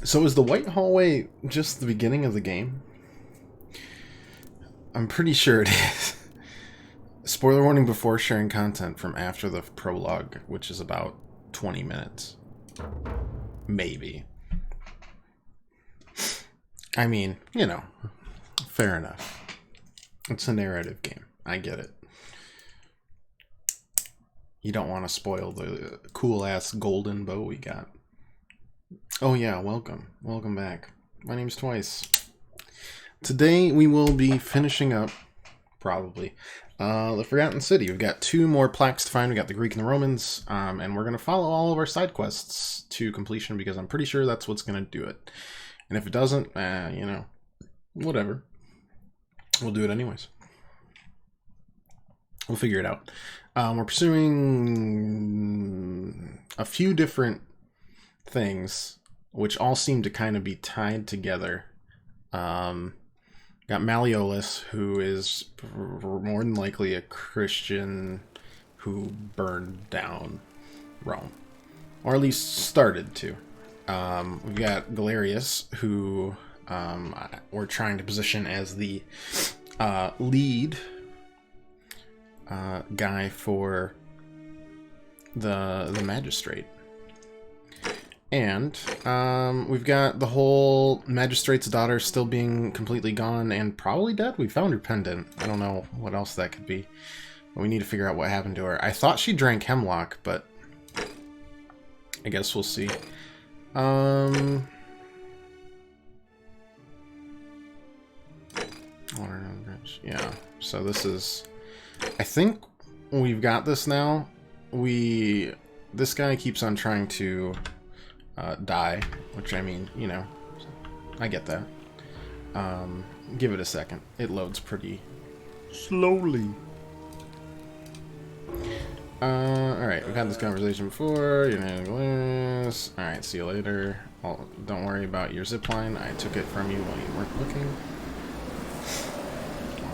So is the white hallway just the beginning of the game? I'm pretty sure it is. Spoiler warning before sharing content from after the prologue, which is about 20 minutes. Maybe. I mean, you know, fair enough. It's a narrative game. I get it. You don't want to spoil the cool-ass golden bow we got. Oh yeah, welcome. Welcome back. My name's Twice. Today we will be finishing up, probably, the Forgotten City. We've got 2 more plaques to find. We got the Greek and the Romans, and we're going to follow all of our side quests to completion because I'm pretty sure that's what's going to do it. And if it doesn't, you know, whatever. We'll do it anyways. We'll figure it out. We're pursuing a few different things, which all seem to kind of be tied together. Got Malleolus, who is more than likely a Christian who burned down Rome, or at least started to. We've got Galerius, who we're trying to position as the lead guy for the magistrate. And we've got the whole magistrate's daughter still being completely gone and probably dead. We found her pendant. I don't know what else that could be. We need to figure out what happened to her. I thought she drank hemlock, but I guess we'll see. Yeah, so this is... I think we've got this now. This guy keeps on trying to die, which, I mean, you know, I get that. Give it a second. It loads pretty slowly. Alright, we've had this conversation before. You know, alright, see you later. Don't worry about your zipline. I took it from you while you weren't looking.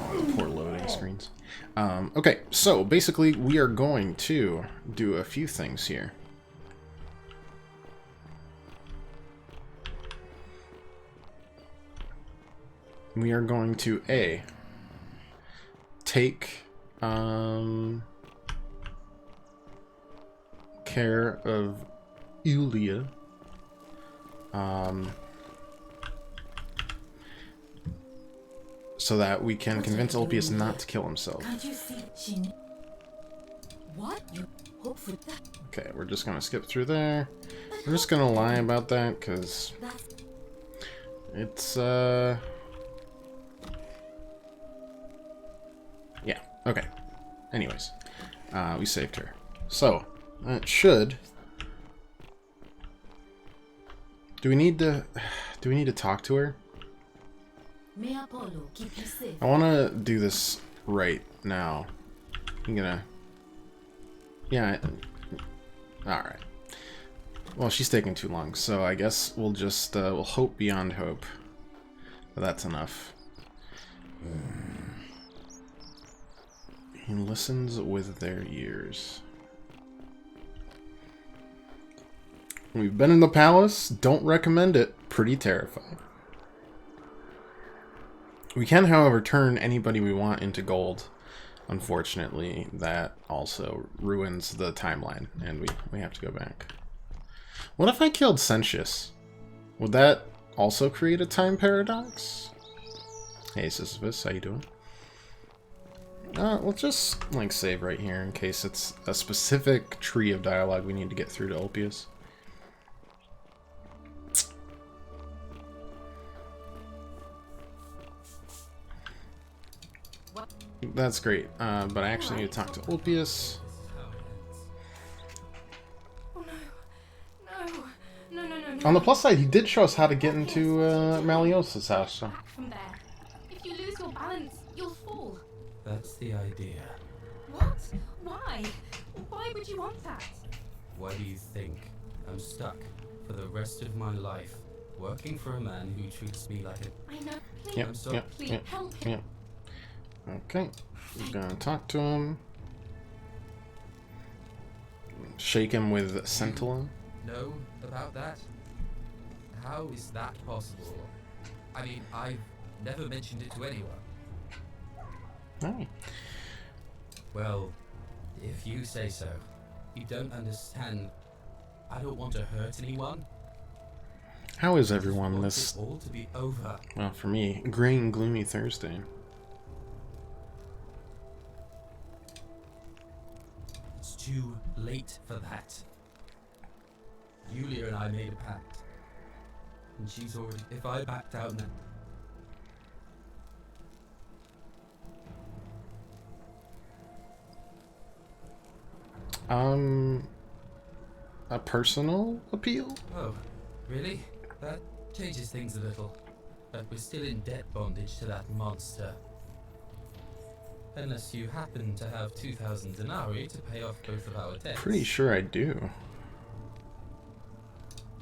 Oh, the poor loading screens. Okay, so basically we are going to do a few things here. We are going to take care of Yulia. So that we can convince Ulpius not to kill himself. Okay, we're just gonna skip through there. We're just gonna lie about that because it's yeah, okay. Anyways, we saved her. So that should. Do we need to talk to her? I want to do this right now. I'm gonna... Yeah. Alright. Well, she's taking too long, so I guess we'll just... we'll hope beyond hope. But that's enough. He listens with their ears. We've been in the palace. Don't recommend it. Pretty terrifying. We can, however, turn anybody we want into gold. Unfortunately, that also ruins the timeline, and we have to go back. What if I killed Sentius? Would that also create a time paradox? Hey, Sisyphus, how you doing? We'll just, like, save right here in case it's a specific tree of dialogue we need to get through to Ulpius. That's great, but I actually need to talk to Ulpius. Oh, no. No. On the plus side, he did show us how to get into Malleolus' house. So. From there. If you lose your balance, you'll fall. That's the idea. What? Why? Why would you want that? Why do you think I'm stuck for the rest of my life working for a man who treats me like a... I know. Please, Yep, please help him. Yep. Okay, we're gonna talk to him. Shake him with Scintilla. Know about that? How is that possible? I mean, I've never mentioned it to anyone. Oh. Well, if you say so. You don't understand. I don't want to hurt anyone. How is I just everyone want this, it all to be over. well, for me, gray and gloomy Thursday? It's too late for that. Yulia and I made a pact. And she's already... If I backed out now... A personal appeal? Oh, really? That changes things a little. But we're still in debt bondage to that monster. Unless you happen to have 2,000 denarii to pay off both of our debts. Pretty sure I do.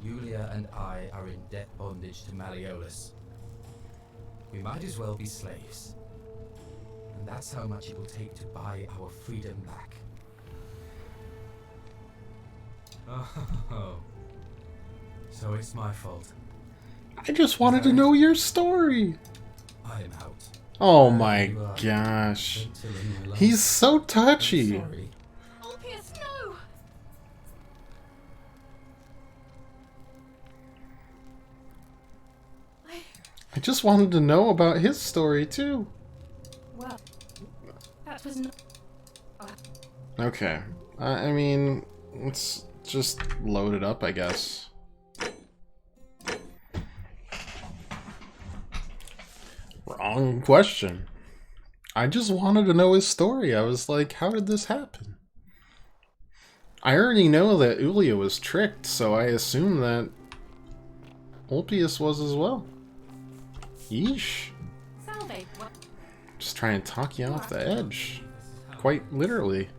Yulia and I are in debt bondage to Malleolus. We might as well be slaves. And that's how much it will take to buy our freedom back. Oh, so it's my fault. I just wanted to know your story. I am out. Oh Wherever my you are, gosh. don't tell anyone else. He's so I'm touchy. sorry. Orpheus, no! I just wanted to know about his story too. Well, that was not... Okay. I mean, let's just load it up, I guess. Wrong question. I just wanted to know his story. I was like, how did this happen? I already know that Ulia was tricked, so I assume that Ulpius was as well. Yeesh. Salve, what? Just trying to talk you off the edge. Quite literally.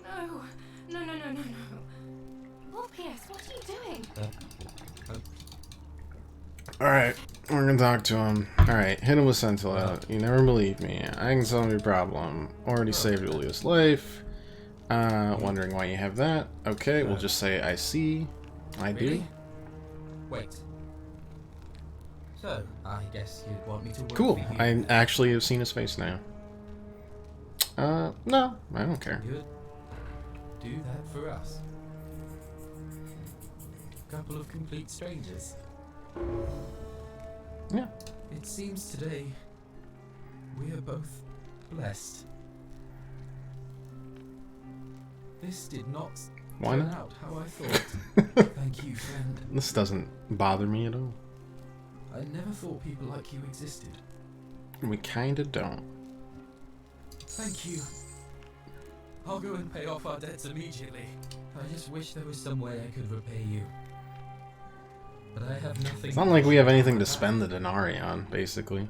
No, no, no, no, no, no. Orpheus, what are you doing? Alright, we're gonna talk to him. Alright, hit him with Scintilla. You never believe me. I can solve your problem. Already saved Ulia's life. Wondering why you have that. Okay, we'll just say I see. I do. Really? Wait. So, I guess you'd want me to work Cool. for you. I actually have seen his face now. No, I don't care. Good. Do that for us. Couple of complete strangers. Yeah. It seems today we are both blessed. This did not Why turn not? out how I thought. Thank you, friend. This doesn't bother me at all. I never thought people like you existed. We kinda don't. Thank you. I'll go and pay off our debts immediately. I just wish there was some way I could repay you. But I have nothing. It's not like we have anything to spend the denarii on, basically.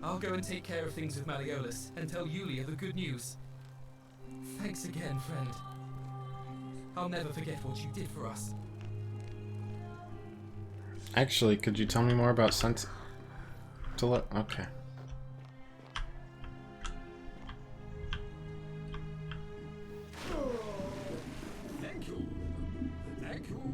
I'll go and take care of things with Malleolus and tell Yulia the good news. Thanks again, friend. I'll never forget what you did for us. Actually, could you tell me more about Scintilla? Okay. Thank you. Thank you.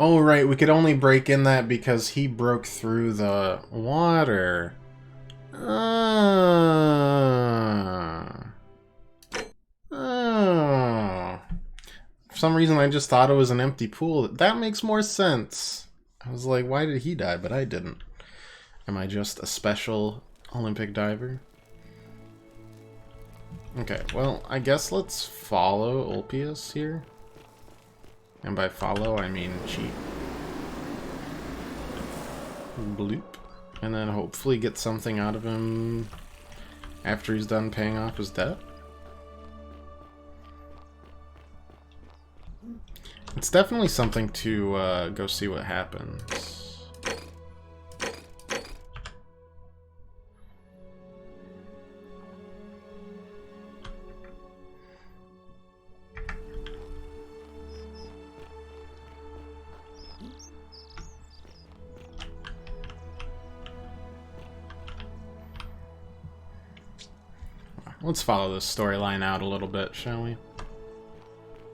Oh, right, we could only break in that because he broke through the water. Oh. For some reason, I just thought it was an empty pool. That makes more sense. I was like, why did he die, but I didn't? Am I just a special Olympic diver? Okay, well, I guess let's follow Ulpius here. And by follow, I mean cheat. Bloop. And then hopefully get something out of him after he's done paying off his debt. It's definitely something to go see what happens. Let's follow this storyline out a little bit, shall we?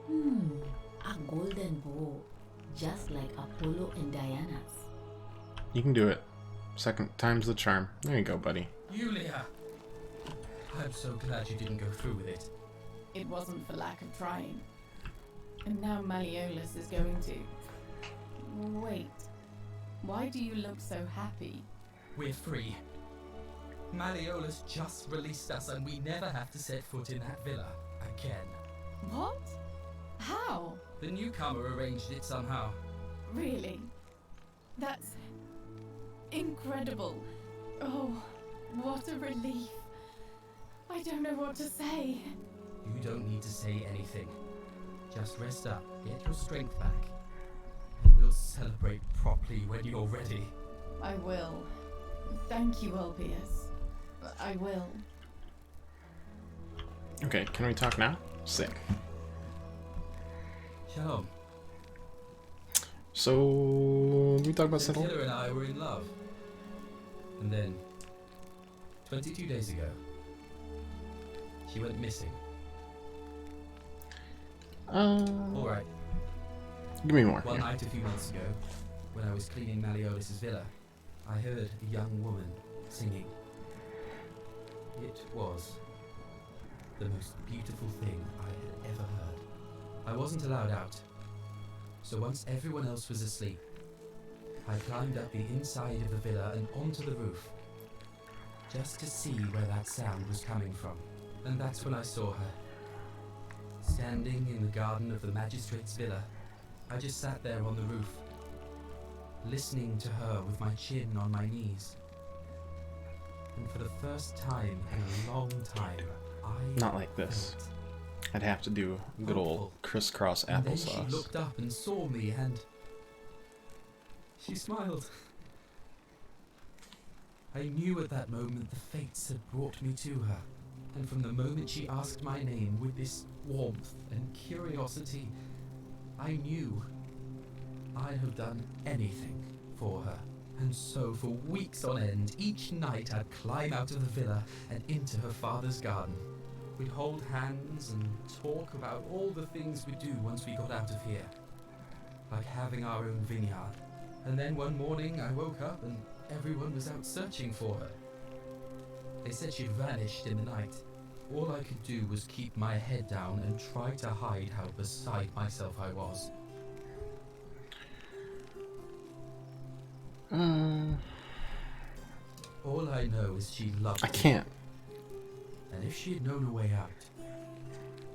A golden bow, just like Apollo and Diana's. You can do it. Second time's the charm. There you go, buddy. Yulia! I'm so glad you didn't go through with it. It wasn't for lack of trying. And now Malleolus is going to... Wait. Why do you look so happy? We're free. Malleolus just released us and we never have to set foot in that villa again. What? How? The newcomer arranged it somehow. Really? That's... incredible. Oh, what a relief. I don't know what to say. You don't need to say anything. Just rest up, get your strength back. And we'll celebrate properly when you're ready. I will. Thank you, Ulpius. I will. Okay, can we talk now? Sick. Shalom. So, we talk about settle? Taylor and I were in love. And then, 22 days ago, she went missing. Alright. Give me more. One Yeah. night a few months ago, when I was cleaning Malleolus' villa, I heard a young woman singing. It was the most beautiful thing I had ever heard. I wasn't allowed out, so once everyone else was asleep, I climbed up the inside of the villa and onto the roof, just to see where that sound was coming from. And that's when I saw her, standing in the garden of the magistrate's villa. I just sat there on the roof, listening to her with my chin on my knees. And for the first time in a long time, I Not like this. felt I'd have to do good old hopeful. crisscross And then she applesauce. looked up and saw me and she smiled. I knew at that moment the fates had brought me to her. And from the moment she asked my name with this warmth and curiosity, I knew I'd have done anything for her. And so for weeks on end, each night I'd climb out of the villa and into her father's garden. We'd hold hands and talk about all the things we'd do once we got out of here. Like having our own vineyard. And then one morning I woke up and everyone was out searching for her. They said she'd vanished in the night. All I could do was keep my head down and try to hide how beside myself I was. All I know is she loved I me. can't. And if she had known a way out,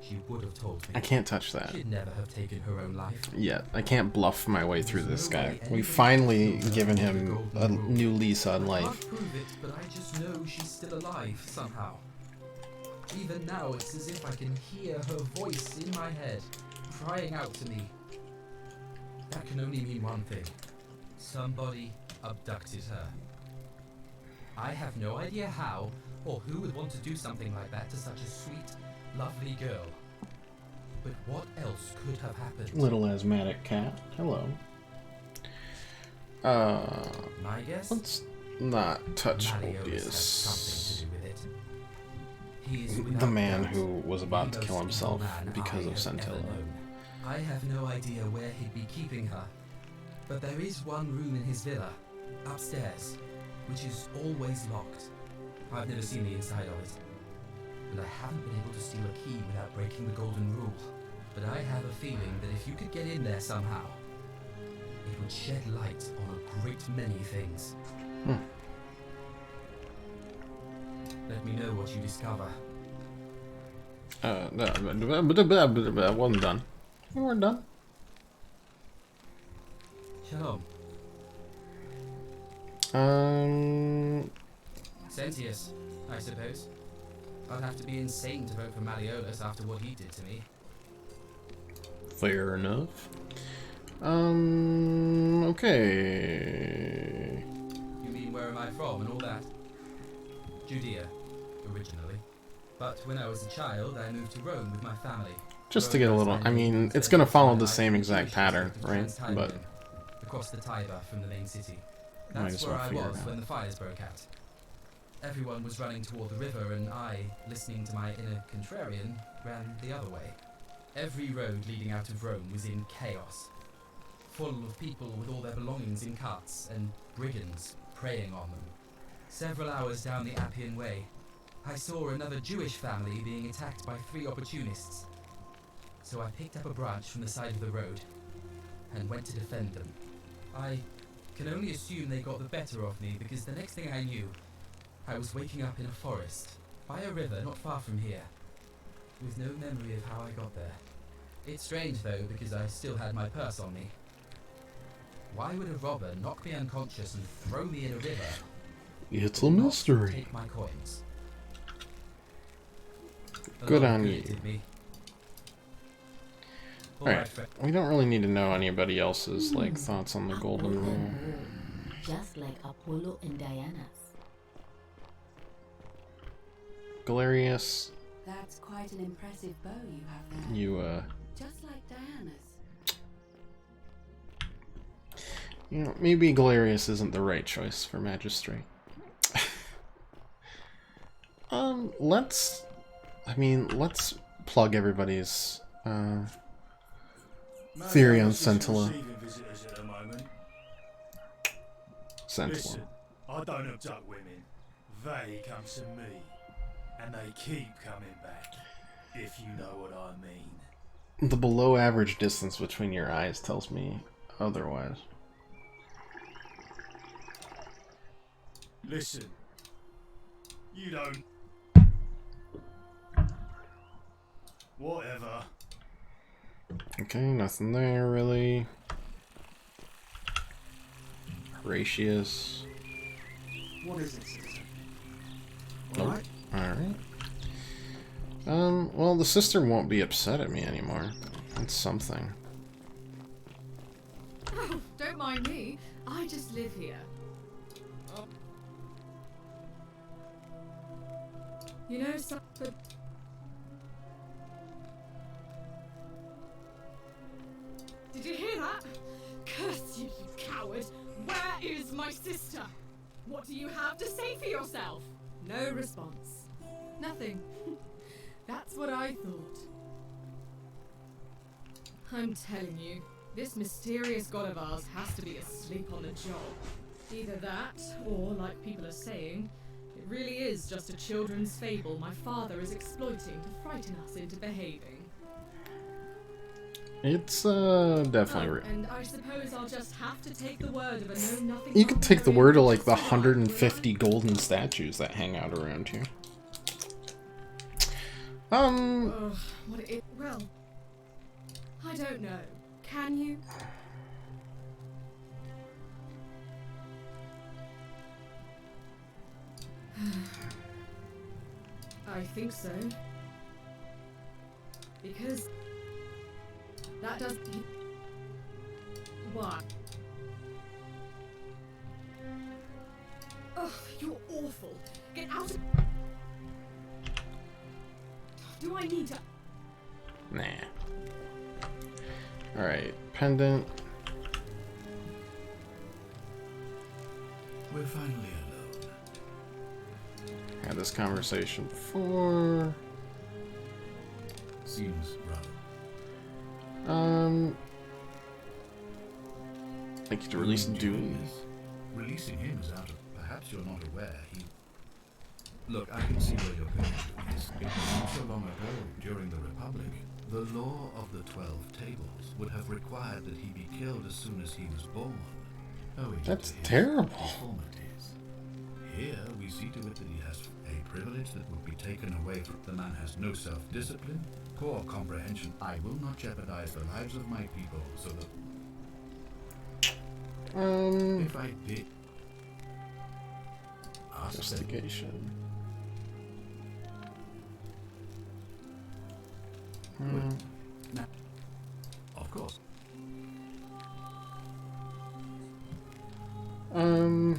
she would have told me. I can't touch that She'd never have taken her own life. yet. I can't bluff my way through this guy. We've finally given him a new lease on I life. can't prove it, but I just know she's still alive somehow. Even now, it's as if I can hear her voice in my head, crying out to me. That can only mean one thing. Somebody abducted her. I have no idea how, or who would want to do something like that to such a sweet, lovely girl. But what else could have happened? Little asthmatic cat. Hello. My guess? Let's not touch Malleolus has something Ulpius. to do with it. He is The without man doubt who was about the to kill most himself evil man because I of have ever Centilla. known. I have no idea where he'd be keeping her, but there is one room in his villa, upstairs, which is always locked. I've never seen the inside of it, and I haven't been able to steal a key without breaking the golden rule. But I have a feeling that if you could get in there somehow, it would shed light on a great many things. Let me know what you discover. I wasn't done. We weren't done. Shalom. Sentius, I suppose. I'd have to be insane to vote for Malleolus after what he did to me. Fair enough. Okay. You mean where am I from and all that? Judea, originally. But when I was a child, I moved to Rome with my family. Just to get a little, I mean, it's gonna follow the same exact pattern, right? But across the Tiber from the main city. Might That's as where well I figure it was out. when the fires broke out. Everyone was running toward the river, and I, listening to my inner contrarian, ran the other way. Every road leading out of Rome was in chaos, full of people with all their belongings in carts, and brigands preying on them. Several hours down the Appian Way, I saw another Jewish family being attacked by 3 opportunists. So I picked up a branch from the side of the road and went to defend them. I can only assume they got the better of me, because the next thing I knew, I was waking up in a forest, by a river not far from here, with no memory of how I got there. It's strange though, because I still had my purse on me. Why would a robber knock me unconscious and throw me in a river? It's a mystery. Take my coins. Good A lot of on good you. it did me. Alright, we don't really need to know anybody else's like thoughts on the golden rule. Just like Apollo and Diana's. Galerius, That's quite an impressive bow you have there. you Just like Diana's. you know, maybe Galerius isn't the right choice for magistrate. Let's plug everybody's theory on Scintilla. Scintilla. Listen, I don't abduct women. They come to me. And they keep coming back. If you know what I mean. The below average distance between your eyes tells me otherwise. Listen. You don't... Whatever. Okay, nothing there really. Horatius. What is it, citizen? Nope. Alright? Alright. Well, the sister won't be upset at me anymore. That's something. Oh, don't mind me. I just live here. You know something? Did you hear that? Curse you, you coward! Where is my sister? What do you have to say for yourself? No response. Nothing. That's what I thought. I'm telling you, this mysterious god of ours has to be asleep on the job. Either that, or, like people are saying, it really is just a children's fable my father is exploiting to frighten us into behaving. It's definitely. And I suppose I'll just have to take the word of a know-nothing. You could take the word of like the 150 golden statues that hang out around here. Ugh, well, I don't know. Can you? I think so. Because that does. What? Ugh, you're awful. Get out of. Do I need to? Nah. Alright, pendant. We're finally alone. Had this conversation before. Seems rather. Thank you to release Doom. Releasing him is out of... Perhaps you're not aware, he... Look, I can see where you're going with this. It wasn't so long ago, during the Republic, the law of the 12 tables would have required that he be killed as soon as he was born. That's terrible. Deformities. Here, we see to it that he has a privilege that would be taken away from... The man has no self-discipline, poor comprehension. I will not jeopardize the lives of my people, so that... If I did... Ask them. Investigation. Now, of course. Well,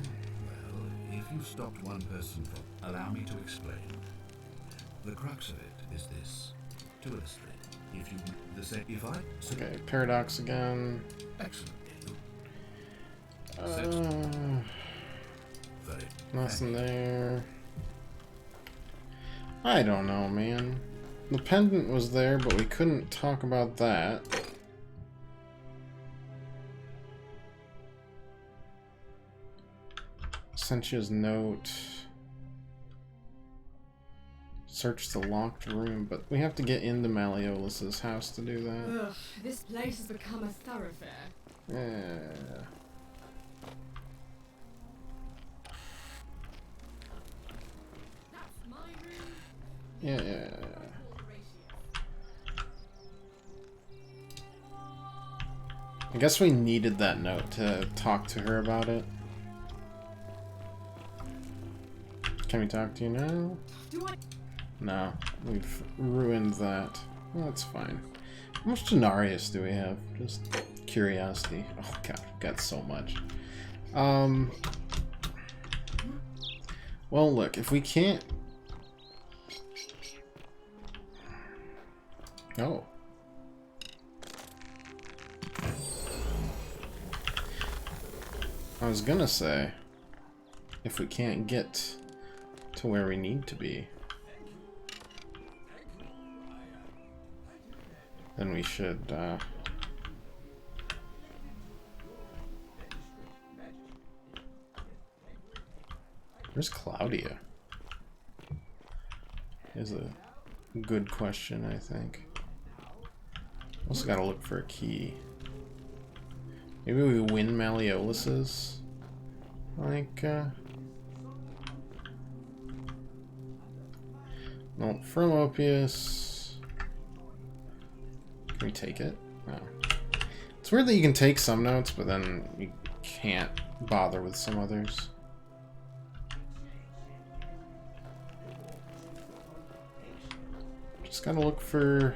if you stopped one person from... Allow me to explain. The crux of it is this. To illustrate, if you... If I... Okay, paradox again. Excellent. Nothing there. I don't know, man. The pendant was there, but we couldn't talk about that. Sentia's note. Search the locked room, but we have to get into Malleolus's house to do that. Ugh, this place has become a thoroughfare. Yeah. That's my room. Yeah. I guess we needed that note to talk to her about it. Can we talk to you now? Do I? No, we've ruined that. Well, that's fine. How much denarius do we have? Just curiosity. Oh god, we've got so much. Well, look, if we can't... Oh. I was gonna say, if we can't get to where we need to be, then we should, Where's Claudia? Is a good question, I think. Also gotta look for a key. Maybe we win Malleolus's? Like, no, from Opius. Can we take it? No. It's weird that you can take some notes, but then you can't bother with some others. Just gotta look for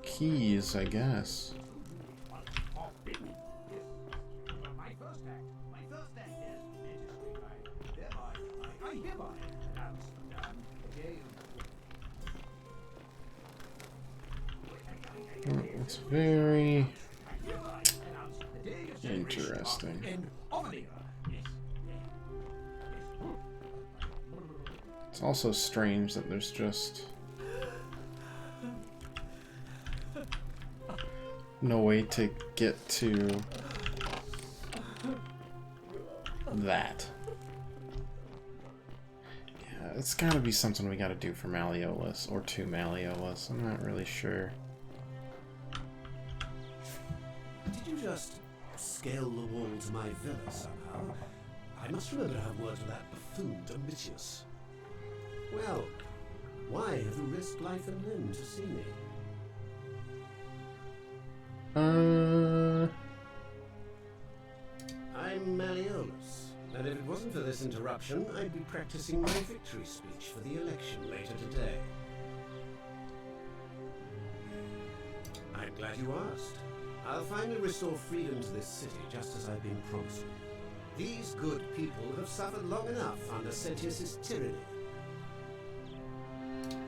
keys, I guess. It's very interesting. It's also strange that there's just no way to get to that. Yeah, it's gotta be something we gotta do for Malleolus, or to Malleolus. I'm not really sure. Did you just scale the wall to my villa somehow? I must remember to have words with that buffoon Domitius. Well, why have you risked life and limb to see me? I'm Malleolus, and if it wasn't for this interruption, I'd be practicing my victory speech for the election later today. I'm glad you asked. I'll finally restore freedom to this city, just as I've been promising. These good people have suffered long enough under Sentius's tyranny.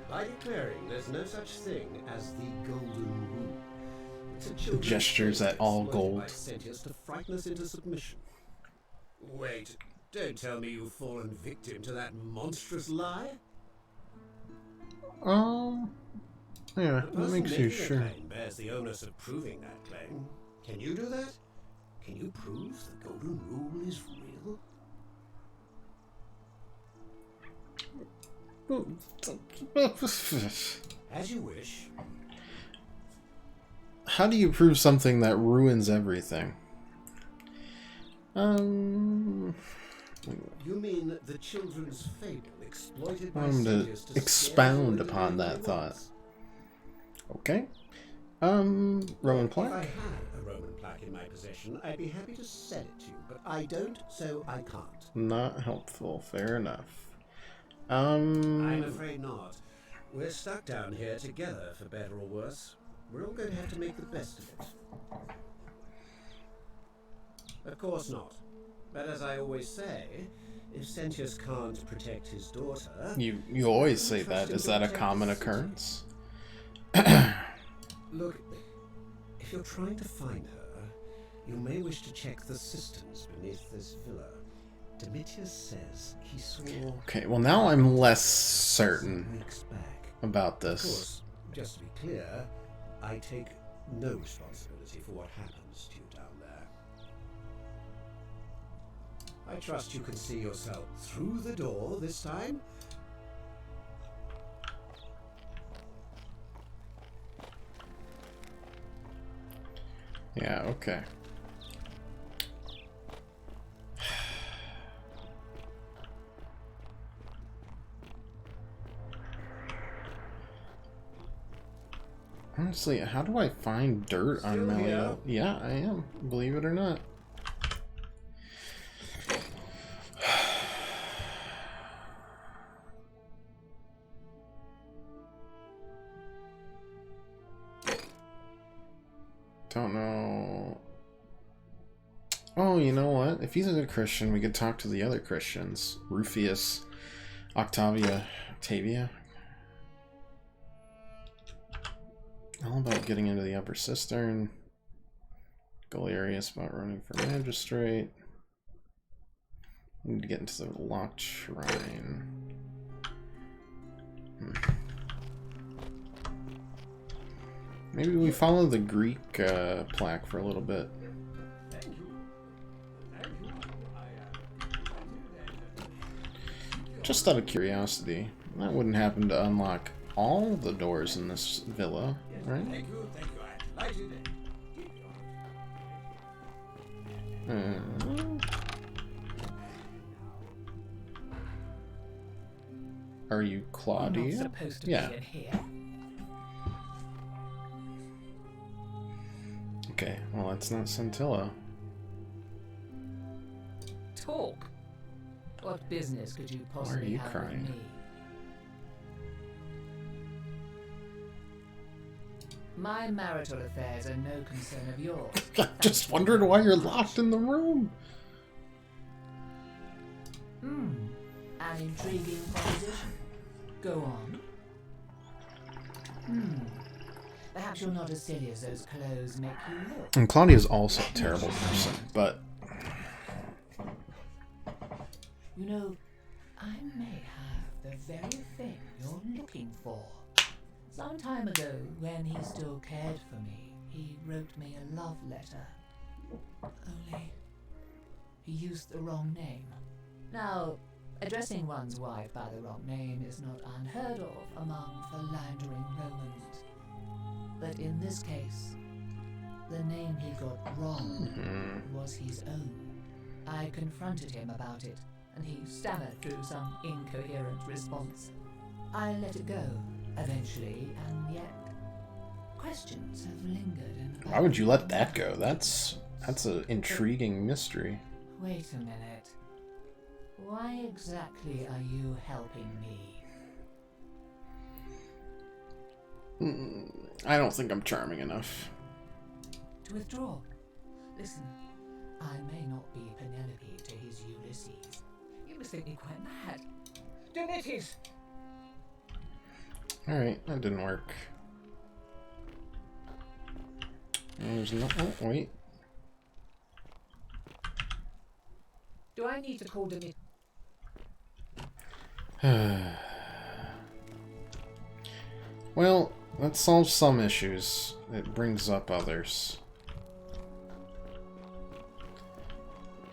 By declaring there's no such thing as the Golden Rule, it's a children's Gestures game at all exploited gold. by Sentius to frighten us into submission. Wait, don't tell me you've fallen victim to that monstrous lie? Yeah, The that person makes you making a sure. claim bears the onus of proving that claim. Can you do that? Can you prove the Golden Rule is real? As you wish. How do you prove something that ruins everything? You mean the children's fable exploited by I'm to Sentius to expound scare upon the that young thought. ones? Okay. Roman If I plaque? had a Roman plaque in my possession, I'd be happy to sell it to you, but I don't, so I can't. Not helpful. Fair enough. I'm afraid not. We're stuck down here together, for better or worse. We're all going to have to make the best of it. Of course not. But as I always say, if Sentius can't protect his daughter... You always say that. Is that a common occurrence? Look, if you're trying to find her, you may wish to check the cisterns beneath this villa. Domitius says he swore Okay, well now I'm less certain weeks back. about Of this. course, just to be clear, I take no responsibility for what happens to you down there. I trust you can see yourself through the door this time. Yeah, okay. Honestly, how do I find dirt on Still Melio? here? Yeah, I am. Believe it or not. Don't know. Oh, you know what? If he's a Christian, we could talk to the other Christians. Rufius, Octavia. All about getting into the upper cistern. Galerius about running for magistrate. Need to get into the locked shrine. Maybe we follow the Greek plaque for a little bit. Just out of curiosity. That wouldn't happen to unlock all the doors in this villa, right? Are you Claudia? Supposed to Yeah. be in here. Okay, well that's not Scintilla. Talk. What business could you Why are possibly you have crying? with me? My marital affairs are no concern of yours. I just wondered why you're locked in the room. An intriguing proposition. Go on. Perhaps you're not as silly as those clothes make you look. And Claudia's also a terrible person, but You know, I may have the very thing you're looking for. Some time ago, when he still cared for me, he wrote me a love letter. Only, he used the wrong name. Now, addressing one's wife by the wrong name is not unheard of among philandering Romans. But in this case, the name he got wrong was his own. I confronted him about it, and he stammered through some incoherent response. I let it go, eventually, and yet questions have lingered in the why would you let that go? That's an intriguing mystery. Wait a minute. Why exactly are you helping me? I don't think I'm charming enough. To withdraw? Listen, I may not be Penelope to his Ulysses. You must think me quite mad. Domitius! Alright, that didn't work. There's no... Oh, wait. Do I need to call Domitius? Well, that solves some issues. It brings up others.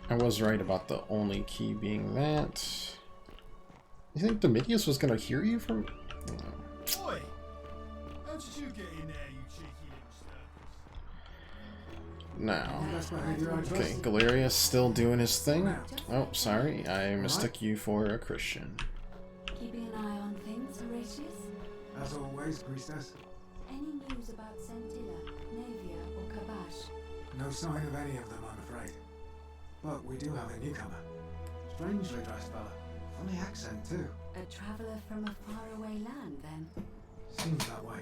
I was right about the only key being that. You think Domitius was gonna hear you from... Oi! How did you get in there, you cheeky little No. Okay, Galerius still doing his thing. Oh, sorry, I mistook you for a Christian. Keeping an eye on things, Horatius? As always, priestess. Any news about Scintilla, Navia, or Kabash? No sign of any of them, I'm afraid. But we do have a newcomer. Strangely dressed fella. Funny accent, too. A traveller from a faraway land, then? Seems that way.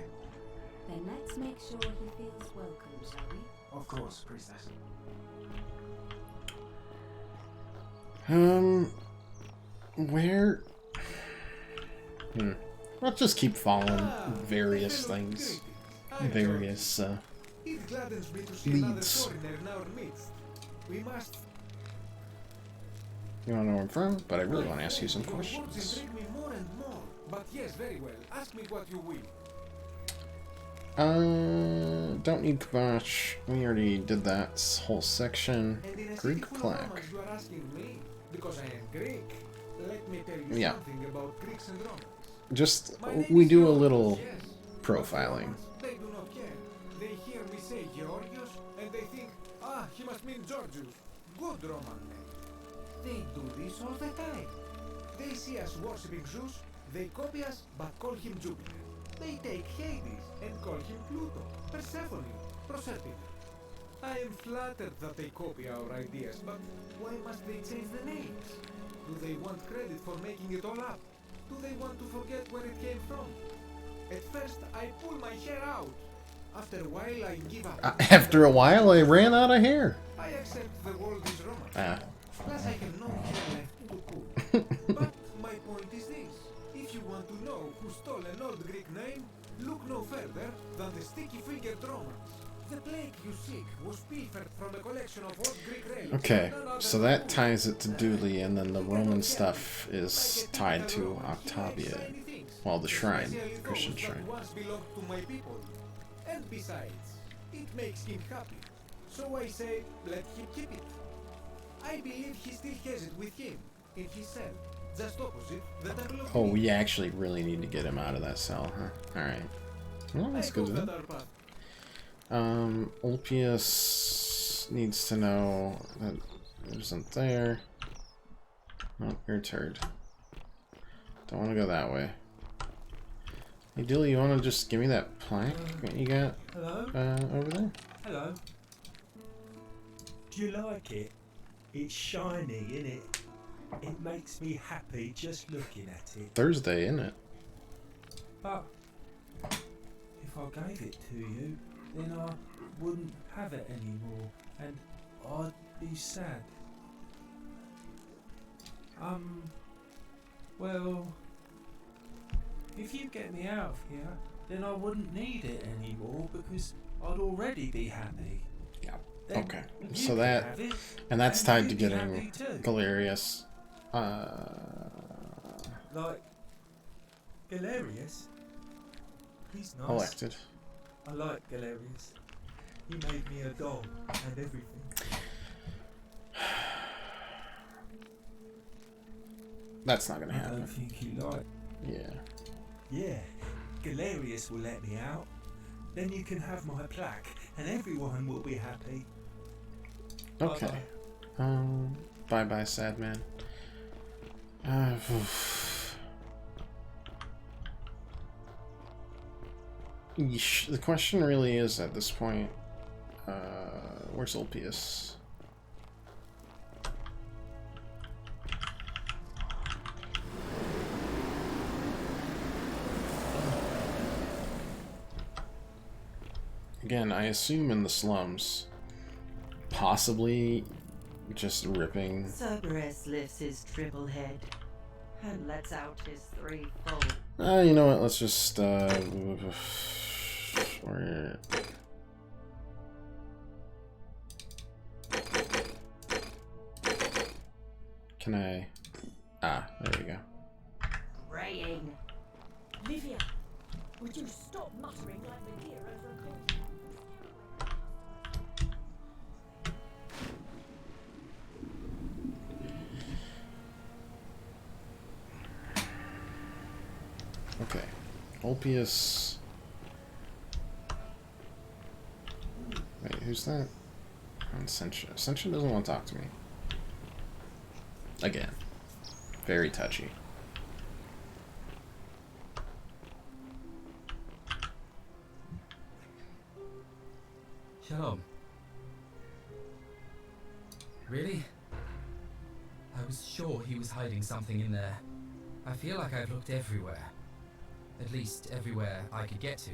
Then let's make sure he feels welcome, shall we? Of course, priestess. Where... Let's just keep following various things. Various, It gladdens me to see another leads. foreigner in our midst. We must... You don't know where I'm from, but I really want to ask you some Your words questions. intrigue me more and more. But yes, very well. Ask me what you will. Don't need kibosh. We already did that whole section. And in a Greek city full of plaque. Romans, you are asking me because I am Greek. Let me tell you Yeah. something about Greeks and Romans. Just, My name we is do a Georgios, little yes. profiling. But the Romans, they do not care. They hear me say Georgios and they think, ah, he must mean Georgius. Good Roman name. They do this all the time. They see us worshipping Zeus, they copy us but call him Jupiter. They take Hades and call him Pluto, Persephone, Proserpine. I am flattered that they copy our ideas, but why must they change the names? Do they want credit for making it all up? Do they want to forget where it came from? At first, I pull my hair out. After a while, I give up. After a while, I ran out of hair. I accept the world is Roman. Ah. Plus, I have no hair left to pull. But my point is this. If you want to know who stole an old Greek name, look no further than the sticky-fingered Romans. The plaque you seek was pilfered from a collection of old Greek relics. Okay, so that ties it to Dooley, and then the Roman stuff is tied to Octavia. Well, the shrine, the Christian shrine. Once belonged to my people. And besides, it makes him happy. So I say, let him keep it. I believe he still has it with him, in his cell, just opposite the Temple of Oh, Demeter. we actually really need to get him out of that cell, huh? Alright. Well, that's good then. Ulpius needs to know that it isn't there. No, you're a turd. Don't want to go that way. Hey, Dilly, you want to just give me that plaque that you got Hello? over there? Hello? Do you like it? It's shiny, innit? It makes me happy just looking at it. Thursday, isn't it? But if I gave it to you, then I wouldn't have it anymore, and I'd be sad. Well, if you get me out of here, then I wouldn't need it anymore because I'd already be happy. Yeah. Then Okay. you So can that, have it, and that's tied to you'd be getting happy too. Galerius. Like Galerius. He's nice. Elected. I like Galerius. He made me a doll and everything. That's not gonna I happen. don't think you like. Yeah. Yeah, Galerius will let me out. Then you can have my plaque and everyone will be happy. Okay. Bye bye, sad man. Yeesh. The question really is at this point, where's Ulpius? Again, I assume in the slums. Possibly just ripping. Cerberus lifts his triple head and lets out his threefold. You know what? Let's just where... Can I? Ah, there you go. Praying. Livia, would you stop muttering like the deer over a cold? Okay. Ulpius. Wait, who's that? Sentia. Sentia doesn't want to talk to me. Again. Very touchy. Shalom. Really? I was sure he was hiding something in there. I feel like I've looked everywhere. At least everywhere I could get to.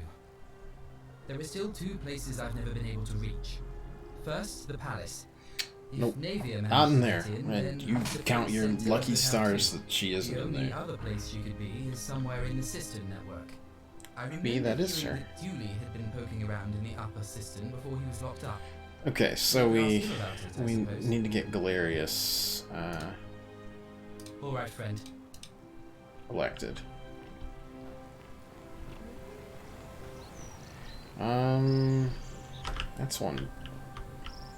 There are still two places I've never been able to reach. First, the palace. If Nope. Navia managed Not in to there. get in, And then you the count place your Centilla lucky would have stars too. that she isn't The in only there. other place she could be is somewhere in the cistern network. I remember Me, that is hearing her. that Dooley had been poking around in the upper cistern before he was locked up. Okay, so You could ask we him about it, I we suppose. need to get Galerius. Alright, friend. Elected. That's one.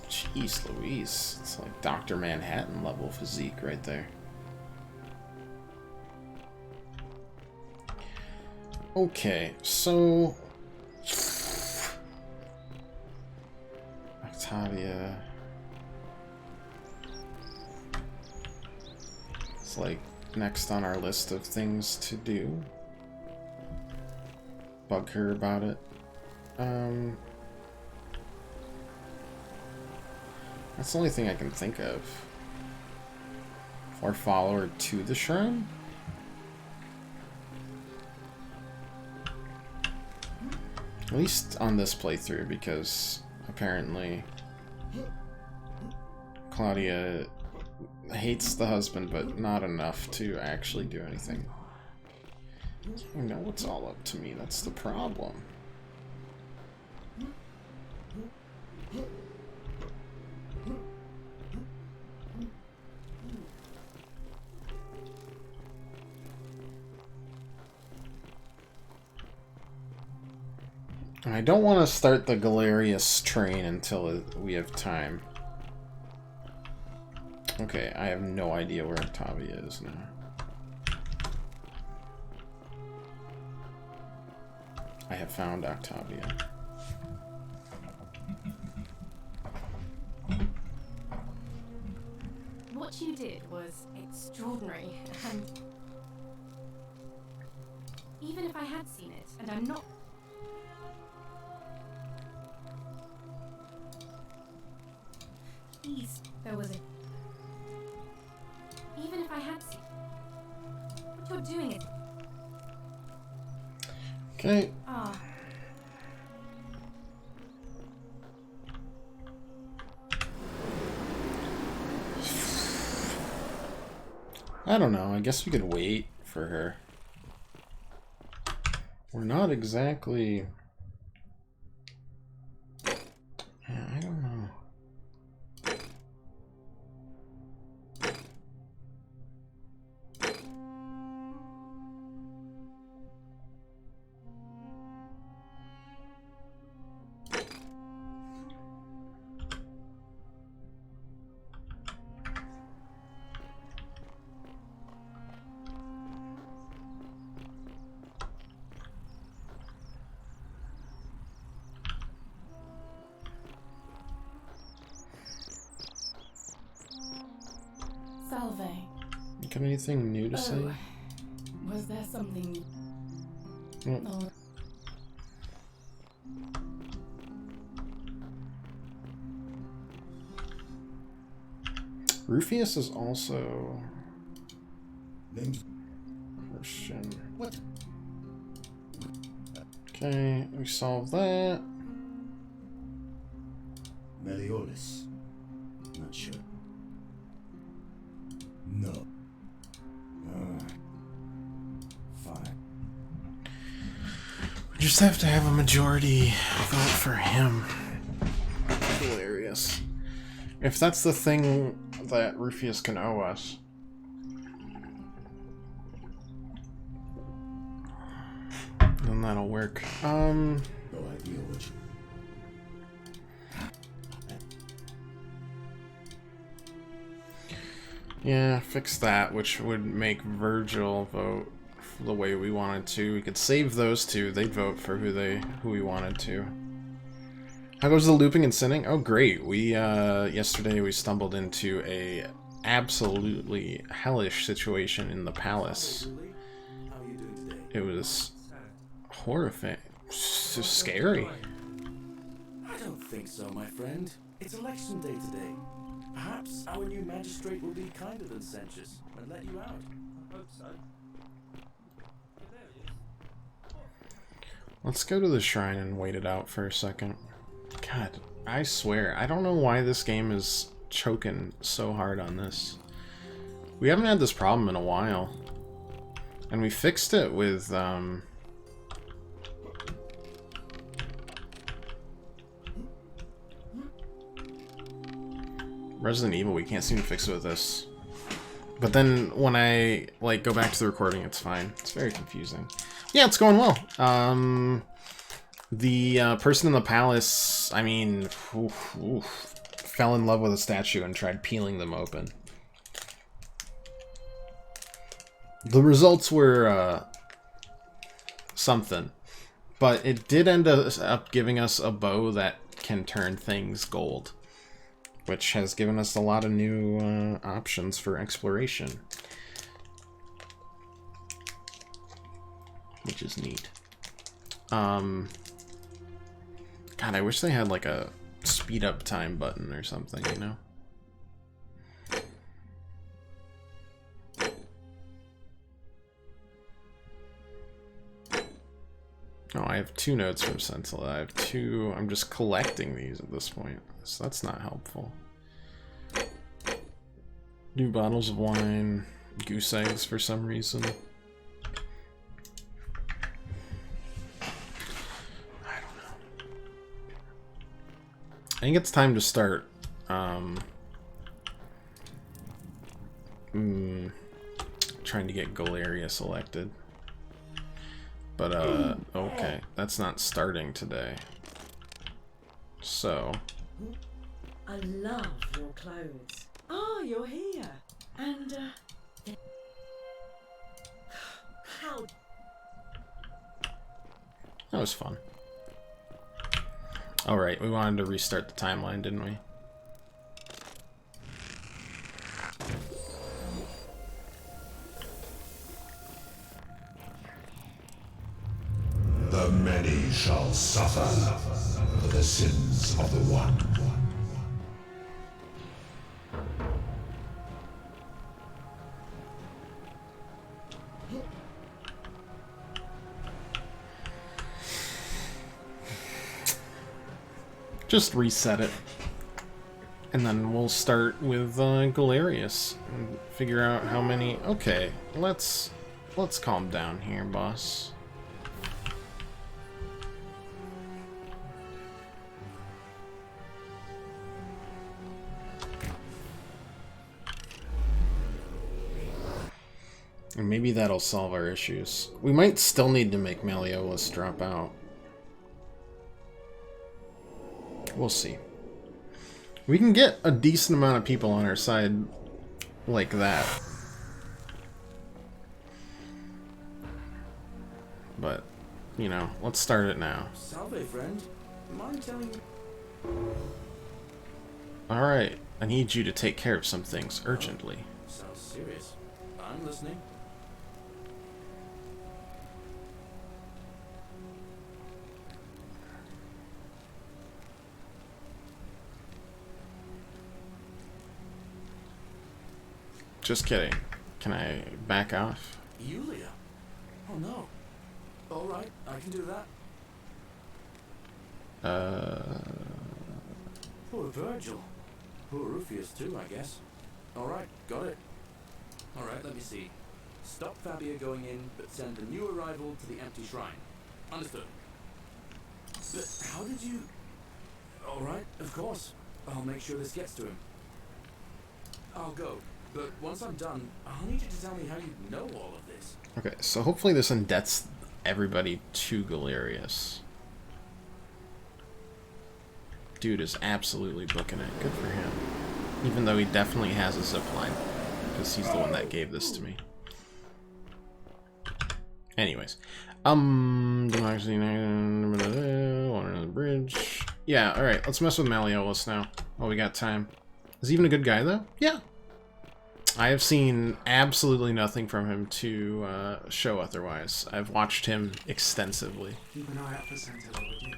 Jeez Louise. It's like Dr. Manhattan level physique right there. Okay, so Octavia. It's like next on our list of things to do. Bug her about it. That's the only thing I can think of. Or follow her to the shrine? At least on this playthrough, because apparently Claudia hates the husband, but not enough to actually do anything. You know it's all up to me, that's the problem. I don't want to start the Galerius train until we have time. Okay, I have no idea where Octavia is now. I have found Octavia. What you did was extraordinary, and even if I had seen it, and I'm not... Please, there was a... Even if I had seen... What you're doing is... Okay. Ah. I don't know, I guess we could wait for her. We're not exactly... Yeah, I don't know. Salve. Got anything new to say? Was there something... Nope. Oh. Rufius is also Christian. What? Okay, we solved that. Meliodas. Not sure. No. Fine. We just have to have a majority vote for him. Hilarious. If that's the thing that Rufius can owe us. Then that'll work. No idea what you... Yeah, fix that, which would make Virgil vote the way we wanted to. We could save those two. They'd vote for who we wanted to. How goes the looping and sinning? Oh, great. We yesterday we stumbled into a absolutely hellish situation in the palace. It was horrifying. So scary. I don't think so, my friend. It's election day today. Perhaps our new magistrate will be kinder than Sensuous and let you out. I hope so. Let's go to the shrine and wait it out for a second. God, I swear, I don't know why this game is choking so hard on this. We haven't had this problem in a while. And we fixed it with, Resident Evil. We can't seem to fix it with this. But then when I like go back to the recording, it's fine. It's very confusing. Yeah, it's going well. The person in the palace, I mean, fell in love with a statue and tried peeling them open. The results were something, but it did end up giving us a bow that can turn things gold, which has given us a lot of new options for exploration, which is neat. God, I wish they had like a speed up time button or something, you know? Oh, I have 2 notes from Sentinel. I have 2. I'm just collecting these at this point, so that's not helpful. New bottles of wine, goose eggs for some reason. I don't know. I think it's time to start trying to get Galeria selected. But, okay, that's not starting today. So. I love your clothes. Oh, you're here. And, how? That was fun. Alright, we wanted to restart the timeline, didn't we? The many shall suffer for the sins of the one. Just reset it. And then we'll start with Galerius and figure out how many. Okay, let's calm down here, boss. And maybe that'll solve our issues. We might still need to make Malleolus drop out. We'll see. We can get a decent amount of people on our side like that. But, you know, let's start it now. Salve, friend. Mind telling me? Alright, I need you to take care of some things urgently. Sounds serious. I'm listening. Just kidding. Can I back off? Yulia? Oh no. Alright, I can do that. Poor Virgil. Poor Rufius too, I guess. Alright, got it. Alright, let me see. Stop Fabia going in, but send the new arrival to the empty shrine. Understood. But how did you... Alright, of course. I'll make sure this gets to him. I'll go. But once I'm done, I'll need you to tell me how you know all of this. Okay, so hopefully this indebts everybody to Galerius. Dude is absolutely booking it. Good for him. Even though he definitely has a zipline. Because he's the one that gave this to me. Anyways. Democracy, water on the bridge. Yeah, alright, let's mess with Malleolus now. Oh, we got time. Is he even a good guy, though? Yeah. I have seen absolutely nothing from him to show otherwise. I've watched him extensively. Keep an eye out for Sentinel, would you?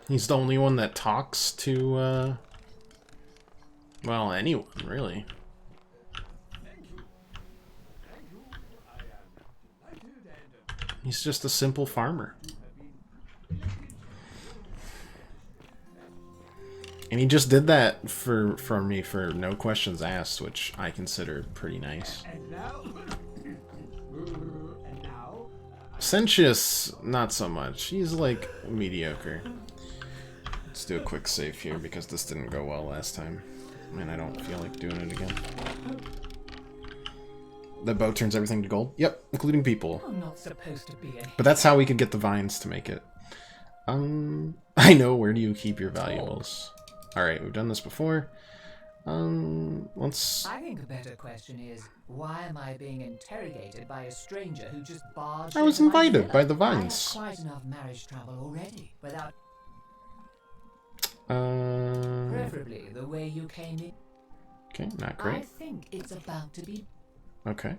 He's the only one that talks to, well, anyone, really. He's just a simple farmer. And he just did that for me for no questions asked, which I consider pretty nice. And now, Sentius, not so much. He's like mediocre. Let's do a quick save here because this didn't go well last time. And I don't feel like doing it again. The bow turns everything to gold? Yep, including people. I'm not supposed to be a... But that's how we could get the vines to make it. I know, where do you keep your valuables? Alright, we've done this before. Let's... I think a better question is, why am I being interrogated by a stranger who just barged I was into my invited villa? by the vines. I have quite enough marriage trouble already, without... Preferably the way you came in. Okay, not I great. think it's about to be Okay.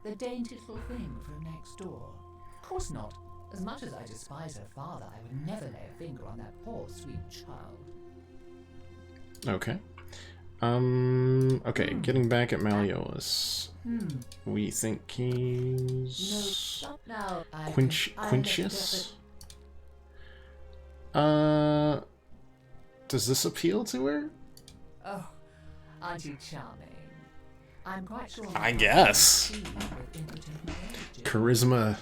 the dainty little thing from next door. Of course not. As much as I despise her father, I would never lay a finger on that poor, sweet child. Okay. Okay, getting back at Malleolus. We think he's... No, now. Quintius? Does this appeal to her? Oh, aren't you charming? I'm quite sure. I guess. Charisma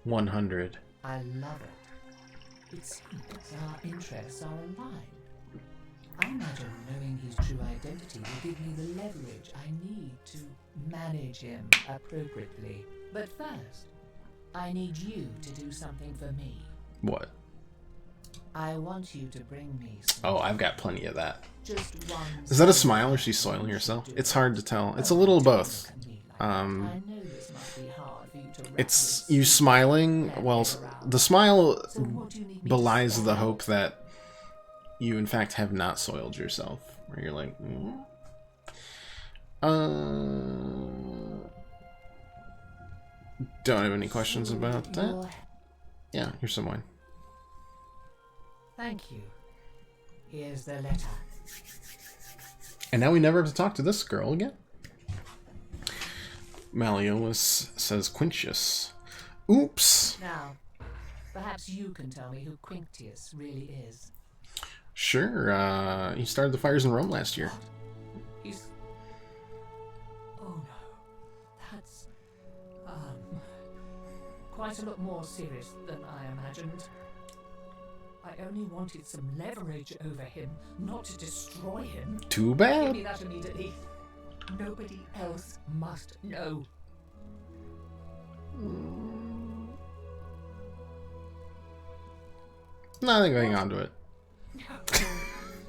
100. I love it. It seems our interests are aligned. I imagine knowing his true identity will give me the leverage I need to manage him appropriately. But first, I need you to do something for me. What? I want you to bring me some. Oh, I've got plenty of that. Just one. Is that a smile or she's soiling herself? It's hard to tell. It's a little of both. I know this must be hard for you to It's you smiling. Well, the smile belies the hope that you, in fact, have not soiled yourself. Where you're like, don't have any questions about that. Yeah, here's some wine. Thank you. Here's the letter. And now we never have to talk to this girl again. Malleolus says Quintius. Oops. Now, perhaps you can tell me who Quintius really is. Sure. He started the fires in Rome last year. He's... Oh no. That's... quite a lot more serious than I imagined. I only wanted some leverage over him, not to destroy him. Too bad. Give me that immediately. Nobody else must know. Nothing going on to it.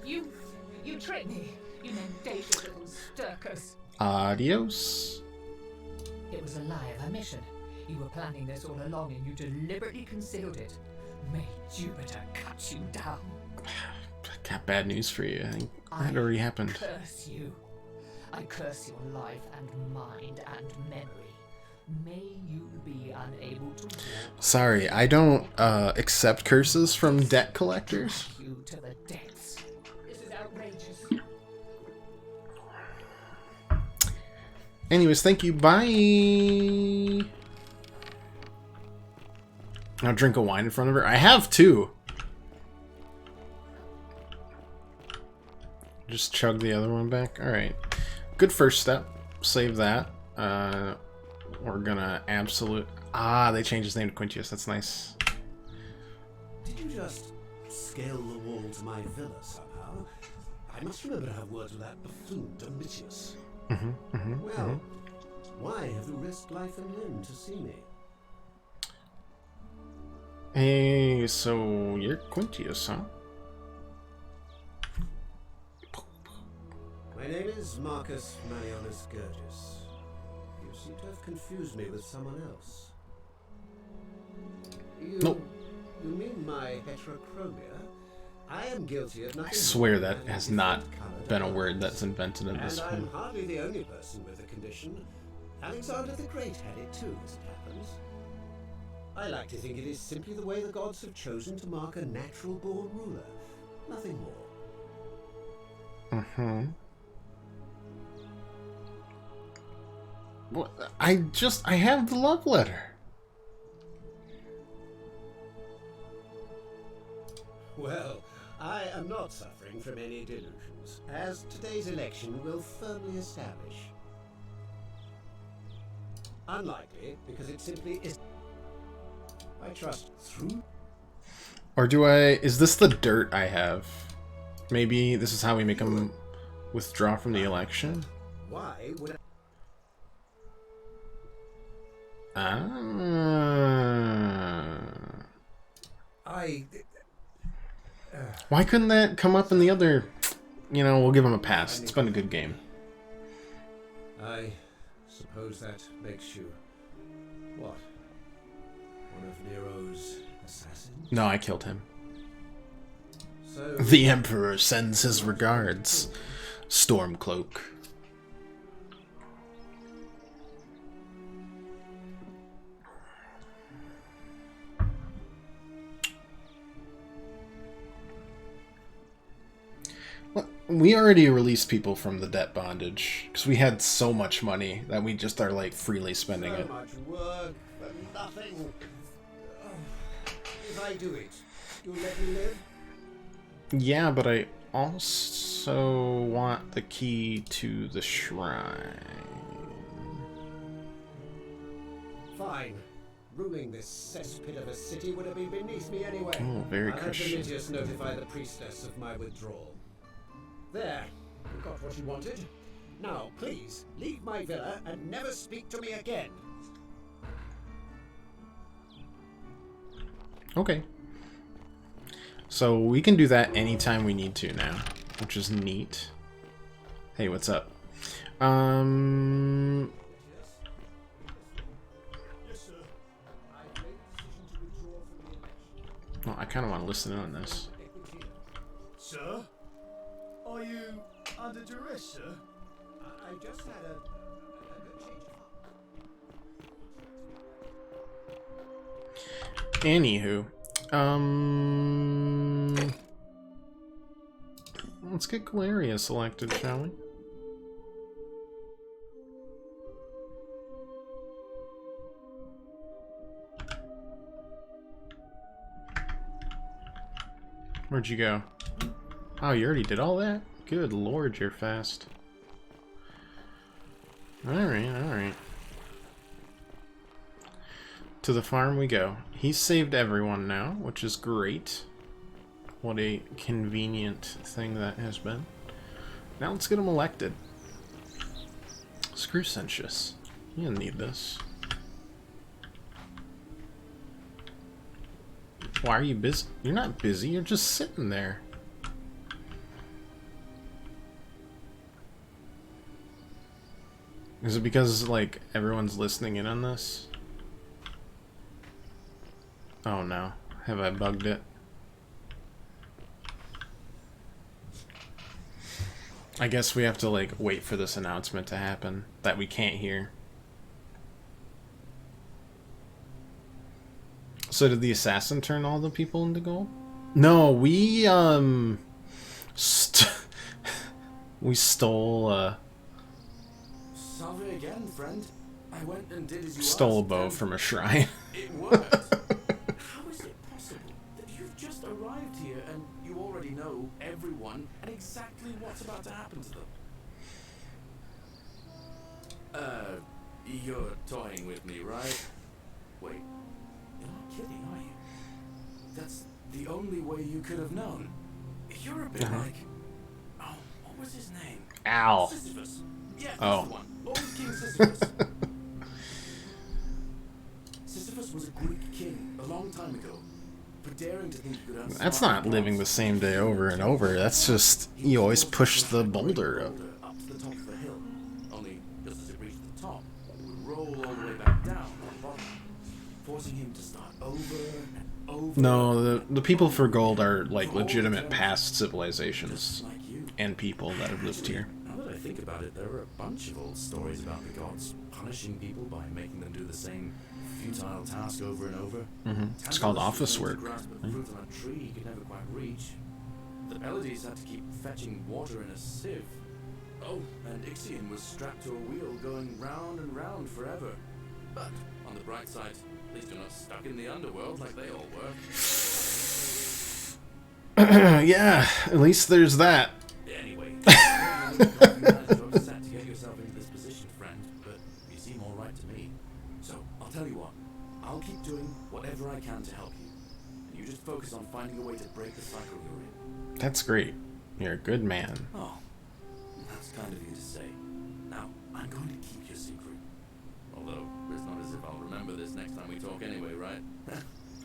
You tricked me. You mendacious little stirkers. Adios. It was a lie of a mission. You were planning this all along and you deliberately concealed it. May Jupiter cut you down. Got bad news for you. I think that already happened. I curse you. I curse your life and mind and memory. May you be unable to walk. Sorry, I don't accept curses from debt collectors. You to the depths. This is outrageous. Anyways, thank you. Bye. Now drink a wine in front of her. I have two. Just chug the other one back. Alright. Good first step. Save that. We're gonna absolute... Ah, they changed his name to Quintius. That's nice. Did you just scale the wall to my villa somehow? I must remember to have words with that buffoon Domitius. Well, why have you risked life and limb to see me? Hey, so you're Quintius, huh? My name is Marcus Manionis Gurgis. You seem to have confused me with someone else. Nope. You mean my heterochromia? I am guilty of nothing. I swear that has not been a word that's invented in this And I'm film. hardly the only person with the condition. Alexander the Great had it too, as it happens. I like to think it is simply the way the gods have chosen to mark a natural-born ruler. Nothing more. What? I have the love letter. Well, I am not suffering from any delusions, as today's election will firmly establish. Unlikely, because it simply is. I trust through. Or do I... Is this the dirt I have? Maybe this is how we make him withdraw from the election? Why would Why couldn't that come up in the other... You know, we'll give him a pass. It's been a good game. I suppose that makes you... what? One of Nero's assassins? No, I killed him. So... The Emperor sends his regards. Stormcloak. We already released people from the debt bondage because we had so much money that we just are like freely spending it. So much work for nothing. If I do it, you'll let me live? Yeah, but I also want the key to the shrine. Fine. Ruling this cesspit of a city would have been beneath me anyway. Oh, very I'll have Christian. Domitius notify the priestess of my withdrawal. There, you got what you wanted. Now, please, leave my villa and never speak to me again. Okay. So we can do that anytime we need to now, which is neat. Hey, what's up? Oh, I kind of want to listen in on this. Sir? Are you under duress, sir? I just had a good change of heart. Anywho, let's get Galeria selected, shall we? Where'd you go? Oh, you already did all that? Good lord, you're fast. Alright, alright. To the farm we go. He's saved everyone now, which is great. What a convenient thing that has been. Now let's get him elected. Screw Sentius. You didn't need this. Why are you busy? You're not busy, you're just sitting there. Is it because, like, everyone's listening in on this? Oh no. Have I bugged it? I guess we have to, like, wait for this announcement to happen that we can't hear. So did the assassin turn all the people into gold? No, we, we stole, Salve again, friend. I went and did as you stole a asked, bow and from a shrine. It worked. How is it possible that you've just arrived here and you already know everyone and exactly what's about to happen to them? You're toying with me, right? Wait, you're not kidding, are you? That's the only way you could have known. You're a bit like... Oh, what was his name? Ow. Sisyphus. Yeah, that's Oh. the one. Old King Sisyphus. Sisyphus was a Greek king a long time ago, but daring to think he could outsmart That's not the living the gods. same day over and over. That's just, you always push the boulder up. Up to the top of the hill. Only, just as it reached the top, it would roll all the way back down on the bottom, forcing him to start over and over. No, the people for gold are, like, legitimate past civilizations and people that have lived here. Now that I think about it, there are a bunch of old stories about the gods punishing people by making them do the same futile task over and over. It's called office Tantalus work. used to grasp a fruit on a tree he could never quite reach. The Pleiades had to keep fetching water in a sieve. Oh, and Ixion was strapped to a wheel going round and round forever. But on the bright side, at least you're not stuck in the underworld like they all were. Yeah, at least there's that. Anyway, you managed to upset to get yourself into this position, friend, but you seem all right to me. So I'll tell you what. I'll keep doing whatever I can to help you. And you just focus on finding a way to break the cycle you're in. That's great. You're a good man. Oh, that's kind of you to say. Now, I'm going to keep your secret. Although, it's not as if I'll remember this next time we talk anyway, right?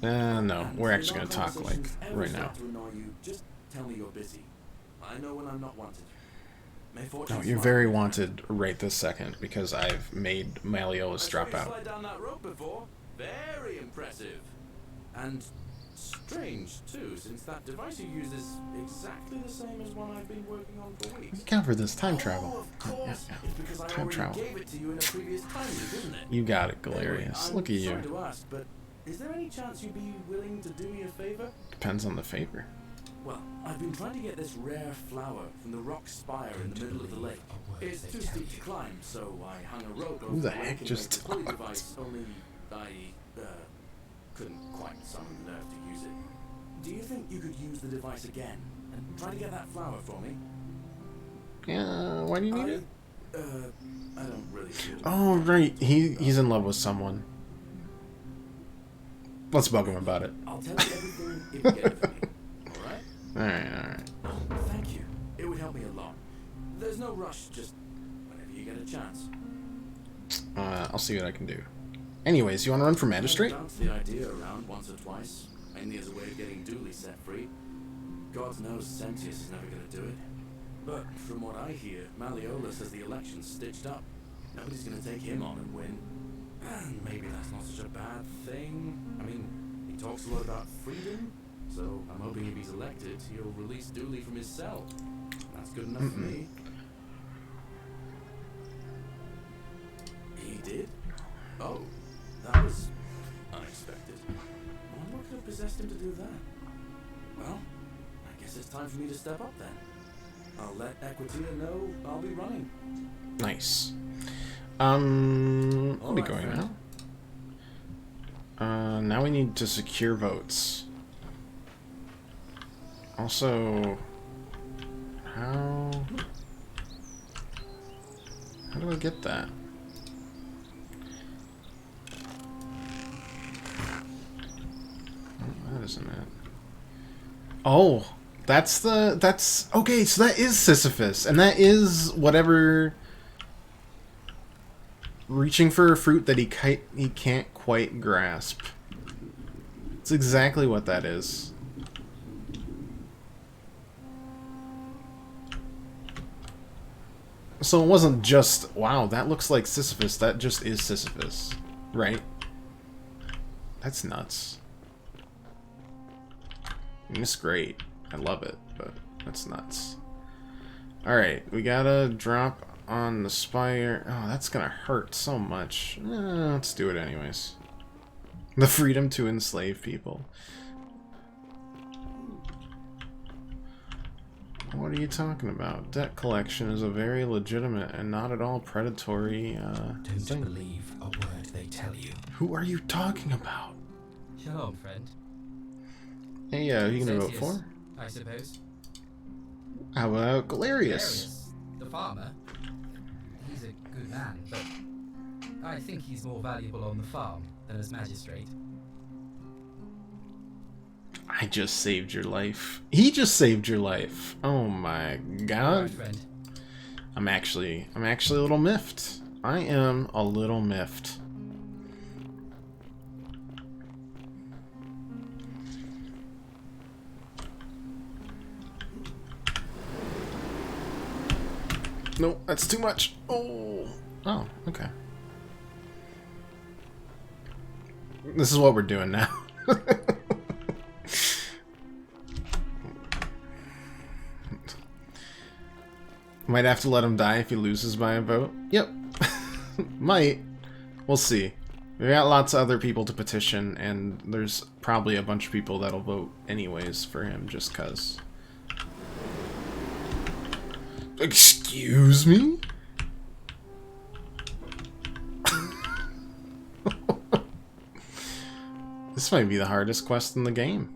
No. We're actually going to talk, like, right now. To annoy you, just tell me you're busy. I know when I'm not wanted. May fortune No, you're smile very on you, wanted right this second, because I've made Malleolus drop I saw you out. slide down that rope before. Very impressive. And strange, too, since that device you use is exactly the same as one I've been working on for weeks. You cover this time travel. Oh, of course. Yeah. It's because I Time already travel. gave it to you in a previous time loop, isn't it? You got it, Anyway, Galerius. I'm Look at you. sorry to ask, but is there any chance you'd be willing to do me a favor? Depends on the favor. Well, I've been trying to get this rare flower from the rock spire in the middle of the lake. It's too steep to climb, so I hung a rope over Who the lake heck and just made the pulley talked? device, only I couldn't quite summon the nerve to use it. Do you think you could use the device again and try to get that flower for me? Yeah, why do you need it? I don't really feel Oh, right. He's in love with someone. Let's bug him about it. I'll tell you everything if you get it for me. Alright? Alright. Oh, thank you. It would help me a lot. There's no rush, just whenever you get a chance. I'll see what I can do. Anyways, you want to run for magistrate? I've bounced the idea around once or twice, mainly as a way of getting Dooley set free. God knows Sentius is never going to do it. But from what I hear, Malleolus has the election stitched up. Nobody's going to take him on and win. And maybe that's not such a bad thing. I mean, he talks a lot about freedom, so I'm hoping if he's elected, he'll release Dooley from his cell. That's good enough for me. He did? Oh, that was unexpected. I wonder what could have possessed him to do that. Well, I guess it's time for me to step up then. I'll let Aqueduct know I'll be running. Nice. I'll be Alright, going friend. now. Now we need to secure votes. Also, how do I get that? Oh, that isn't it. Oh, that's okay. So that is Sisyphus, and that is whatever. Reaching for a fruit that he can't quite grasp. It's exactly what that is. So it wasn't just, wow, that looks like Sisyphus. That just is Sisyphus, right? That's nuts. I mean, it's great. I love it, but that's nuts. Alright, we gotta drop on the spire. Oh, that's gonna hurt so much. Let's do it anyways. The freedom to enslave people. What are you talking about? Debt collection is a very legitimate and not at all predatory Don't believe a word they tell you. Who are you talking about? Shalom, friend. Hey, who you gonna vote Sentius, for? I suppose. How about Galerius? The farmer. He's a good man, but I think he's more valuable on the farm than as magistrate. I just saved your life. He just saved your life. Oh my god. Right, friend. I'm actually a little miffed. I am a little miffed. No, that's too much. Oh, okay. This is what we're doing now. Might have to let him die if he loses by a vote. Yep. Might. We'll see. We got lots of other people to petition, and there's probably a bunch of people that'll vote anyways for him just cuz. Excuse me? This might be the hardest quest in the game.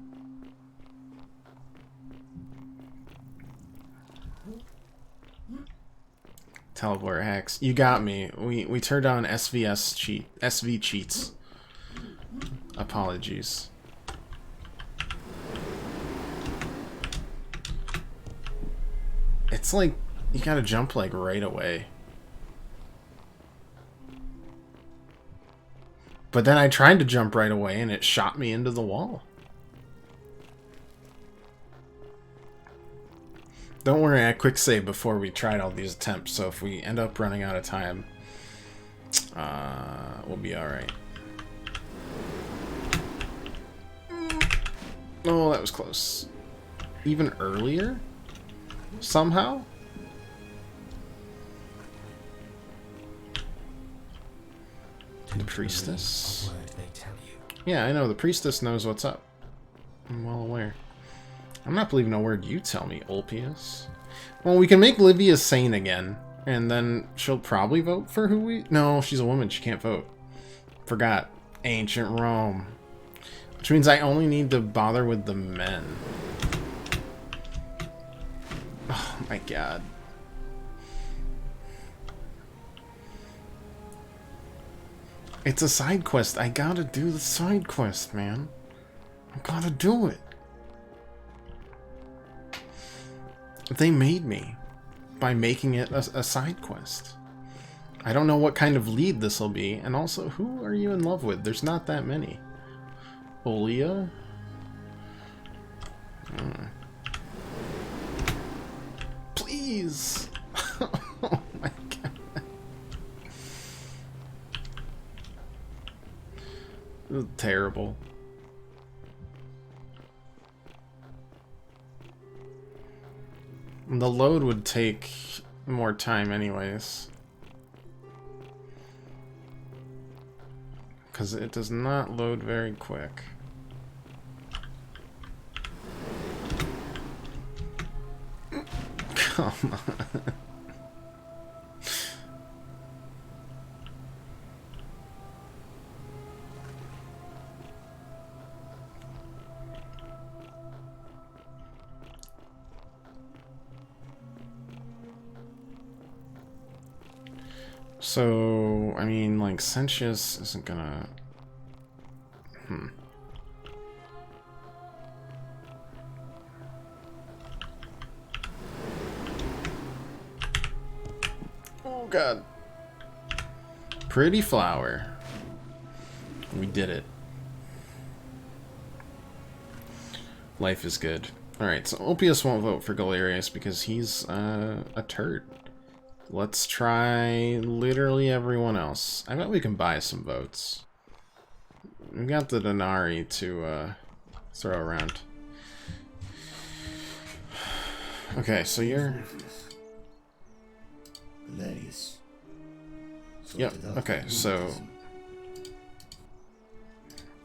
Teleport hacks. You got me. We turned on SV cheats. Apologies. It's like, you gotta jump like right away. But then I tried to jump right away and it shot me into the wall. Don't worry, I quick save before we tried all these attempts, so if we end up running out of time, we'll be alright. Oh, that was close. Even earlier? Somehow? The priestess? Yeah, I know, the priestess knows what's up. I'm well aware. I'm not believing a word you tell me, Ulpius. Well, we can make Livia sane again, and then she'll probably vote for who we... No, she's a woman, she can't vote. Forgot. Ancient Rome. Which means I only need to bother with the men. Oh my god. It's a side quest. I gotta do the side quest, man. I gotta do it. They made me by making it a side quest. I don't know what kind of lead this will be, and also, who are you in love with? There's not that many. Olia? Please! Oh my god. This is terrible. The load would take more time anyways. Because it does not load very quick. Come on. So, I mean, like, Sentius isn't gonna... Oh, God. Pretty flower. We did it. Life is good. Alright, so Ulpius won't vote for Galerius because he's a turd. Let's try literally everyone else. I bet we can buy some votes. We've got the denarii to throw around. Okay, so you're... Yep, okay, so...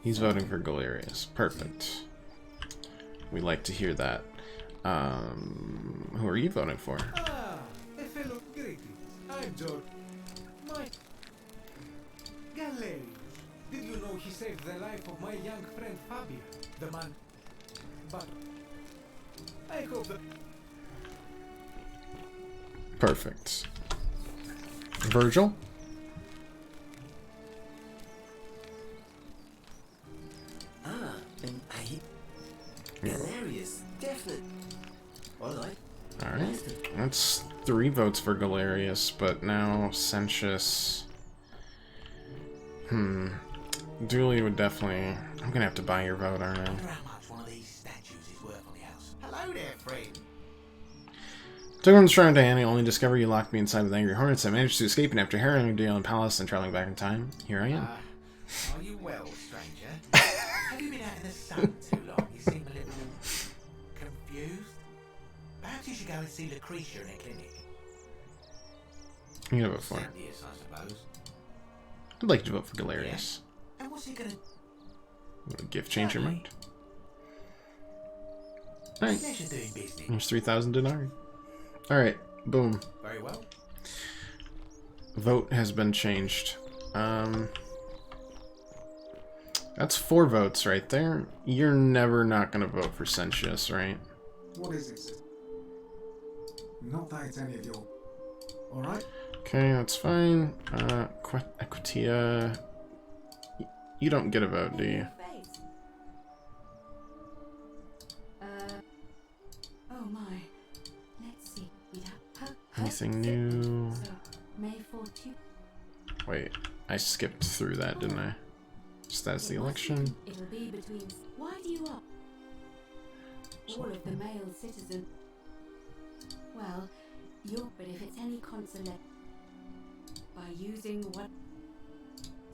He's voting for Galerius. Perfect. We like to hear that. Who are you voting for? Fellow greetings. I'm George. My Galerius. Did you know he saved the life of my young friend Fabia, the man? But I hope that... Perfect. Virgil? And Galerius, definite. Alright. Alright. That's 3 votes for Galerius, but now Sentius... Dooley would definitely... I'm gonna have to buy your vote, aren't I? How much one of these statues is worth on the house? Hello there, friend. Took on the Shrine of Diana, only discover you locked me inside with angry hornets. I managed to escape, and after harrowing a deal in the palace and traveling back in time, here I am. Are you well, stranger? Have you been out in the sun too long? You seem a little confused. Perhaps you should go and see Lucretia in a clinic. I'm gonna vote for her. Yes, I suppose. I'd like to vote for Galerius. And what's he gonna... Would a gift change your mind? Alright. There's 3,000 denarii. Alright, boom. Very well. Vote has been changed. That's 4 votes right there. You're never not gonna vote for Sentius, right? What is it? Not that it's any of your... Alright? Okay, that's fine. Equitia... You don't get a vote, do you? Anything new? May 14th. Wait, I skipped through that, didn't I? So that's the election. It'll be between. Why do you up? All of the male citizens. Well, you're. But if it's any consolation, by using what?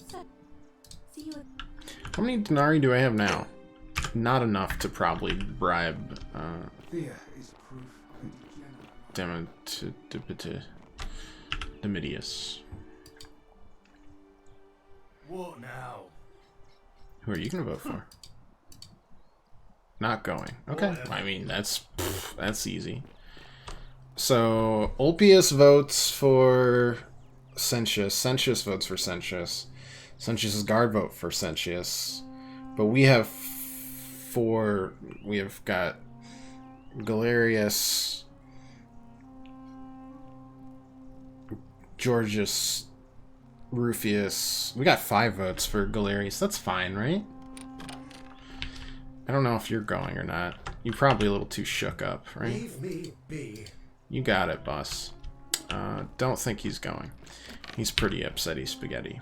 So, see you. How many denarii do I have now? Not enough to probably bribe. Fear is proof. Domitius. What now? Who are you gonna vote for? Not going. Okay. I mean, that's easy. So Ulpius votes for Sentius. Sentius votes for Sentius. Sentius's guard vote for Sentius. But we have four. We have got Galerius, Georgius, Rufius. We got 5 votes for Galerius. That's fine, right? I don't know if you're going or not. You're probably a little too shook up, right? Leave me be. You got it, boss. Don't think he's going. He's pretty upsetty spaghetti.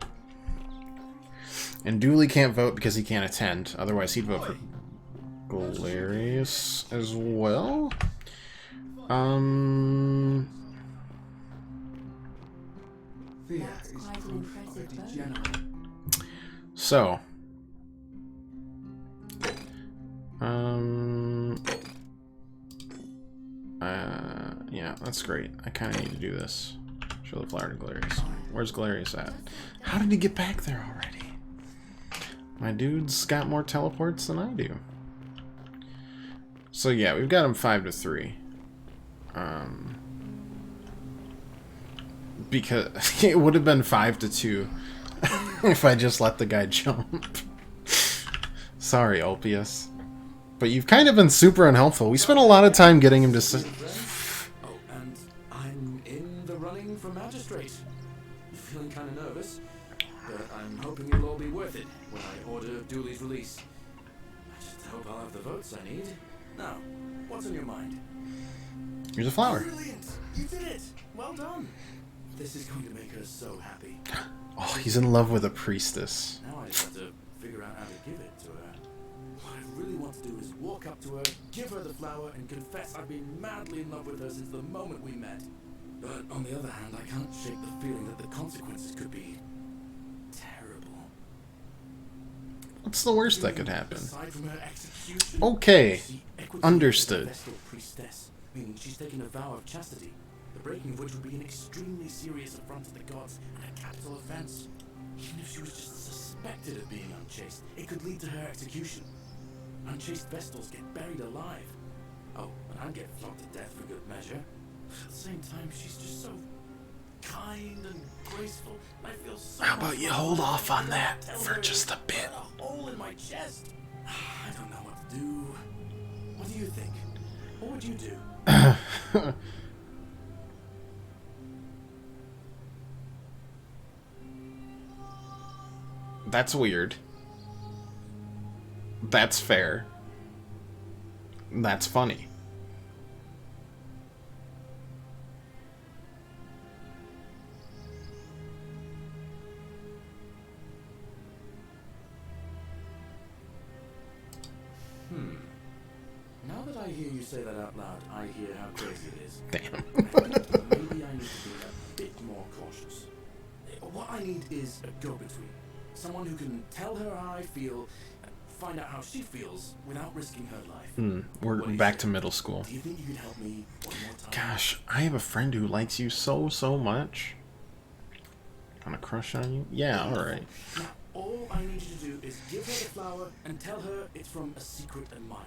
And Dooley can't vote because he can't attend. Otherwise, he'd vote for Galerius as well. So. Yeah, that's great. I kind of need to do this. Show the flower to Galerius. Where's Galerius at? How did he get back there already? My dude's got more teleports than I do. So yeah, we've got him 5-3. Because it would have been 5-2 if I just let the guy jump. Sorry, Ulpius. But you've kind of been super unhelpful. We spent a lot of time getting him to... Oh, and I'm in the running for magistrate. Feeling kind of nervous, but I'm hoping it'll all be worth it when I order Dooley's release. I just hope I'll have the votes I need. Now, what's on your mind? Here's a flower. Brilliant! You did it! Well done! This is going to make her so happy. Oh, he's in love with a priestess. Now I just have to figure out how to give it to her. What I really want to do is walk up to her, give her the flower, and confess I've been madly in love with her since the moment we met. But on the other hand, I can't shake the feeling that the consequences could be terrible. What's the worst that could happen? Aside from her execution, Okay, Equity understood. is a Vestal priestess, meaning she's taken a vow of chastity, the breaking of which would be an extremely serious affront to the gods and a capital offense. Even if she was just suspected of being unchaste, it could lead to her execution. Unchaste Vestals get buried alive. Oh, and I'd get flogged to death for good measure. At the same time, she's just so kind and graceful. I feel so. How about you hold off on that for just a bit? A hole in my chest. I don't know what to do. What do you think? What would you do? That's weird. That's fair. That's funny. Now that I hear you say that out loud, I hear how crazy it is. Damn. I think maybe I need to be a bit more cautious. What I need is a go-between. Someone who can tell her how I feel, and find out how she feels without risking her life. We're back to middle school. Do you think you can help me one more time? Gosh, I have a friend who likes you so much. On a crush on you? Yeah, alright. Now, all I need you to do is give her the flower and tell her it's from a secret admirer.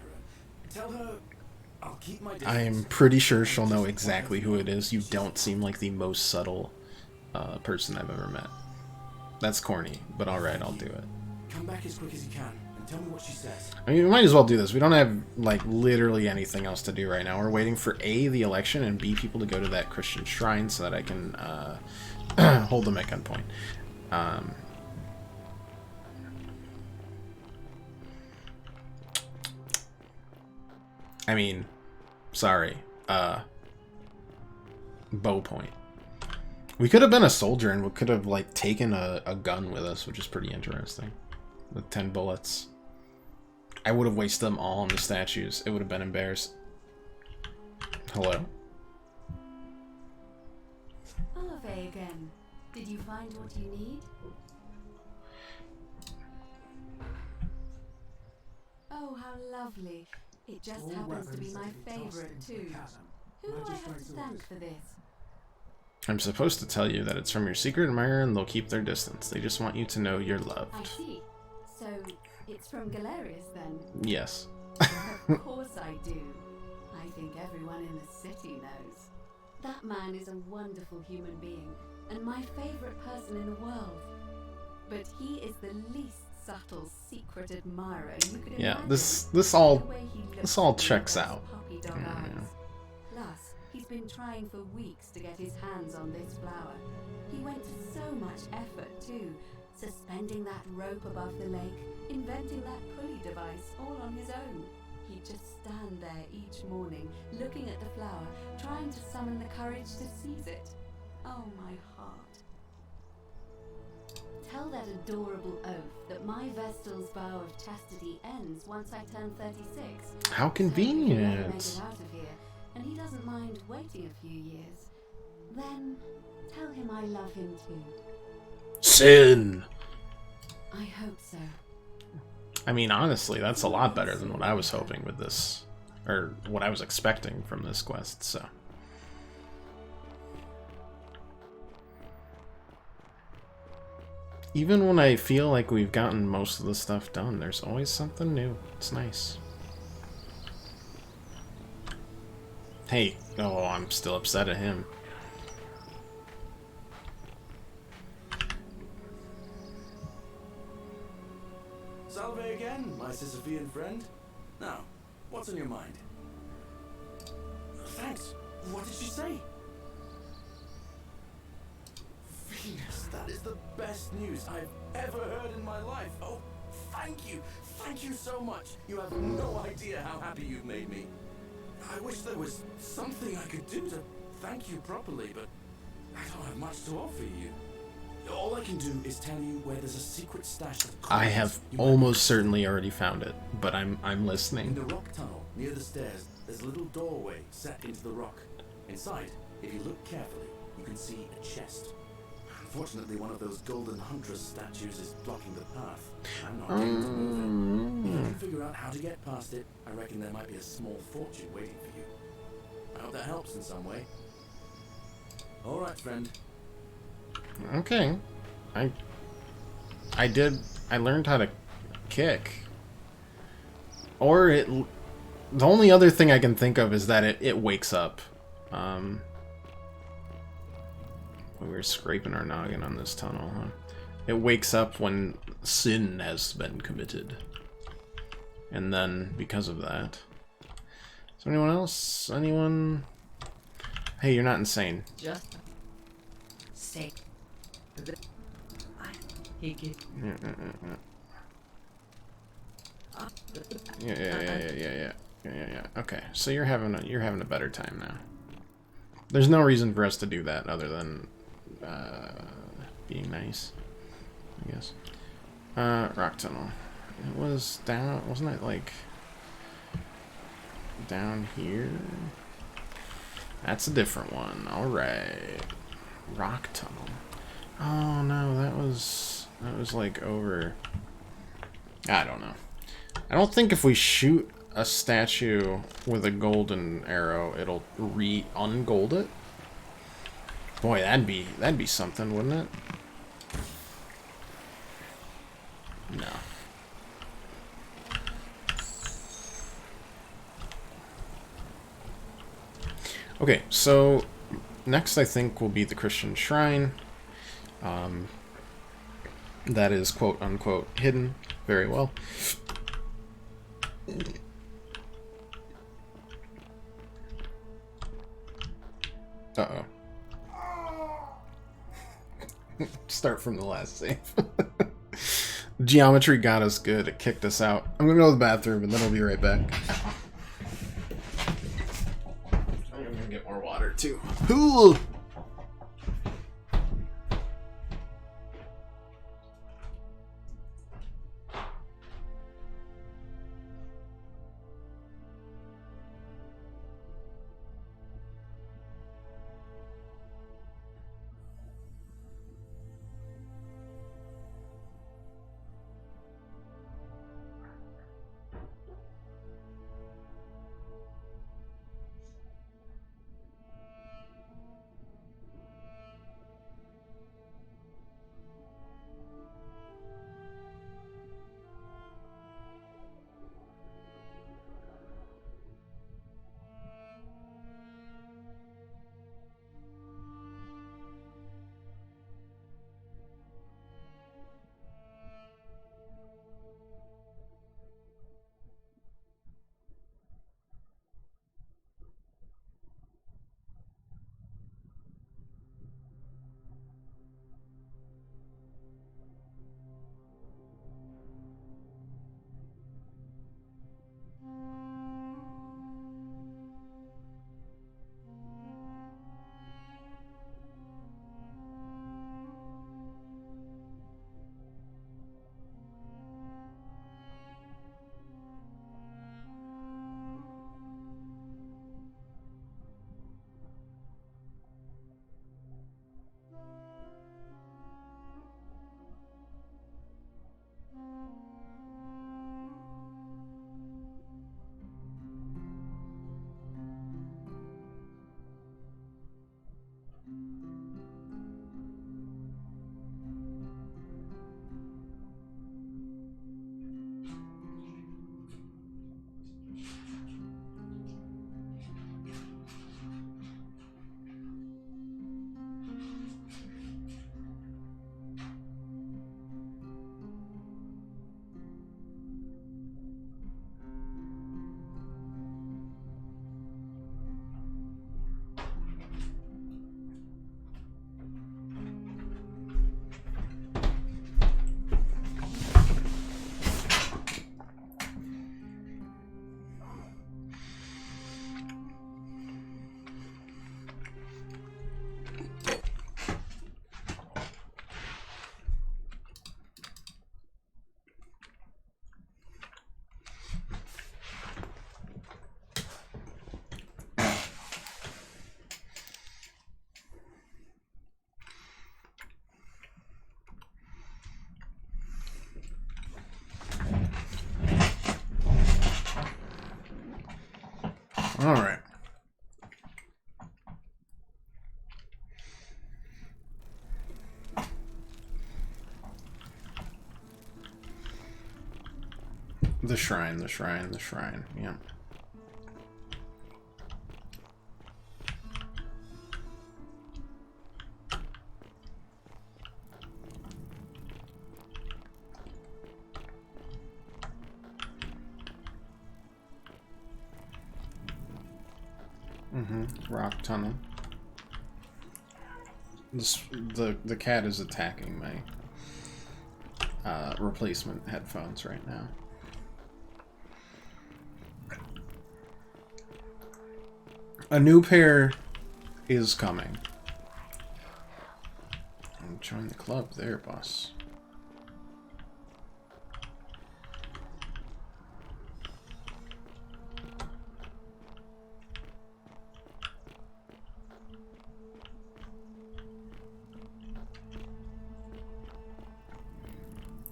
Tell her I'll keep my distance. I am pretty sure she'll know exactly who it is. You don't seem like the most subtle person I've ever met. That's corny, but alright, I'll do it. Come back as quick as you can and tell me what she says. I mean, we might as well do this. We don't have, like, literally anything else to do right now. We're waiting for A, the election, and B, people to go to that Christian shrine so that I can hold them at gunpoint. I mean, sorry. bow point. We could have been a soldier and we could have like taken a gun with us, which is pretty interesting. With 10 bullets. I would have wasted them all on the statues. It would have been embarrassing. Hello? Olave again. Did you find what you need? Oh, how lovely. It just happens to be my favorite, too. Who do I have to thank for this? I'm supposed to tell you that it's from your secret admirer and they'll keep their distance. They just want you to know you're loved. I see. So, it's from Galerius, then? Yes. Of course I do. I think everyone in the city knows. That man is a wonderful human being, and my favorite person in the world. But he is the least subtle secret admirer you could imagine. Yeah, this all checks out. Plus, he's been trying for weeks to get his hands on this flower. He went to so much effort too, suspending that rope above the lake, inventing that pulley device all on his own. He'd just stand there each morning, looking at the flower, trying to summon the courage to seize it. Oh, my heart. Tell that adorable oaf that my Vestal's vow of chastity ends once I turn 36. How convenient. So if he ever makes it out of here, and he doesn't mind waiting a few years, then tell him I love him too. Sin! I hope so. I mean, honestly, that's a lot better than what I was hoping with this, or what I was expecting from this quest, so. Even when I feel like we've gotten most of the stuff done, there's always something new. It's nice. Hey, oh, I'm still upset at him. Salve again, my Sisyphean friend. Now, what's on your mind? Thanks. What did she say? Venus, that is the best news I've ever heard in my life. Oh, thank you. Thank you so much. You have no idea how happy you've made me. I wish there was something I could do to thank you properly, but I don't have much to offer you. All I can do is tell you where there's a secret stash of coins. I have almost certainly already found it, but I'm listening. In the rock tunnel near the stairs, there's a little doorway set into the rock. Inside, if you look carefully, you can see a chest. Unfortunately, one of those golden huntress statues is blocking the path. I'm not able to move it. If you can figure out how to get past it, I reckon there might be a small fortune waiting for you. I hope that helps in some way. All right, friend. Okay. I learned how to kick. Or the only other thing I can think of is that it wakes up. We were scraping our noggin on this tunnel, huh? It wakes up when sin has been committed. And then, because of that... Is there anyone else? Anyone? Hey, you're not insane. Just say he get Yeah. Okay, so you're having a better time now. There's no reason for us to do that other than being nice, I guess. Rock tunnel. It was down, wasn't it like down here? That's a different one. All right. Rock tunnel. Oh no, that was like over. I don't know. I don't think if we shoot a statue with a golden arrow, it'll ungold it. Boy, that'd be something, wouldn't it? No. Okay, so next I think will be the Christian shrine. That is quote unquote hidden very well. Uh-oh. Start from the last save. Geometry got us good. It kicked us out. I'm gonna go to the bathroom and then I'll be right back. I'm gonna get more water too. Cool. All right. The shrine, the shrine, the shrine. Yeah. Rock tunnel. The cat is attacking my replacement headphones right now. A new pair is coming. Join the club there, boss.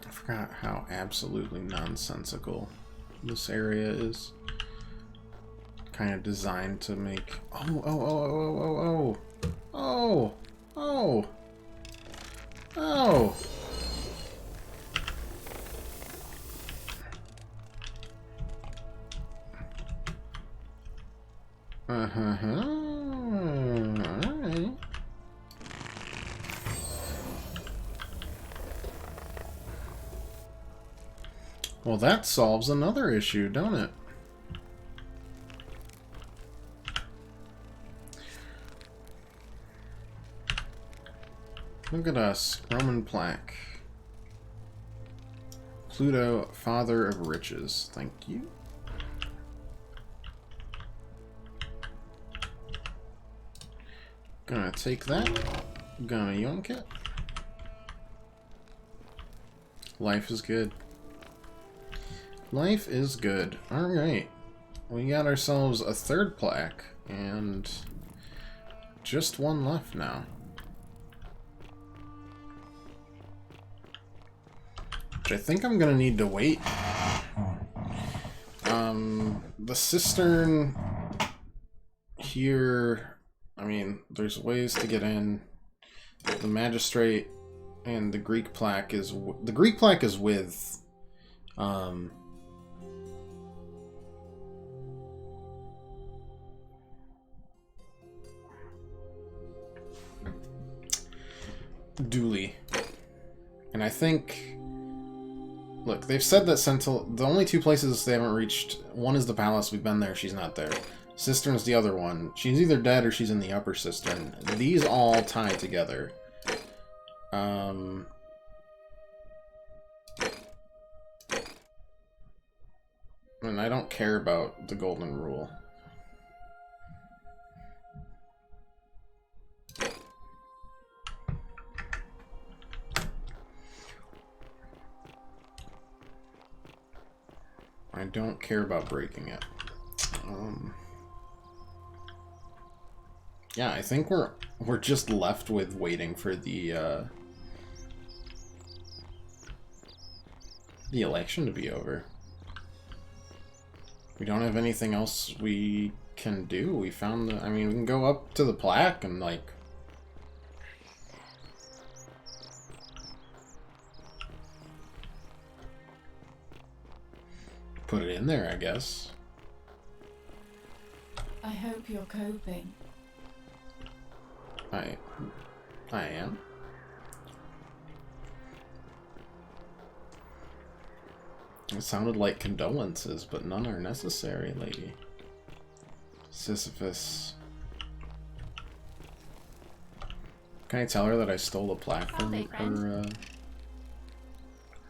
I forgot how absolutely nonsensical this area is. Kind of designed to make... Oh. Alright. Well, that solves another issue, don't it? Look at us. Roman plaque. Pluto, father of riches. Thank you. Gonna take that. Gonna yoink it. Life is good. Life is good. Alright. We got ourselves a third plaque, and just one left now. Which I think I'm gonna need to wait. The cistern here, I mean, there's ways to get in. The magistrate and the Greek plaque is with Dooley. And I think, look, they've said that the only two places they haven't reached, one is the palace, we've been there, she's not there. Cistern's the other one. She's either dead or she's in the upper cistern. These all tie together. And I don't care about the golden rule. I don't care about breaking it. Yeah, I think we're just left with waiting for the election to be over. We don't have anything else we can do. We found I mean, we can go up to the plaque and, like, put it in there, I guess. I hope you're coping. I am. It sounded like condolences, but none are necessary, lady. Sisyphus. Can I tell her that I stole the plaque from her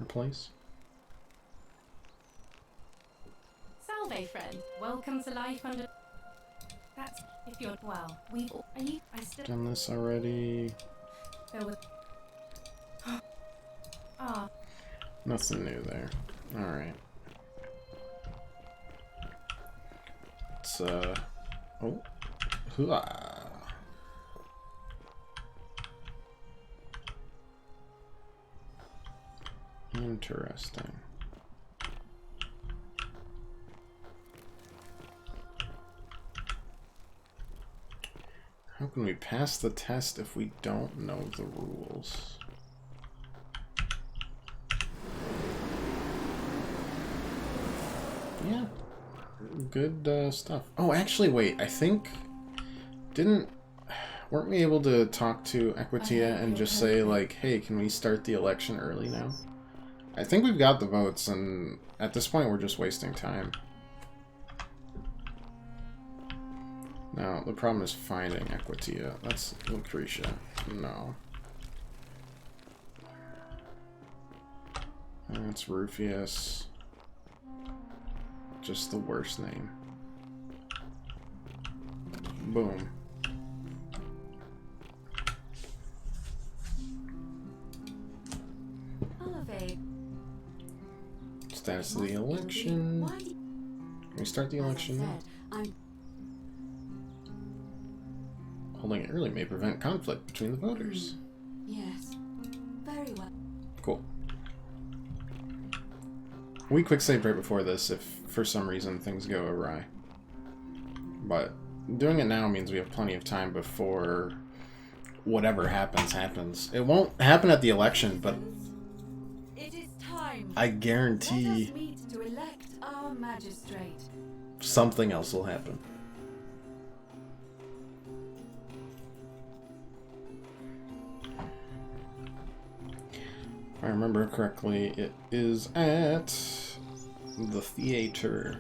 place? Salve, friend. Welcome to life under... That's... if you're... well, we've... are you... I still... Done this already. There was... ah. Nothing new there. Alright. It's, oh. Hooah. Interesting. How can we pass the test if we don't know the rules? Yeah. Good stuff. Oh, actually, wait. I think... weren't we able to talk to Equitia and just say, like, hey, can we start the election early now? I think we've got the votes, and at this point we're just wasting time. Now, the problem is finding Equitia. That's Lucretia. No. That's Rufius. Just the worst name. Boom. Status of the election. Can we start the election now? Holding it early may prevent conflict between the voters. Yes. Very well. Cool. We quick saved right before this if for some reason things go awry. But doing it now means we have plenty of time before whatever happens. It won't happen at the election, but it is time. I guarantee Let us meet to elect our magistrate. Something else will happen. If I remember correctly, it is at the theater.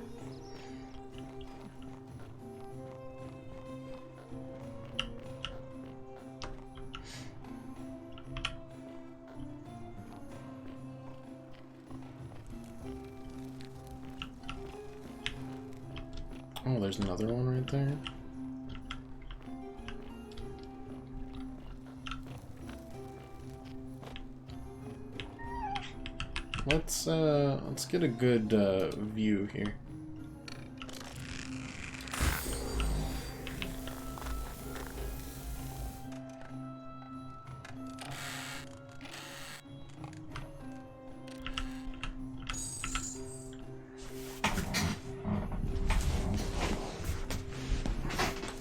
Oh, there's another one right there. let's get a good view here.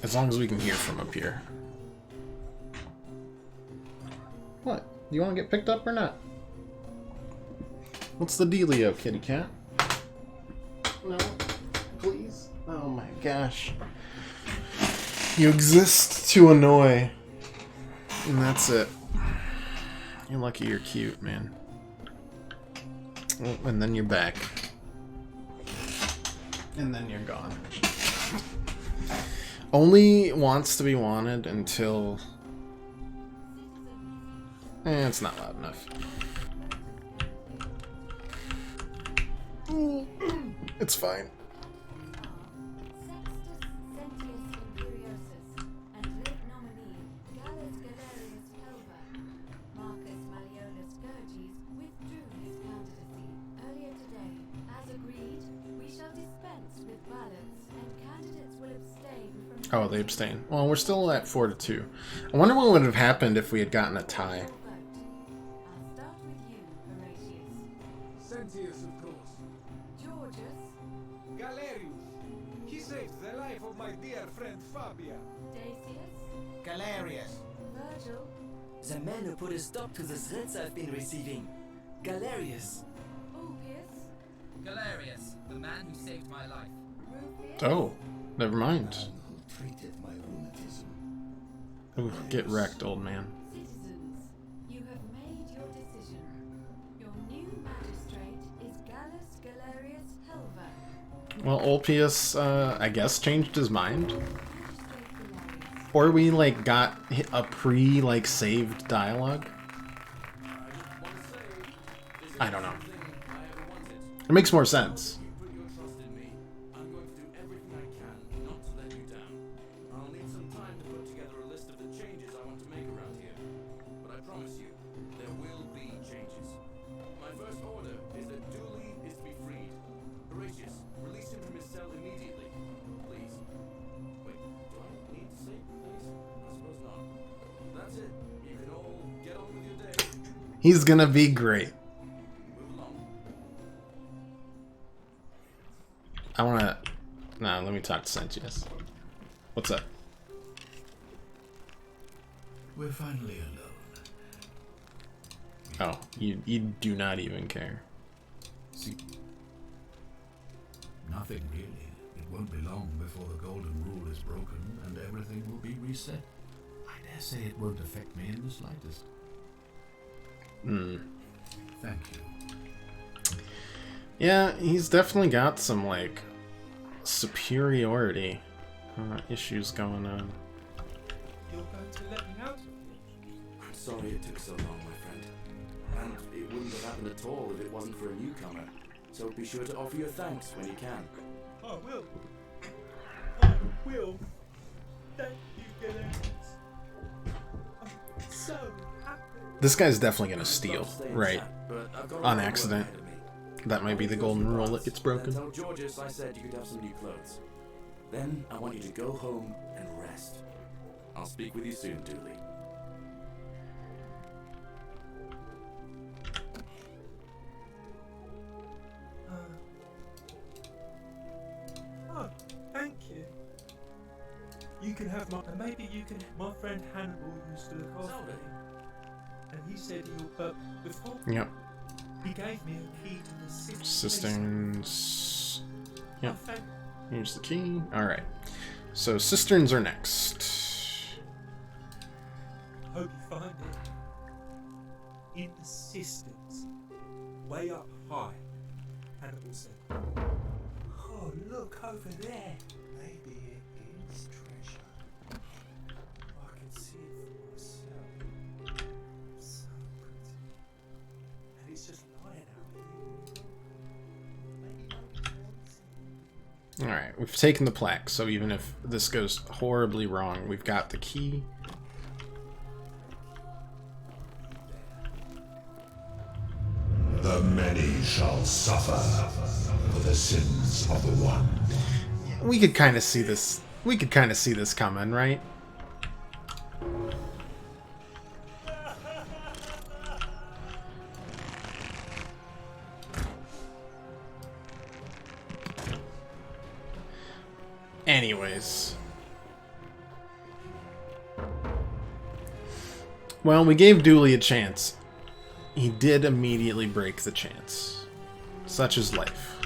As long as we can hear from up here. What? Do you want to get picked up or not? What's the dealio, kitty cat? No, please. Oh my gosh. You exist to annoy. And that's it. You're lucky you're cute, man. Oh, and then you're back. And then you're gone. Only wants to be wanted until... it's not loud enough. It's fine. Oh, they abstain. Well, we're still at 4-2. I wonder what would have happened if we had gotten a tie. Sentius, of course. Georges. Galerius. He saved the life of my dear friend Fabia. Dacius. Galerius. Virgil. The man who put a stop to the threats I've been receiving. Galerius. Ulpius. Galerius, the man who saved my life. Rufius. Oh, never mind. Treated my rheumatism. Ooh, get wrecked, old man. Citizens, you have made your decision. Your new magistrate is Gallus Galerius Helver. Well, Ulpius, I guess, changed his mind. Or we, like, got a saved dialogue. I don't know. It makes more sense. He's gonna be great. I wanna... Nah, let me talk to Sentius. What's up? We're finally alone. Oh, you do not even care. See, nothing really. It won't be long before the golden rule is broken and everything will be reset. I dare say it won't affect me in the slightest. Thank you. Yeah, he's definitely got some, like, superiority issues going on. You're going to let me out of here? I'm sorry it took so long, my friend. And it wouldn't have happened at all if it wasn't for a newcomer. So be sure to offer your thanks when you can. I will. I will. Thank you, Galerius. I'm so happy. This guy's definitely gonna steal, right? On accident. That might be the golden rule that gets broken. Tell Georges I said you could have some new clothes. Then I want you to go home and rest. I'll speak with you soon, Dooley. Oh, thank you. You can have my... And maybe you can... My friend Hannibal used to look after me. And he said he'll... before... Yep. He gave me a key to the cisterns. Yep. Here's the key. Alright. So cisterns are next. Hope you find it. In the cisterns. Way up high. Hannibal said. Oh, look over there. Maybe it is treasure. I can see it for myself. So pretty. And it's just lying out here. Maybe no one wants it. Alright, we've taken the plaque, so even if this goes horribly wrong, we've got the key. The many shall suffer for the sins of the one. We could kind of see this. We could kind of see this coming, right? Anyways. Well, we gave Dooley a chance. He did immediately break the chance. Such is life.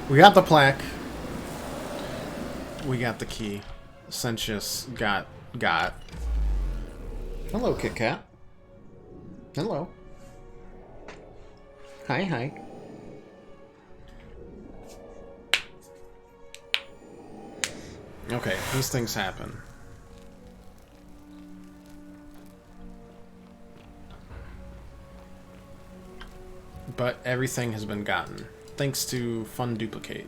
We got the plaque. We got the key. Sentius got. Hello, Kit Kat. Hello. Hi. Okay, these things happen. But everything has been gotten, thanks to Fun Duplicate.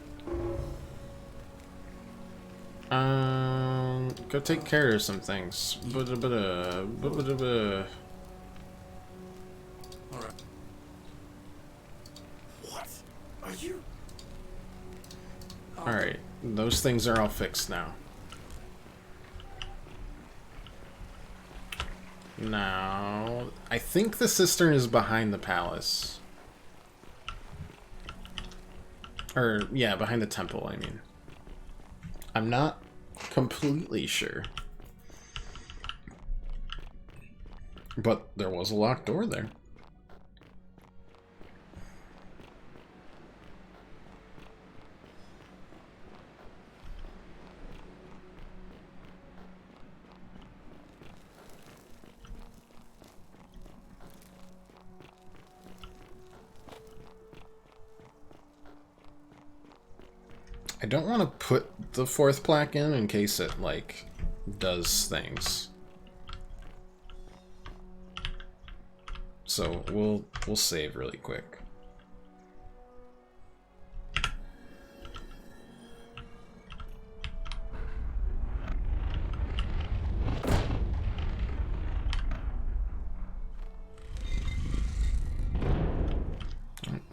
Go take care of some things. Alright. What? Are you? Alright, those things are all fixed now. Now, I think the cistern is behind the palace. Or, yeah, behind the temple, I mean. I'm not completely sure. But there was a locked door there. I don't want to put the fourth plaque in case it, like, does things. So we'll save really quick.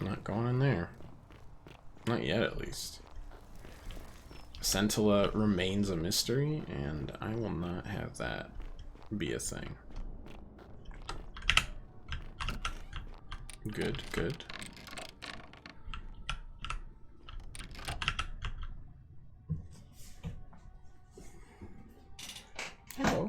Not going in there. Not yet, at least. Scintilla remains a mystery, and I will not have that be a thing. Good. Hello.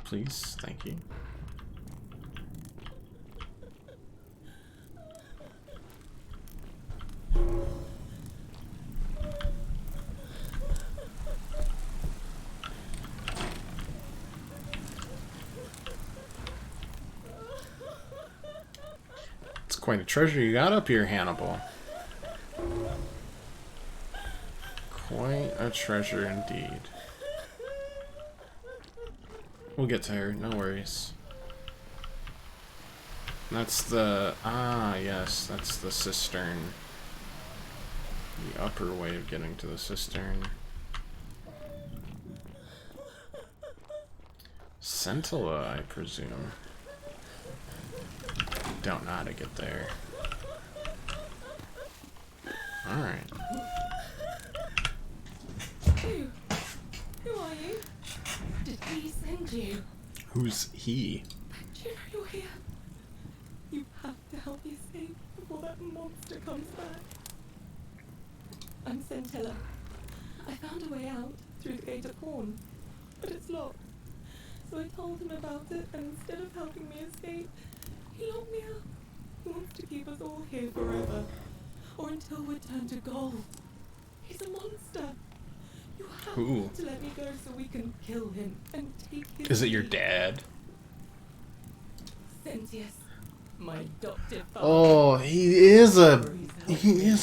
Please, thank you. It's quite a treasure you got up here, Hannibal. Quite a treasure indeed. We'll get to her, no worries. That's the... yes, that's the cistern. The upper way of getting to the cistern. Scintilla, I presume. Don't know how to get there. Alright. Who are you? Did he send you? Who's he? Do you know you're here? You have to help me escape before that monster comes back. I'm Scintilla. I found a way out through the gate of Horn, but it's locked. So I told him about it, and instead of helping me escape, he locked me up. He wants to keep us all here forever, or until we're turned to gold. He's a monster. You have to let me go so we can kill him and take his... Is it your dad? Sentius, my adopted father. Oh, he is a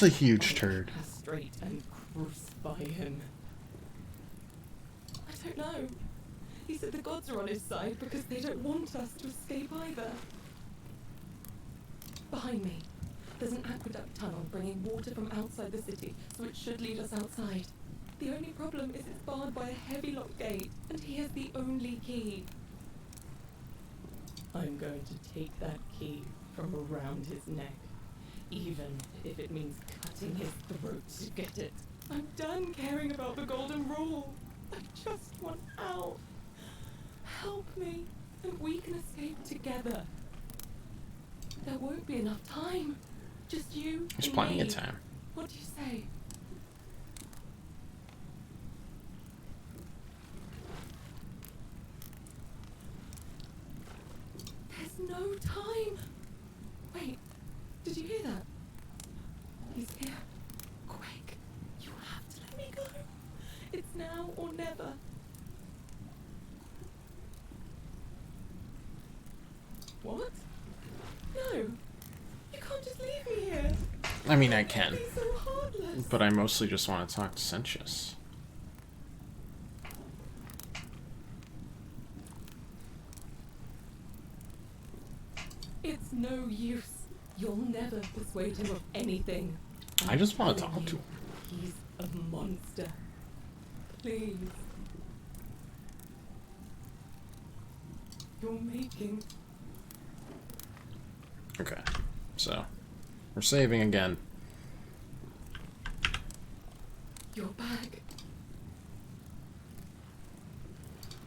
huge turd. Castrate and crucify him. I don't know. He said the gods are on his side because they don't want us to escape either. Behind me, There's an aqueduct tunnel bringing water from outside the city, so it should lead us outside. The only problem is it's barred by a heavy locked gate, and he has the only key. I'm going to take that key from around his neck, even if it means cutting his throat to get it. I'm done caring about the golden rule. I just want out. Help me, and we can escape together. There won't be enough time. Just you There's and plenty me. of time. What do you say? There's no time. Wait, did you hear that? He's here. Quick, you have to let me go. It's now or never. What? No, you can't just leave me here. I mean, I can. Be so heartless. But I mostly just want to talk to Sentius. It's no use. You'll never persuade him of anything. I just want to telling talk to you, him. He's a monster. Please. You're making... Okay, so we're saving again. You're back.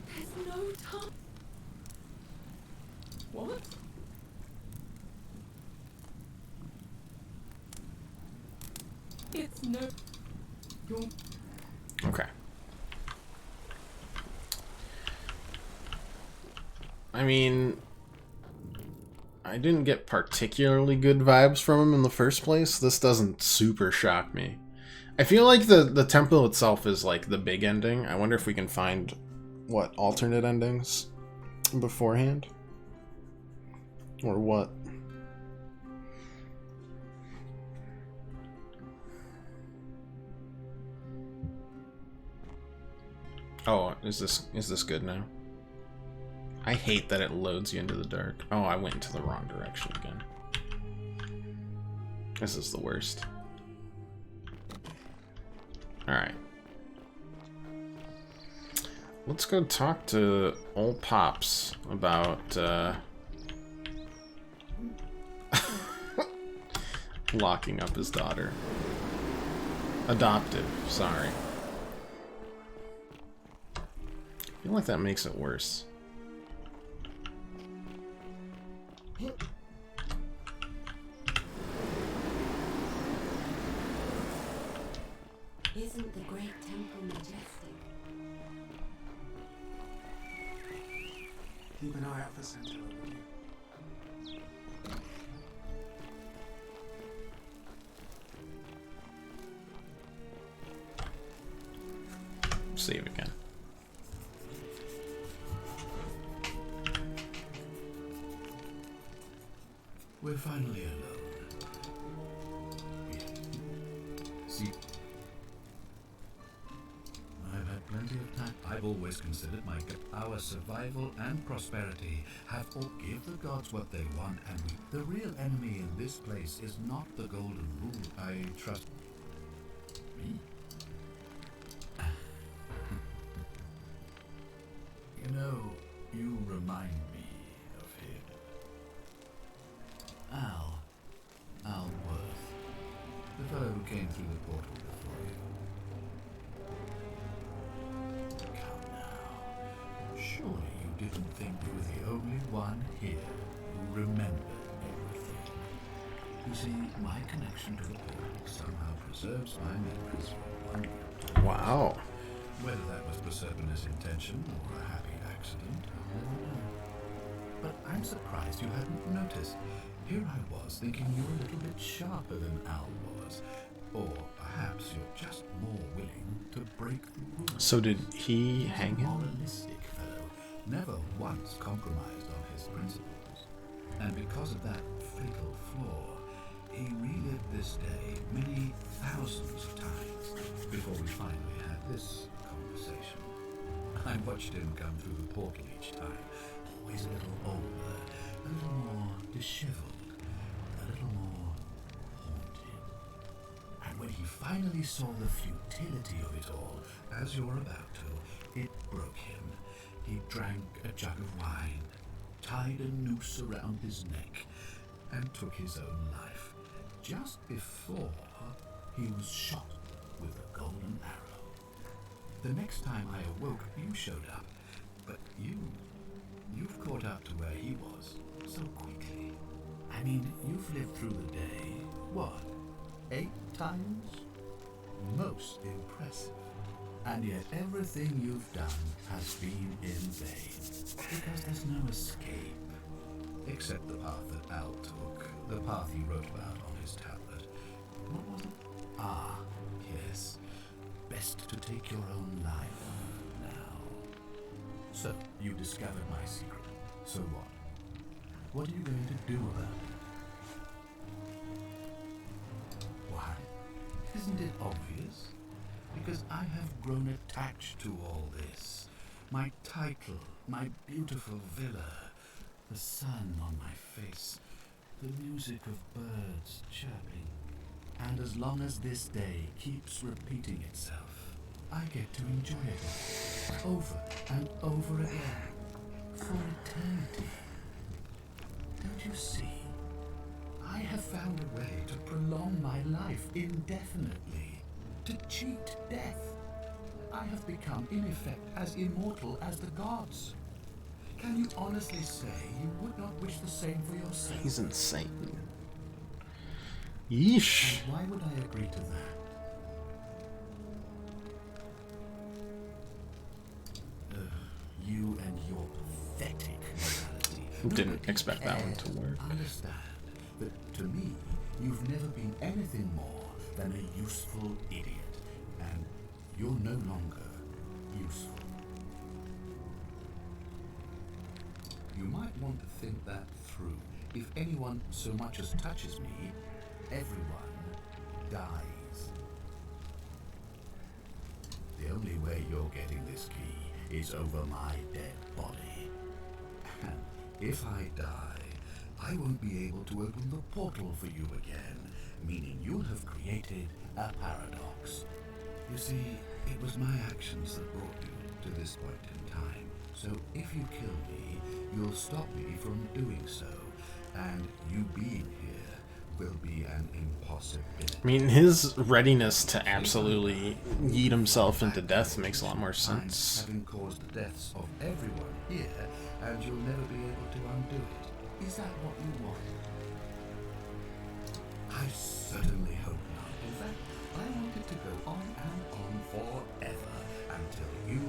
There's no time. What? It's no... You're... Okay. I mean, I didn't get particularly good vibes from him in the first place. This doesn't super shock me. I feel like the temple itself is like the big ending. I wonder if we can find, what, alternate endings beforehand? Or what? Oh, is this good now? I hate that it loads you into the dark. Oh, I went into the wrong direction again. This is the worst. Alright. Let's go talk to old Pops about, locking up his daughter. Adoptive, sorry. I feel like that makes it worse. Isn't the great temple majestic? Keep an eye out for Sentinel, will you? Save again. We're finally alone. See, I've had plenty of time. I've always considered our survival and prosperity have all give the gods what they want, and the real enemy in this place is not the golden rule. I trust me. You know, you remind me of him. Al Worth, the fellow who came through the portal before you. Come now. Surely you didn't think you were the only one here who remembered everything. You see, my connection to the portal somehow preserves my memories for one year. Wow. Whether that was Proserpina's intention or a happy accident, I'll never know. But I'm surprised you hadn't noticed. Here I was thinking you were a little bit sharper than Al was. Or perhaps you're just more willing to break the rules. So did he hang He's a him? moralistic fellow, never once compromised on his principles. And because of that fatal flaw, he relived this day many thousands of times before we finally had this conversation. I watched him come through the portal each time, always a little older, a little more disheveled, a little more finally saw the futility of it all, as you're about to, it broke him. He drank a jug of wine, tied a noose around his neck, and took his own life, just before he was shot with a golden arrow. The next time I awoke, you showed up, but you've caught up to where he was so quickly. I mean, you've lived through the day, what, 8 times? Most impressive. And yet everything you've done has been in vain, because there's no escape. Except the path that Al took, the path he wrote about on his tablet. What was it? Ah, yes. Best to take your own life now. So, you discovered my secret. So what? What are you going to do about it? Why? Isn't it obvious? Because I have grown attached to all this. My title, my beautiful villa, the sun on my face, the music of birds chirping. And as long as this day keeps repeating itself, I get to enjoy it over and over again, for eternity. Don't you see? I have found a way to prolong my life indefinitely, to cheat death. I have become, in effect, as immortal as the gods. Can you honestly say you would not wish the same for yourself? He's insane. Yeesh. And why would I agree to that? You and your pathetic morality. Didn't expect that one to work. Understand that to me, you've never been anything more than a useful idiot, and you're no longer useful. You might want to think that through. If anyone so much as touches me, everyone dies. The only way you're getting this key is over my dead body. And if I die, I won't be able to open the portal for you again, meaning you'll have created a paradox. You see, it was my actions that brought you to this point in time. So if you kill me, you'll stop me from doing so, and you being here will be an impossibility. I mean, his readiness to absolutely yeet himself into death makes a lot more sense. Having caused the deaths of everyone here, and you'll never be able to undo it. Is that what you want? I certainly hope not. In fact, I want it to go on and on forever until you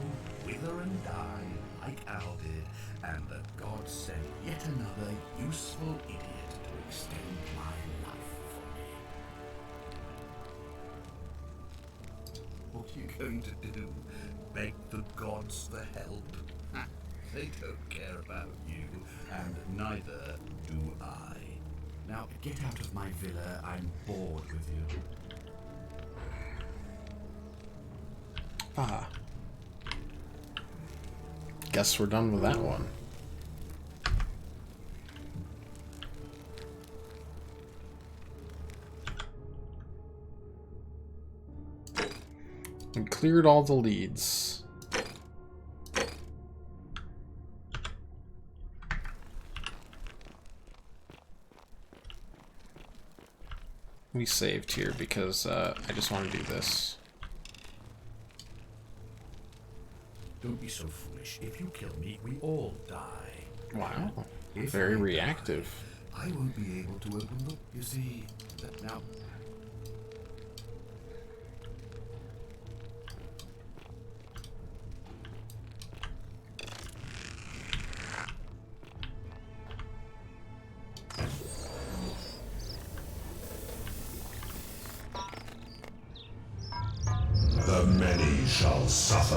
wither and die like Al did, and the gods send yet another useful idiot to extend my life for me. What are you going to do? Beg the gods for help? They don't care about you, and neither do I. Now, get out of my villa. I'm bored with you. Ah. Guess we're done with that one. We cleared all the leads. We saved here because I just want to do this. Don't be so foolish. If you kill me, we all die. Wow. If Very I reactive. die, I won't be able to open the... You see, now... The many shall suffer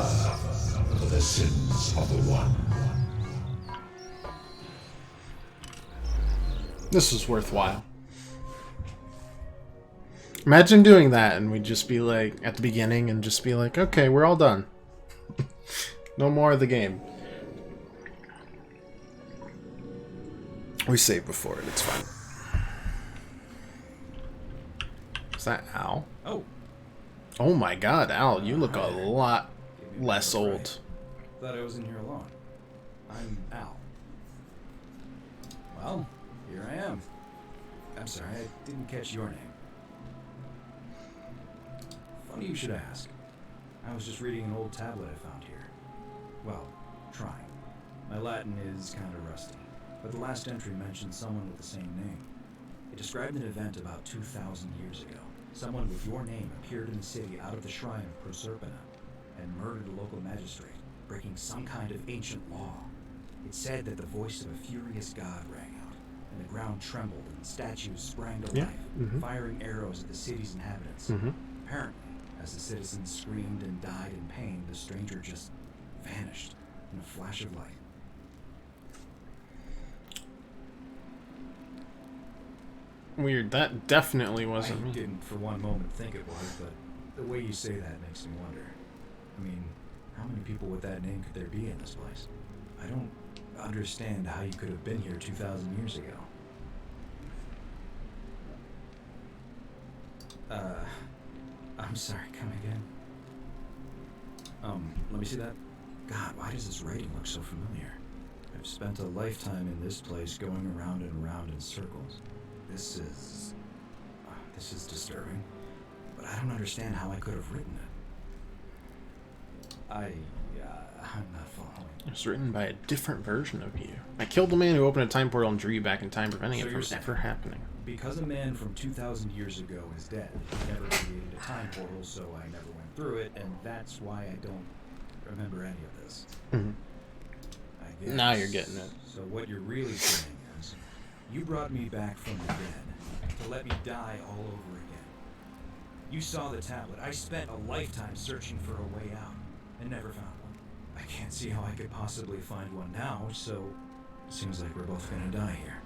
for the sins of the one. This is worthwhile. Imagine doing that and we'd just be like, at the beginning, and just be like, okay, we're all done. No more of the game. We saved before it, it's fine. Is that Al? Oh, Oh my god, Al, you look a lot less old. Thought I was in here alone. I'm Al. Well, here I am. I'm sorry, I didn't catch your name. Funny you should ask. I was just reading an old tablet I found here. Well, trying. My Latin is kind of rusty, but the last entry mentioned someone with the same name. It described an event about 2,000 years ago. Someone with your name appeared in the city out of the shrine of Proserpina and murdered a local magistrate, breaking some kind of ancient law. It said that the voice of a furious god rang out, and the ground trembled and statues sprang to life, firing arrows at the city's inhabitants. Apparently, as the citizens screamed and died in pain, the stranger just vanished in a flash of light. Weird. That definitely wasn't me. I didn't for one moment think it was, but the way you say that makes me wonder. I mean, how many people with that name could there be in this place? I don't understand how you could have been here 2,000 years ago. I'm sorry, come again? Let me see that. God, why does this writing look so familiar? I've spent a lifetime in this place going around and around in circles. This is disturbing, but I don't understand how I could have written it. I'm not following. It was written by a different version of you. I killed the man who opened a time portal and drew you back in time, preventing it from ever happening. Because a man from 2,000 years ago is dead, he never created a time portal, so I never went through it, and that's why I don't remember any of this. I guess. Now you're getting it. So what you're really saying is, you brought me back from the dead to let me die all over again. You saw the tablet. I spent a lifetime searching for a way out and never found one. I can't see how I could possibly find one now, so it seems like we're both gonna die here.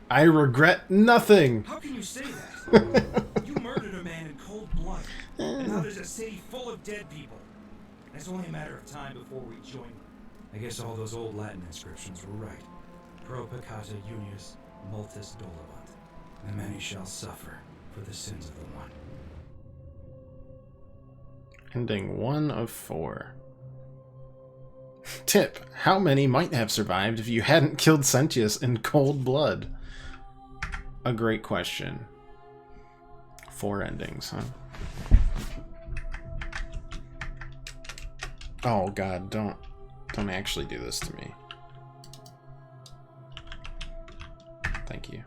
I regret nothing. How can you say that? You murdered a man in cold blood, and now there's a city full of dead people. It's only a matter of time before we join. I guess all those old Latin inscriptions were right. Pro peccata unius multis dolabant. The many shall suffer for the sins of the one. Ending 1 of 4. Tip: how many might have survived if you hadn't killed Sentius in cold blood? A great question. 4 endings, huh? Oh god, don't actually do this to me. Thank you.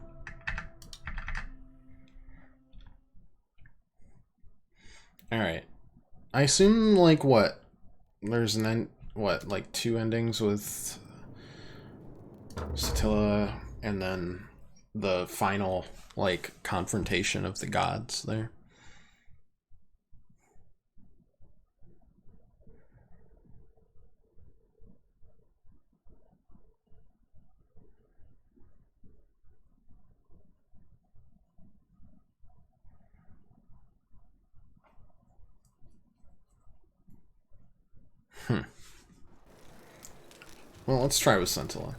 Alright. I assume, like, what? There's an end, what, like 2 endings with Satilla, and then the final, like, confrontation of the gods there. Well, let's try with Scintilla.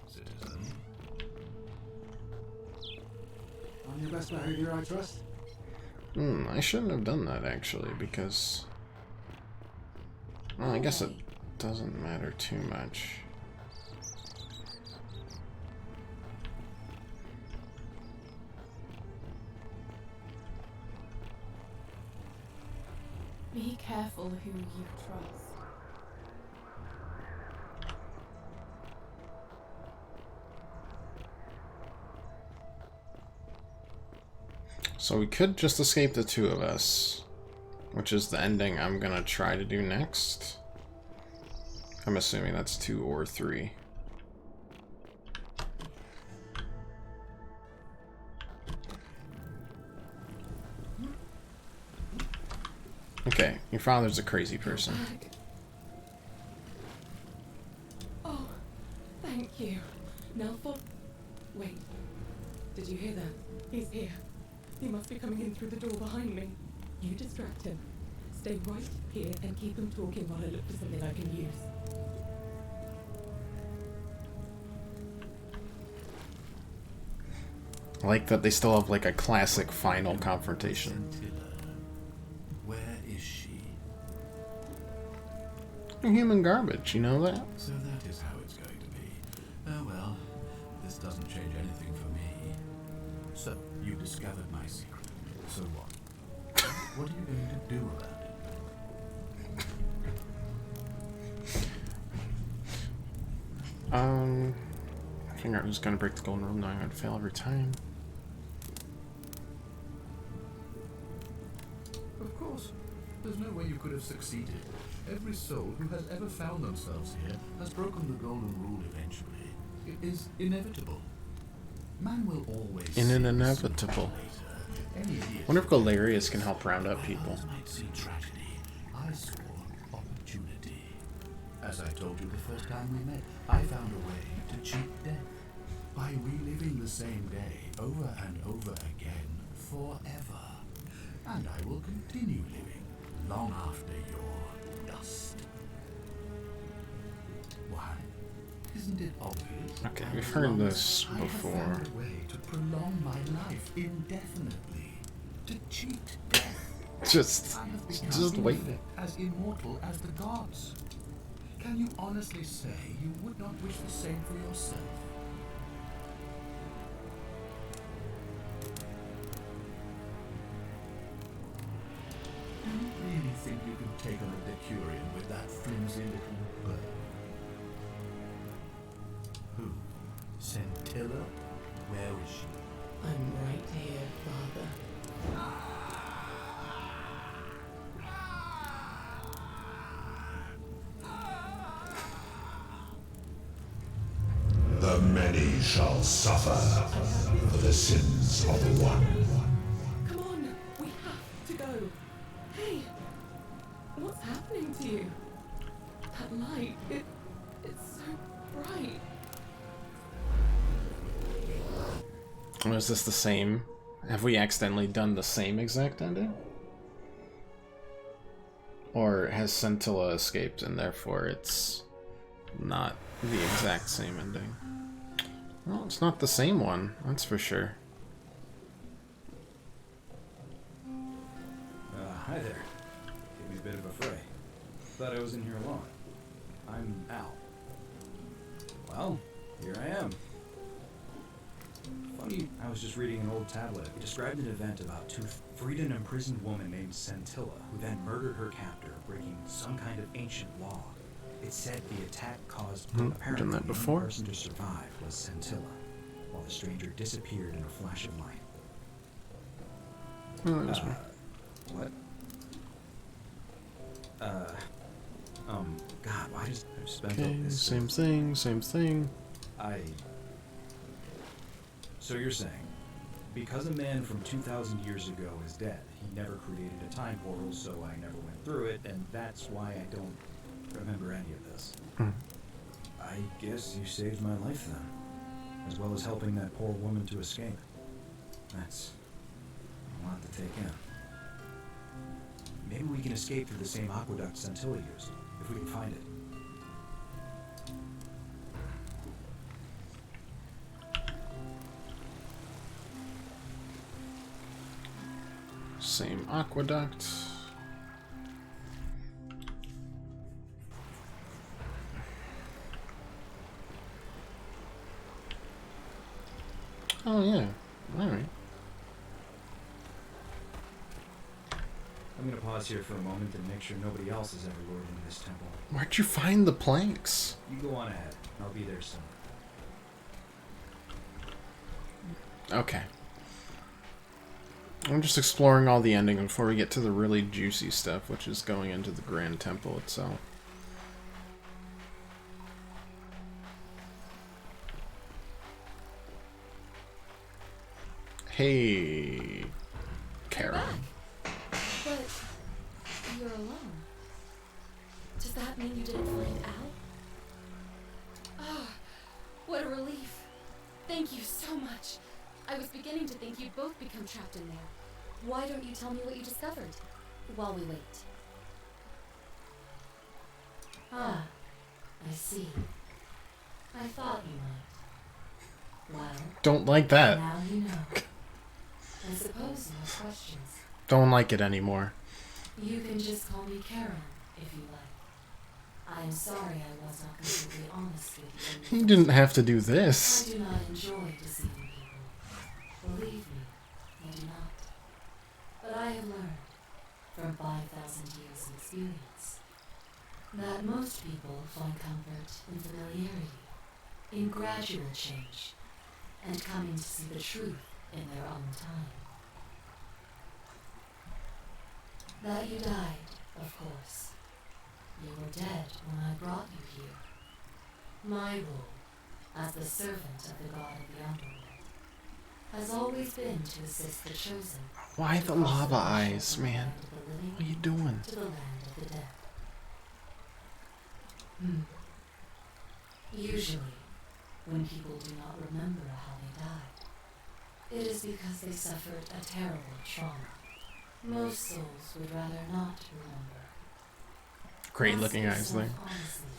Citizen. On your best behavior, I trust? I shouldn't have done that, actually, because... Well, I guess it doesn't matter too much. Be careful who you trust. So we could just escape the 2 of us, which is the ending I'm gonna try to do next. I'm assuming that's 2 or 3. Okay, your father's a crazy person. Oh, thank you. Now for... Wait. Did you hear that? He's here. He must be coming in through the door behind me. You distract him. Stay right here and keep him talking while I look for something I can use. like that they still have like a classic final confrontation. Where is she? Human garbage, you know that? So that is how it's going to be. Oh well, this doesn't change anything for me. So, you discovered my secret. So what? What are you going to do about it? I figured I was gonna break the golden rule, knowing I'd fail every time. Of course. There's no way you could have succeeded. Every soul who has ever found themselves here has broken the golden rule eventually. It is inevitable. Man will always Inevitable. Wonder if Galerius can help round up people. Might see tragedy. I saw opportunity. As I told you the first time we met, I found a way to cheat death by reliving the same day over and over again forever. And I will continue living long after your dust. Why? Isn't it obvious? Okay, we've heard this I before. have found a way to prolong my life indefinitely. To cheat death. Just wait. As immortal as the gods. Can you honestly say you would not wish the same for yourself? Do you really think you can take on a Decurion with that flimsy little bird? Who? Scintilla? Where is she? I'm right here, Father. The many shall suffer for the sins of the one. Come on, we have to go. Hey, what's happening to you? That light, it's so bright. Oh, is this the same? Have we accidentally done the same exact ending? Or has Scintilla escaped and therefore it's not the exact same ending? Well, it's not the same one, that's for sure. Hi there. Gave me a bit of a fray. Thought I was in here alone. I'm Al. Well, here I am. Funny, I was just reading an old tablet. It described an event about two freed an imprisoned woman named Scintilla, who then murdered her captor, breaking some kind of ancient law. It said the attack caused apparently done that the before. only person to survive was Scintilla, while the stranger disappeared in a flash of light. Oh, that was me. What? God, why does I've spent all Okay, this? same thing, same thing. So you're saying, because a man from 2,000 years ago is dead, he never created a time portal, so I never went through it, and that's why I don't remember any of this. I guess you saved my life then, as well as helping that poor woman to escape. That's a lot to take in. Maybe we can escape through the same aqueduct Scintilla used, if we can find it. Same aqueduct. Oh yeah, alright. I'm gonna pause here for a moment and make sure nobody else is ever lured into this temple. Where'd you find the planks? You go on ahead. I'll be there soon. Okay. I'm just exploring all the ending before we get to the really juicy stuff, which is going into the Grand Temple itself. Hey, Karen. But you're alone. Does that mean you didn't find Al? Oh, what a relief. Thank you so much. I was beginning to think you'd both become trapped in there. Why don't you tell me what you discovered while we wait? Ah, I see. I thought you might. Well, Don't like that. now you know. I suppose no questions. Don't like it anymore. You can just call me Karen, if you like. I am sorry I was not completely honest with you. You didn't have to do this. I do not enjoy deceiving people. Believe me, I do not. But I have learned, from 5,000 years of experience, that most people find comfort in familiarity, in gradual change, and coming to see the truth in their own time. That you died, of course. You were dead when I brought you here. My role, as the servant of the god of the underworld, has always been to assist the chosen. Why the lava eyes, man? What are you doing? To the land of the dead. Usually, when people do not remember how they died, it is because they suffered a terrible trauma. Most souls would rather not remember. Great looking eyes there.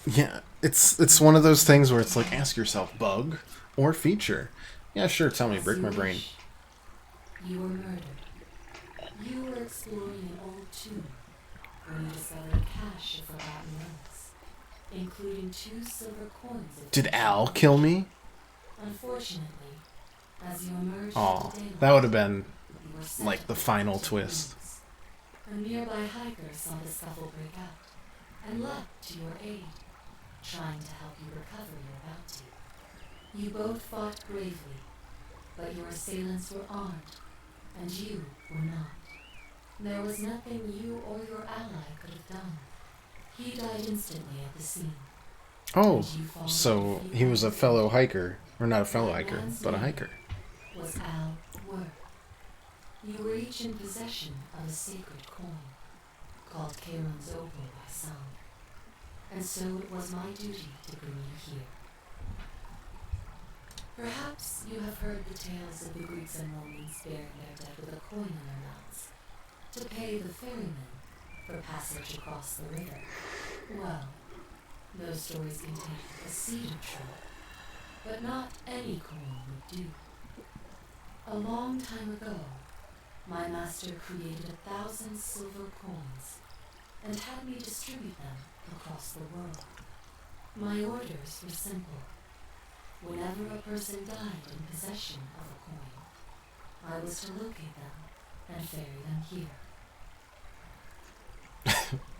Yeah, it's one of those things where it's like, ask yourself, bug or feature? Yeah, sure, tell me, break my brain. You were murdered. You were exploring an old tomb when you discovered a cache of forgotten relics, including 2 silver coins. Did Al kill me? Unfortunately, as you emerged Oh, into daylight, that would have been you were set like the final twist. A nearby hiker saw the scuffle break out and leapt to your aid, trying to help you recover your bounty. You both fought bravely, but your assailants were armed, and you were not. There was nothing you or your ally could have done. He died instantly at the scene. Oh, so he was a fellow hiker. Or not a fellow hiker, but a hiker. Was Al Worth. You were each in possession of a sacred coin, called Karon's Opal by some. And so it was my duty to bring you here. Perhaps you have heard the tales of the Greeks and Romans bearing their dead with a coin in their mouths, to pay the ferryman for passage across the river. Well, those stories contain a seed of truth, but not any coin would do. A long time ago, my master created 1,000 silver coins and had me distribute them across the world. My orders were simple. Whenever a person died in possession of a coin, I was to locate them and ferry them here.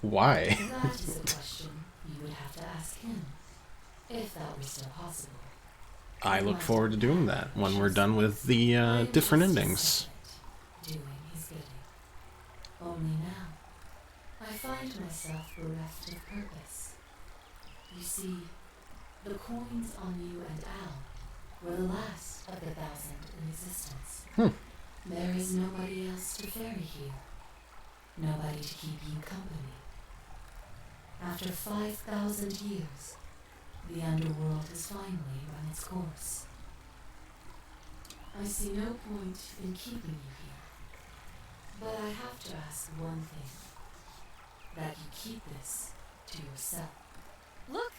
Why? That is a question you would have to ask him, if that were still possible. I look forward to doing that when we're done with the different endings. Doing his bidding. Only now, I find myself bereft of purpose. You see, the coins on you and Al were the last of the 1,000 in existence. There is nobody else to ferry here. Nobody to keep you company. After 5,000 years, the underworld has finally run its course. I see no point in keeping you here. But I have to ask one thing. That you keep this to yourself. Look!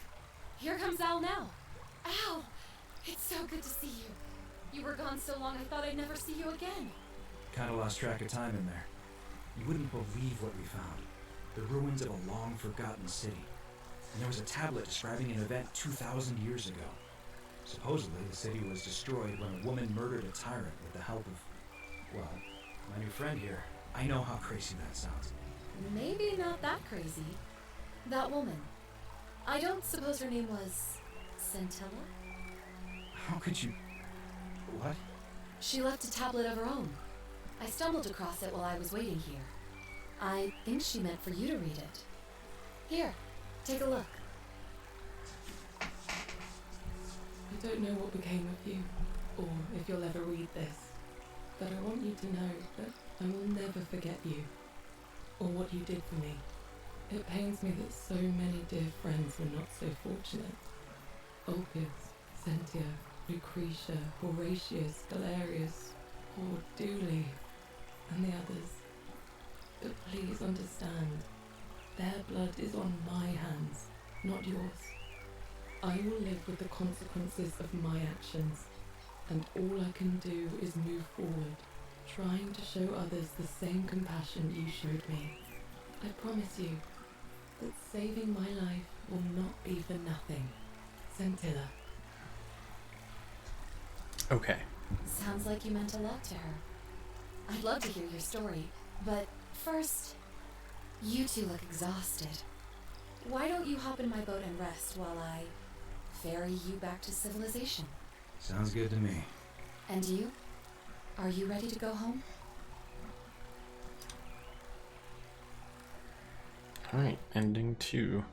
Here comes Al now. Al! It's so good to see you. You were gone so long I thought I'd never see you again. Kinda lost track of time in there. You wouldn't believe what we found. The ruins of a long-forgotten city. And there was a tablet describing an event 2,000 years ago. Supposedly, the city was destroyed when a woman murdered a tyrant with the help of, well, my new friend here. I know how crazy that sounds. Maybe not that crazy. That woman. I don't suppose her name was Scintilla? How could you... What? She left a tablet of her own. I stumbled across it while I was waiting here. I think she meant for you to read it. Here, take a look. I don't know what became of you, or if you'll ever read this, but I want you to know that I will never forget you, or what you did for me. It pains me that so many dear friends were not so fortunate. Ulpius, Sentia, Lucretia, Horatius, Galerius, poor Dooley, and the others. But please understand, their blood is on my hands, not yours. I will live with the consequences of my actions, and all I can do is move forward, trying to show others the same compassion you showed me. I promise you that saving my life will not be for nothing. Scintilla. Okay. Sounds like you meant a lot to her. I'd love to hear your story, but first, you two look exhausted. Why don't you hop in my boat and rest while I ferry you back to civilization? Sounds good to me. And you? Are you ready to go home? Alright, ending 2.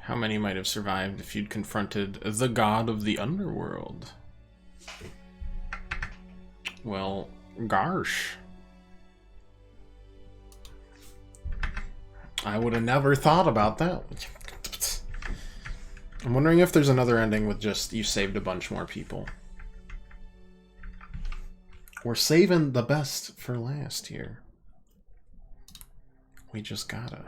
How many might have survived if you'd confronted the god of the underworld? Well, gosh. I would have never thought about that. I'm wondering if there's another ending with just you saved a bunch more people. We're saving the best for last here. We just gotta.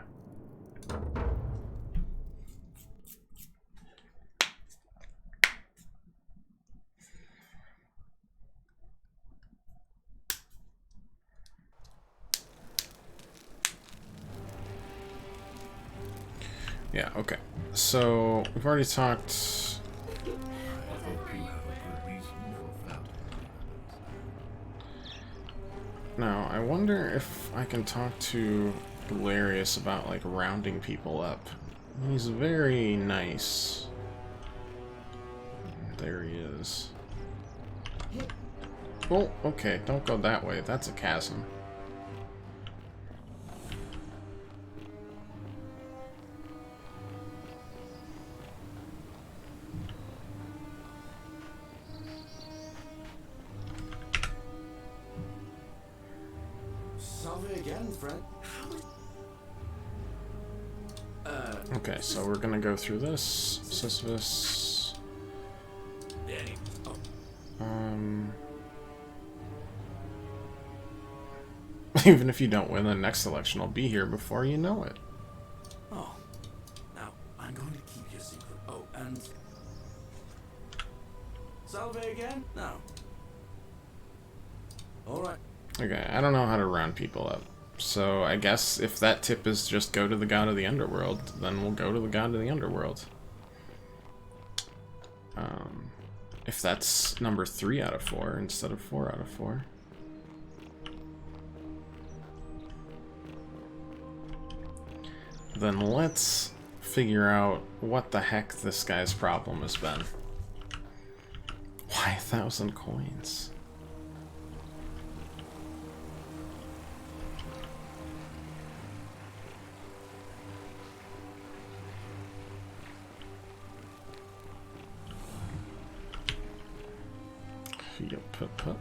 Yeah, okay. So, we've already talked... Now, I wonder if I can talk to Galerius about, like, rounding people up. He's very nice. There he is. Oh, okay, don't go that way. That's a chasm. Okay, so we're gonna go through this. Sisyphus. Even if you don't win, the next election will be here before you know it. Oh. Now, I'm going to keep your secret. Oh, and... Salve again? No. Alright. Okay, I don't know how to round people up. So I guess if that tip is just go to the god of the underworld, then we'll go to the god of the underworld. If that's number 3 out of 4 instead of 4 out of 4. Then let's figure out what the heck this guy's problem has been. Why 1,000 coins? Yup.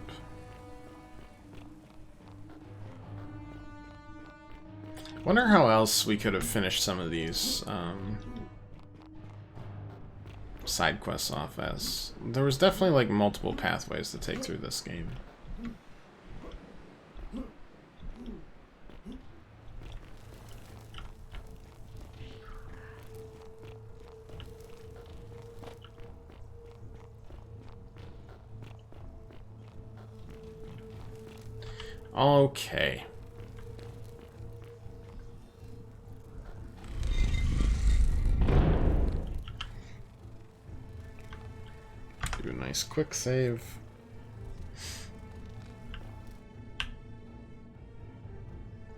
Wonder how else we could have finished some of these side quests off as. There was definitely like multiple pathways to take through this game. Okay. Do a nice quick save.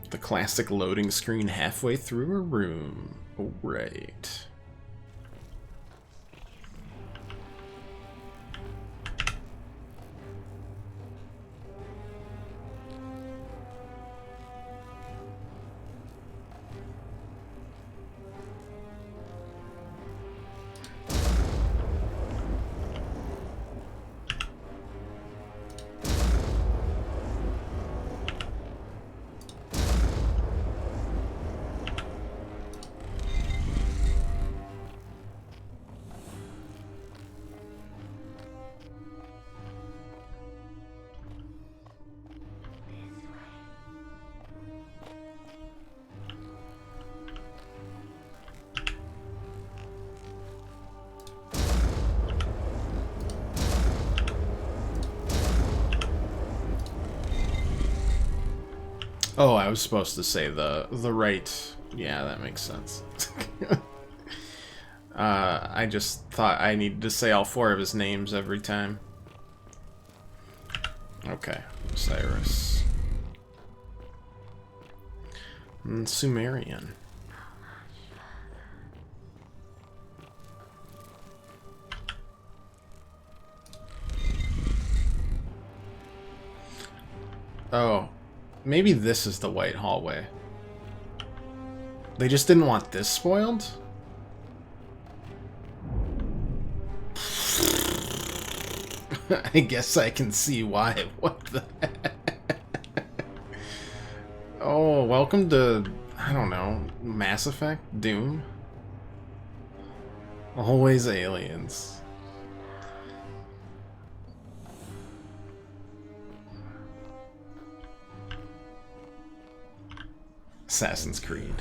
The classic loading screen halfway through a room. Oh, right. Oh, I was supposed to say the right. Yeah, that makes sense. I just thought I needed to say all 4 of his names every time. Okay, Cyrus. And Sumerian. Oh, maybe this is the white hallway. They just didn't want this spoiled? I guess I can see why. What the heck? Oh, welcome to, I don't know, Mass Effect? Doom? Always aliens. Assassin's Creed.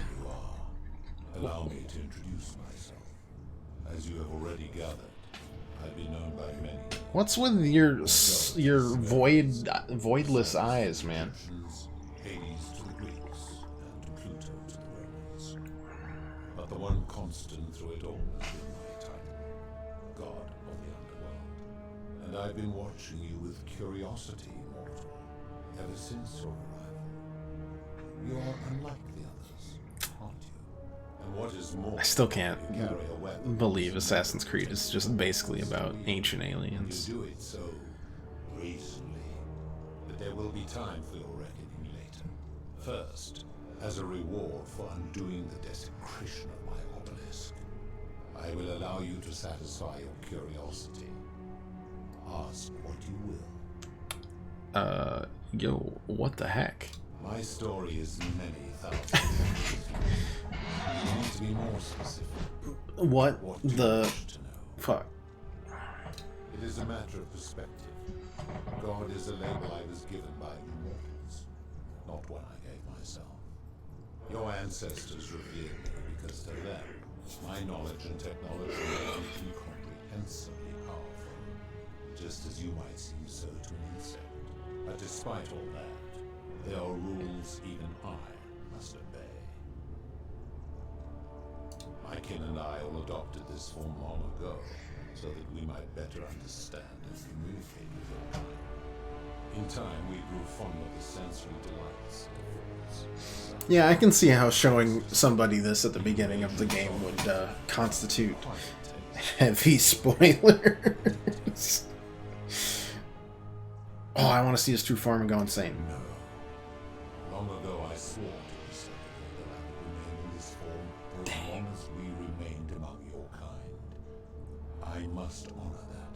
Allow me to introduce myself. As you have already gathered, I've been known by many. What's with your voidless eyes, man? Hades to the Greeks and Pluto to the Romans. But the one constant through it all has been my title, God of the Underworld. And I've been watching you with curiosity, mortal, ever since your arrival. You are unlike the others, aren't you? And what is more, I still can't believe Assassin's Creed is just basically about ancient aliens. you do it so gracefully that there will be time for your reckoning later. First, as a reward for undoing the desecration of my obelisk, I will allow you to satisfy your curiosity. Ask what you will. Yo, what the heck? My story is many thousands. You need to be more specific. What do you the wish to know? fuck? It is a matter of perspective. God is a label I was given by you mortals, not one I gave myself. Your ancestors revered me because to them, my knowledge and technology are incomprehensibly powerful, just as you might seem so to an insect. But despite all that, there are rules even I must obey. My kin and I all adopted this form long ago, so that we might better understand and communicate with your kind. In time, we grew fond of the sensory delights of fruits. Yeah, I can see how showing somebody this at the beginning of the game would constitute heavy spoilers. Oh, I want to see his true form and go insane. No. Long ago, I swore to be sacred that I would remain in this form for as long as we remained among your kind. I must honor that.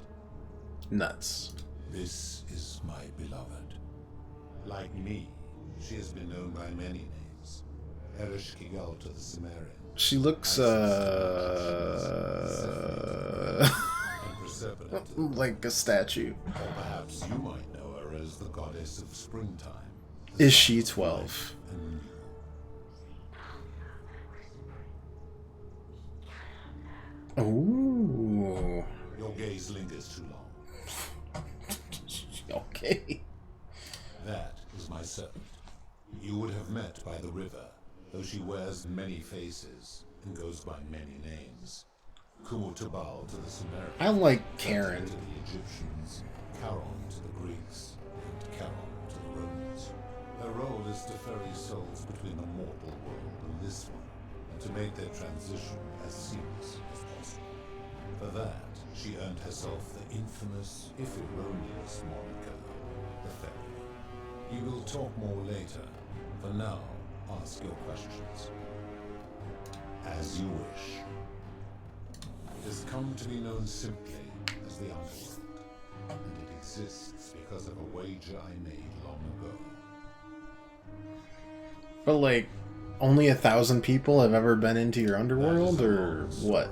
Nuts. This is my beloved. Like me, she has been known by many names. Erish Kigal to the Sumerian. She looks, like a statue. Or perhaps you might know her as the goddess of springtime. Is she 12? Ooh. Your gaze lingers too long. Okay. That is my servant. You would have met by the river, though she wears many faces and goes by many names. Kumutubal to the Sumerians. I like Karen. To the Egyptians, Charon to the Greeks, and Charon to the Romans. Her role is to ferry souls between the mortal world and this one, and to make their transition as seamless as possible. For that, she earned herself the infamous, if erroneous, moniker, the Fairy. You will talk more later. For now, ask your questions. As you wish. It has come to be known simply as the Underworld, and it exists because of a wager I made long ago. But like, only 1,000 people have ever been into your underworld, or what?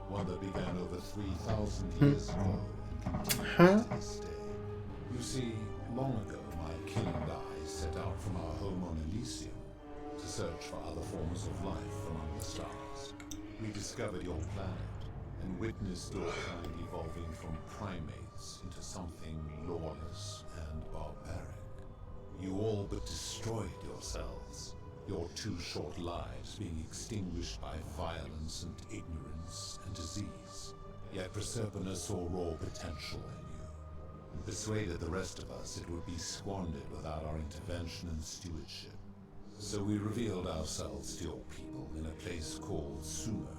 One that began over 3,000 years ago and continues to this day. You see, long ago my kin and I set out from our home on Elysium to search for other forms of life among the stars. We discovered your planet and witnessed your kind evolving from primates into something lawless and barbaric. You all but destroyed yourselves, your 2 short lives being extinguished by violence and ignorance and disease. Yet Proserpina saw raw potential in you, and persuaded the rest of us it would be squandered without our intervention and stewardship. So we revealed ourselves to your people in a place called Sumer.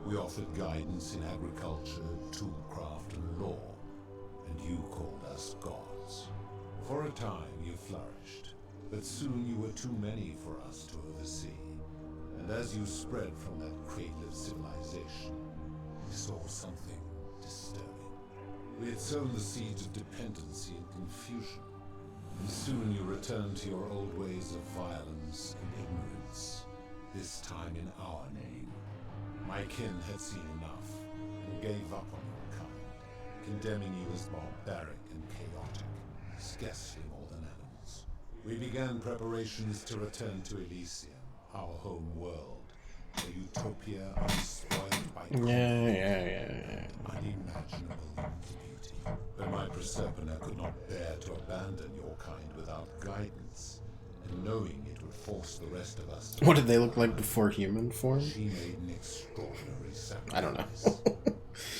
We offered guidance in agriculture, toolcraft, and law, and you called us gods. For a time you flourished, but soon you were too many for us to oversee. And as you spread from that cradle of civilization, we saw something disturbing. We had sown the seeds of dependency and confusion, and soon you returned to your old ways of violence and ignorance, this time in our name. My kin had seen enough, and gave up on your kind, condemning you as barbaric and chaotic, scarcely more than animals. We began preparations to return to Elysium, our home world, a utopia unspoiled by unimaginable beauty. But my Proserpina could not bear to abandon your kind without guidance, and knowing it would force the rest of us to... What did they look like before human form? She made an extraordinary sacrifice. I don't know.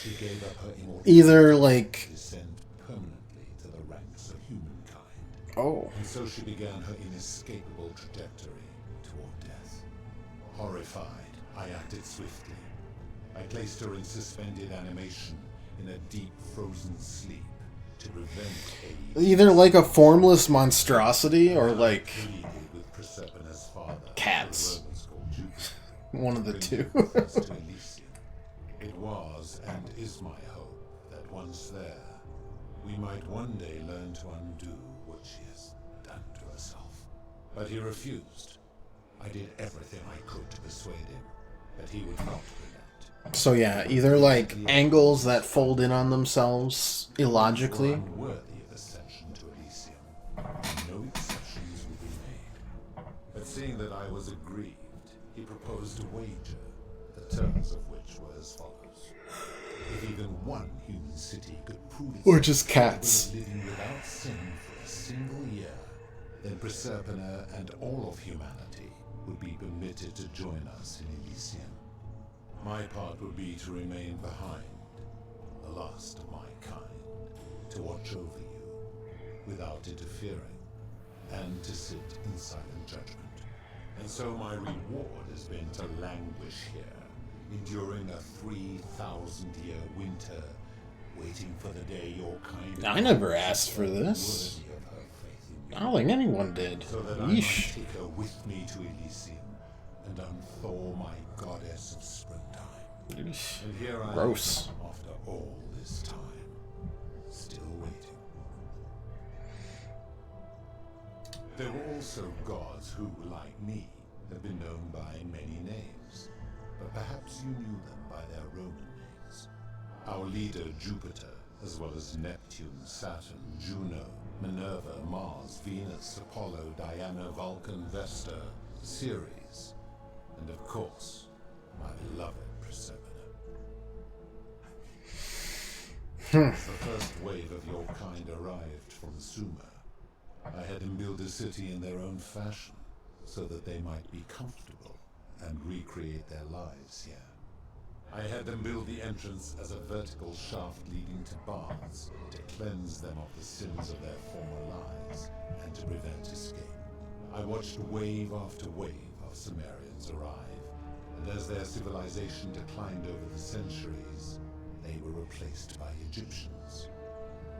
She gave up her immortality. Either like... descend permanently to the ranks of humankind. Oh. And so she began her inescapable trajectory toward death. Horrified, I acted swiftly. I placed her in suspended animation in a deep frozen sleep to prevent a... Either like a formless monstrosity or like... with Proserpina's father, cats. One of the two. It was and is my hope that once there, we might one day learn to undo what she has done to herself. But he refused. I did everything I could to persuade him that he would not relent. So yeah, either like angles that fold in on themselves illogically. Unworthy of ascension to Elysium. No exceptions would be made. But seeing that I was aggrieved, he proposed a wager, the terms of which were as follows. If even one human city could prove itself Or just cats. living without sin for a single year, then Proserpina and all of humanity would be permitted to join us in Elysium. My part would be to remain behind, the last of my kind, to watch over you without interfering, and to sit in silent judgment. And so my reward has been to languish here, enduring a 3,000-year winter, waiting for the day your kind... I never asked for this. I don't think anyone did. So that I might take her with me to Elysium and unthaw my goddess of springtime. And here I Gross. am after all this time, still waiting. There were also gods who, like me, have been known by many names, but perhaps you knew them by their Roman names. Our leader Jupiter, as well as Neptune, Saturn, Juno, Minerva, Mars, Venus, Apollo, Diana, Vulcan, Vesta, Ceres, and of course, my beloved Proserpina. As the first wave of your kind arrived from Sumer, I had them build a city in their own fashion, so that they might be comfortable and recreate their lives here. I had them build the entrance as a vertical shaft leading to baths to cleanse them of the sins of their former lives and to prevent escape. I watched wave after wave of Sumerians arrive, and as their civilization declined over the centuries, they were replaced by Egyptians.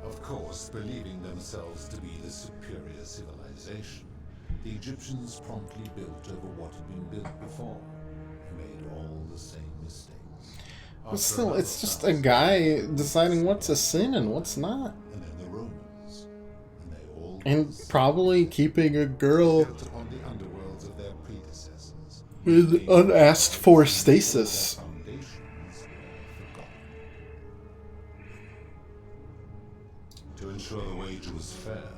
Of course, believing themselves to be the superior civilization, the Egyptians promptly built over what had been built before and made all the same mistakes. But still, it's just a guy deciding what's a sin and what's not. And then the Romans, and they all And probably keeping a girl built upon the underworlds of their predecessors. with unasked for stasis. To ensure the wager was fair,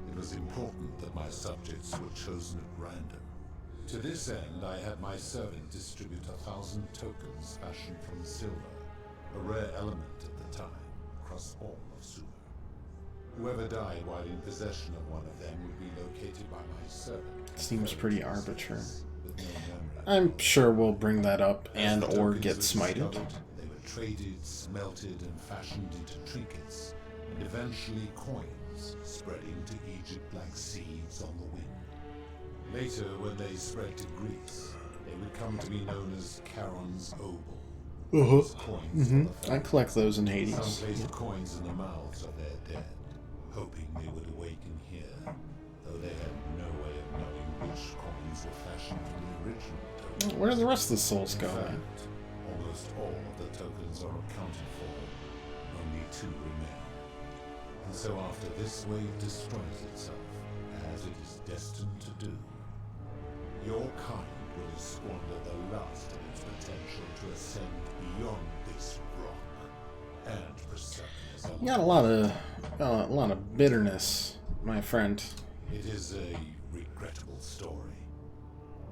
it was important that my subjects were chosen at random. To this end, I had my servant distribute 1,000 tokens fashioned from silver, a rare element at the time, across all of Sumer. Whoever died while in possession of one of them would be located by my servant. Seems pretty arbitrary. With no memory. I'm sure we'll bring that up and As the or tokens get were smited. discovered, they were traded, smelted, and fashioned into trinkets, and eventually coins, spreading to Egypt like seeds on the wind. Later, when they spread to Greece, they would come to be known as Charon's Obol. I collect those in Hades. Some placed coins in the mouths of their dead, hoping they would awaken here, though they had no way of knowing which coins were fashioned from the original tokens. Where do the rest of the souls go, In man? fact, almost all of the tokens are accounted for. Only 2 remain. And so after this wave destroys itself, as it is destined to do, your kind will have squandered the last of its potential to ascend beyond this rock. And Persephone is You got a lot of bitterness, my friend. It is a regrettable story.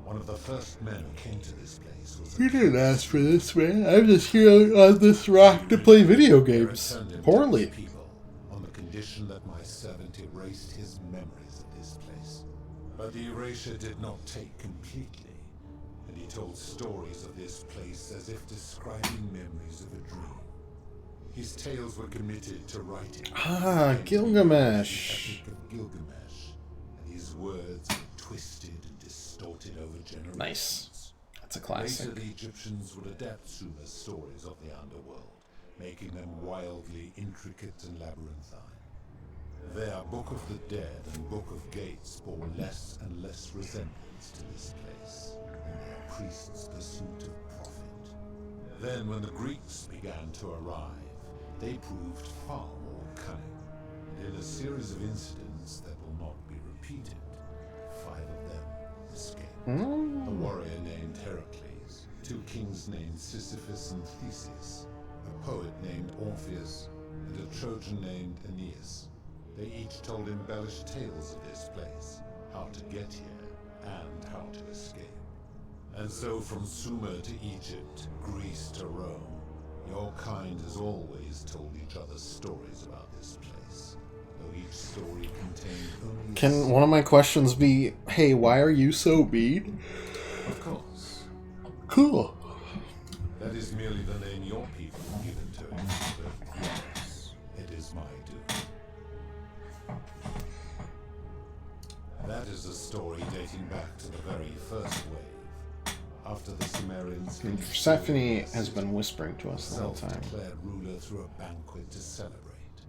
One of the first men who came to this place was You didn't ask for this, man. I'm just here on this rock to play video games. Poorly. people on the condition that my servant erased his memories of this place. But the erasure did not take completely, and he told stories of this place as if describing memories of a dream. His tales were committed to writing. Ah, Gilgamesh. The Epic of Gilgamesh, and his words were twisted and distorted over generations. Nice. That's a classic. Later, the Egyptians would adapt Sumer's stories of the underworld, making them wildly intricate and labyrinthine. Their Book of the Dead and Book of Gates bore less and less resemblance to this place in their priests' pursuit of profit. Then, when the Greeks began to arrive, they proved far more cunning, and in a series of incidents that will not be repeated, 5 of them escaped. A warrior named Heracles, 2 kings named Sisyphus and Theseus, a poet named Orpheus, and a Trojan named Aeneas. They each told embellished tales of this place, how to get here, and how to escape. And so from Sumer to Egypt, Greece to Rome, your kind has always told each other stories about this place, though each story contained only Can one of my questions be, hey, why are you so mean? Of course. Cool. That is merely the name your people have given to it, but yes, it is my due. That is a story dating back to the very first wave. After the Sumerians... Persephone has been whispering to us the whole time. Self-declared ruler threw a banquet to celebrate.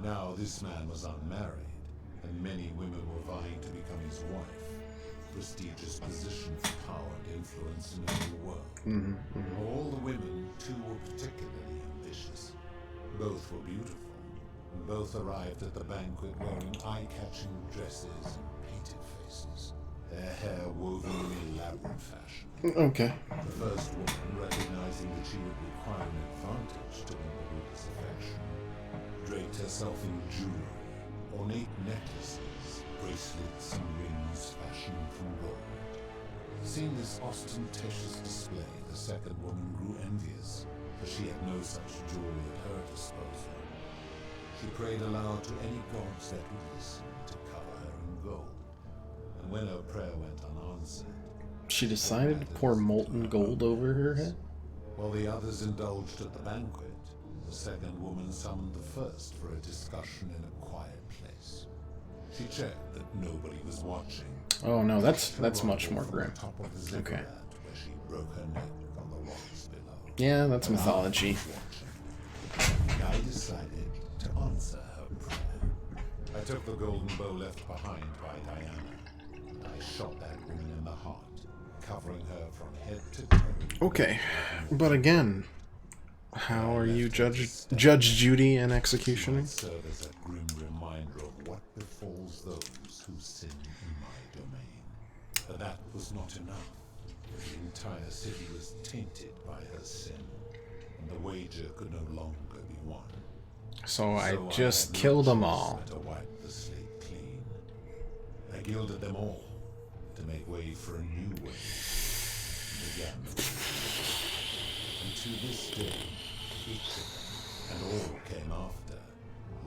Now this man was unmarried, and many women were vying to become his wife. Prestigious position for power and influence in the new world. Of all the women, 2 were particularly ambitious. Both were beautiful, and both arrived at the banquet wearing eye-catching dresses and painted faces, their hair woven in elaborate fashion. Okay. The first woman, recognizing that she would require an advantage to win the ruler's affection, draped herself in jewelry, ornate necklaces, bracelets, and rings fashioned from gold. Seeing this ostentatious display, the second woman grew envious, for she had no such jewelry at her disposal. She prayed aloud to any gods that would listen to cover her in gold, and when her prayer went unanswered, She decided to pour molten gold over her head? while the others indulged at the banquet, the second woman summoned the first for a discussion in a quiet place. She checked that nobody was watching. Oh no, that's much more grim. Okay. Where she broke her neck on the rocks below. Yeah, that's mythology. I decided to answer her prayer. I took the golden bow left behind by Diana, and I shot that woman in the heart, covering her from head to toe. Okay, but again, how are you Judge Judy and executioner? Serve as a grim reminder of what befalls those who sin in my domain. But that was not enough. The entire city was tainted by her sin, and the wager could no longer be won. So I just killed them all. To wipe the slate clean. I gilded them all to make way for a new way. Began the and to this day, each of them, and all came after,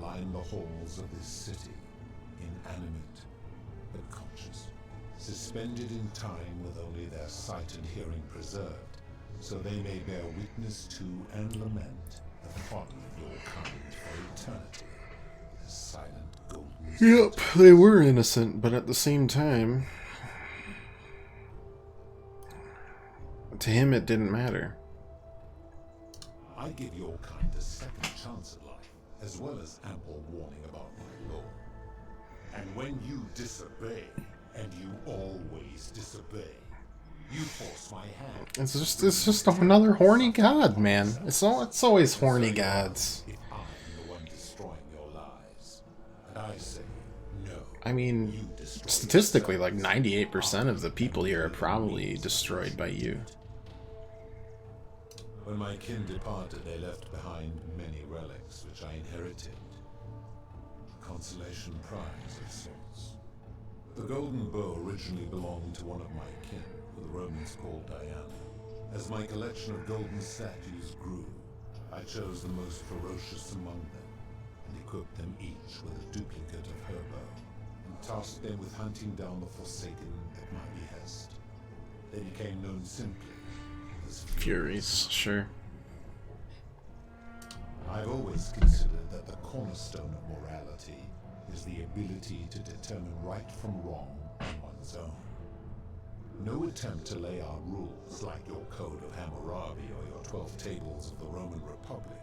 line the halls of this city, inanimate but conscious, suspended in time with only their sight and hearing preserved, so they may bear witness to and lament the folly of your kind for eternity. The silent golden... Yep, they were innocent, but at the same time, to him it didn't matter. I give your kind a second chance at life, as well as ample warning about my law. And when you disobey, and you always disobey, you force my hand. It's just another horny god, man. It's always horny gods. If I'm the one destroying your lives, and I say no. I mean, statistically, like 98% of the people here are probably destroyed by you. When my kin departed, they left behind many relics which I inherited. A consolation prize of sorts. The golden bow originally belonged to one of my kin, who the Romans called Diana. As my collection of golden statues grew, I chose the most ferocious among them, and equipped them each with a duplicate of her bow, and tasked them with hunting down the Forsaken at my behest. They became known simply as Furies, sure. I've always considered that the cornerstone of morality is the ability to determine right from wrong on one's own. No attempt to lay out rules like your Code of Hammurabi or your 12 Tables of the Roman Republic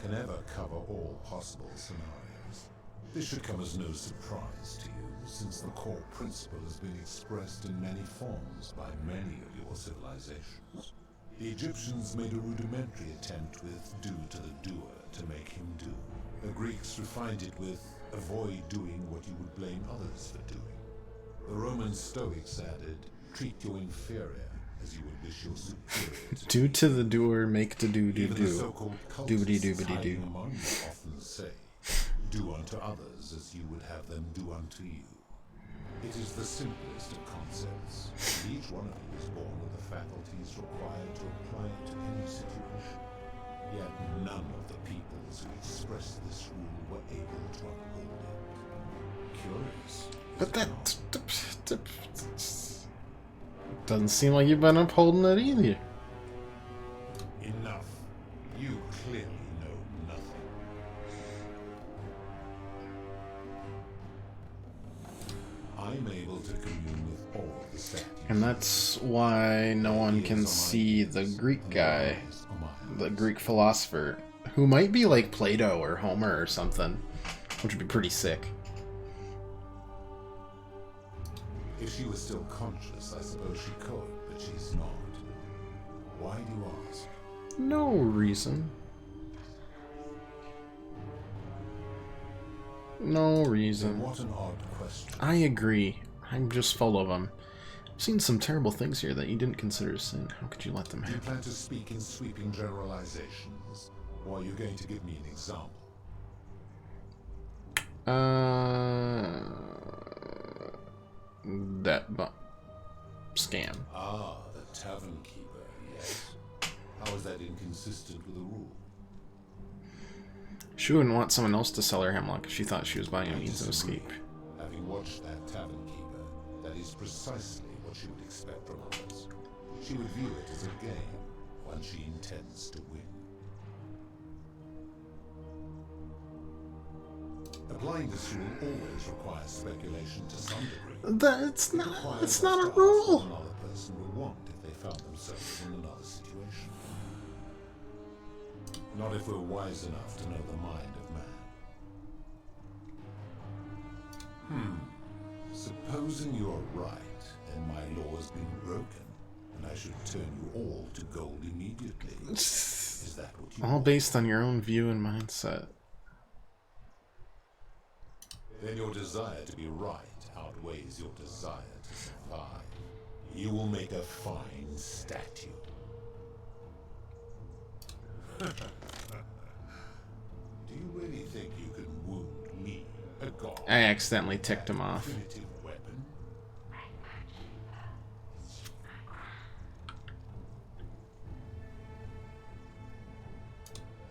can ever cover all possible scenarios. This should come as no surprise to you, since the core principle has been expressed in many forms by many of your civilizations. The Egyptians made a rudimentary attempt with do to the doer to make him do. The Greeks refined it with avoid doing what you would blame others for doing. The Roman Stoics added treat your inferior as you would wish your superior to Do to the doer, make to do, do, Even the do. so-called Doobity cultists doobity hiding do. among you often say, do unto others as you would have them do unto you. It is the simplest of concepts, and each one of you is born with the faculties required to apply it to any situation. Yet none of the peoples who expressed this rule were able to uphold it. Curious. But that doesn't seem like you've been upholding it either. Enough. You clearly know nothing. I'm able to commune with all the statues. And that's why no one can see the Greek guy, the Greek philosopher, who might be like Plato or Homer or something, which would be pretty sick. If she was still conscious, I suppose she could, but she's not. Why do you ask? No reason. No reason. What an odd question. I agree. I'm just full of them. I've seen some terrible things here that you didn't consider sin. How could you let them Do you happen? plan to speak in sweeping generalizations, or are you going to give me an example? That scam. Ah, the tavern keeper, yes. How is that inconsistent with the rule? She wouldn't want someone else to sell her hemlock if she thought she was buying a means of escape. Having watched that tavern keeper, that is precisely what she would expect from others. She would view it as a game, one she intends to win. Applying this rule always requires speculation to some degree. That's It not. requires It's us not to a ask rule. what another person would want if they found themselves in another situation. Not if we're wise enough to know the mind of man. Supposing you're right, then my law has been broken, and I should turn you all to gold immediately. Is that what you All want? based on your own view and mindset. Then your desire to be right outweighs your desire to survive. You will make a fine statue. Do you really think you can wound me, a god? I accidentally ticked him off. Definitive weapon?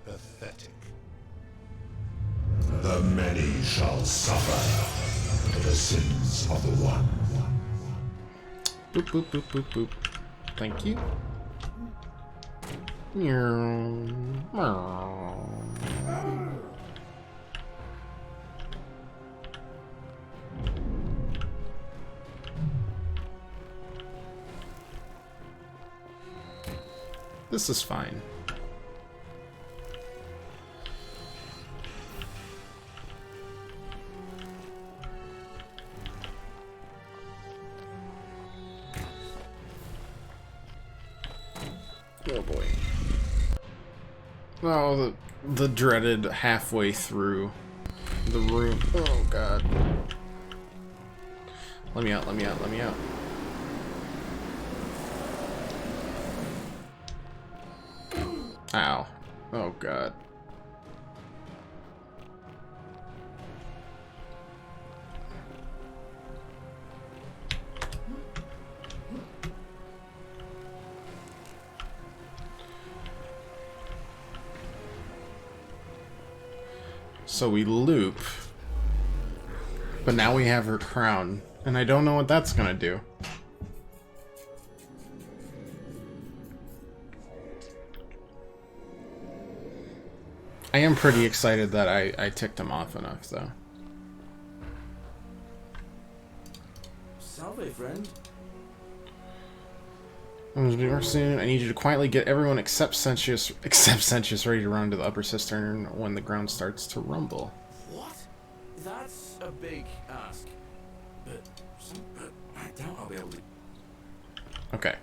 Pathetic. The The many shall suffer for the sins of the one. Boop, boop, boop, boop, boop. Thank you. Meow. This is fine. Oh boy. Oh, the dreaded halfway through the room. Oh god. Let me out, let me out, let me out. Ow. Oh god. So we loop, but now we have her crown, and I don't know what that's gonna do. I am pretty excited that I ticked him off enough, though. Salve, friend. Soon. I need you to quietly get everyone except Sentius ready to run to the upper cistern when the ground starts to rumble. What? That's a big ask. But I doubt I'll be able to. Okay.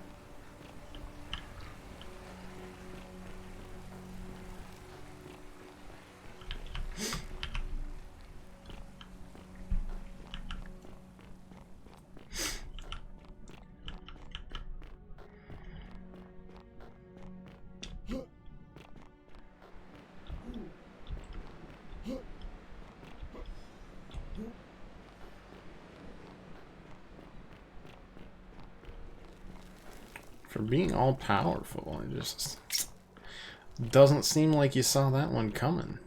For being all powerful, it just doesn't seem like you saw that one coming.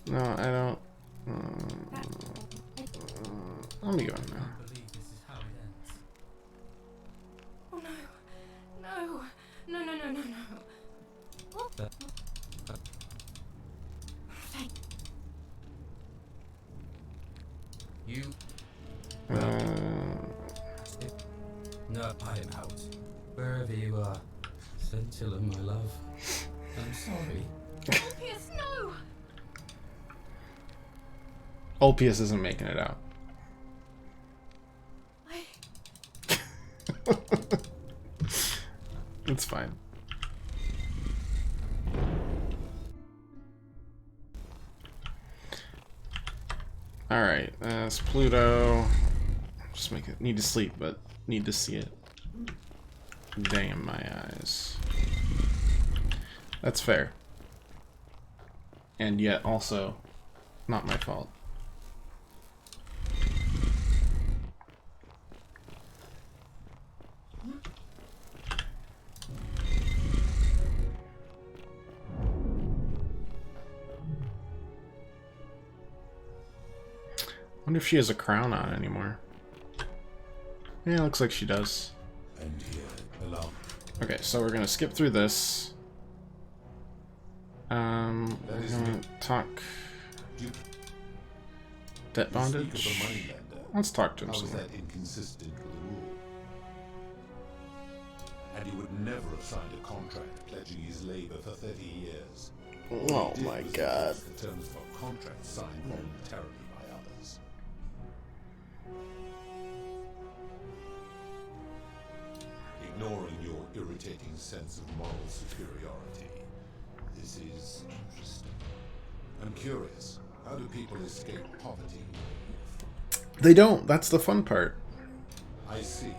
No, I don't. Let me go in now. Oh no. No. No, no, no, no, no. What? Thank You. No, I am out. Wherever you are, Scintilla, my love. I'm sorry. Ulpius, no! Ulpius isn't making it out. It's fine. Alright, that's Pluto. Just make it. Need to sleep, but need to see it. Damn my eyes. That's fair. And yet also not my fault. Wonder if she has a crown on anymore. Yeah, looks like she does. And here, allow. Okay, so we're gonna skip through this. We're gonna talk debt bondage. Let's talk to him some more. How is that inconsistent with the rule? And he would never have signed a contract pledging his labor for 30 years. Oh my god. The terms of a contract signed voluntarily by others. Ignoring your irritating sense of moral superiority, this is interesting. I'm curious, how do people escape poverty? They don't. That's the fun part. I see.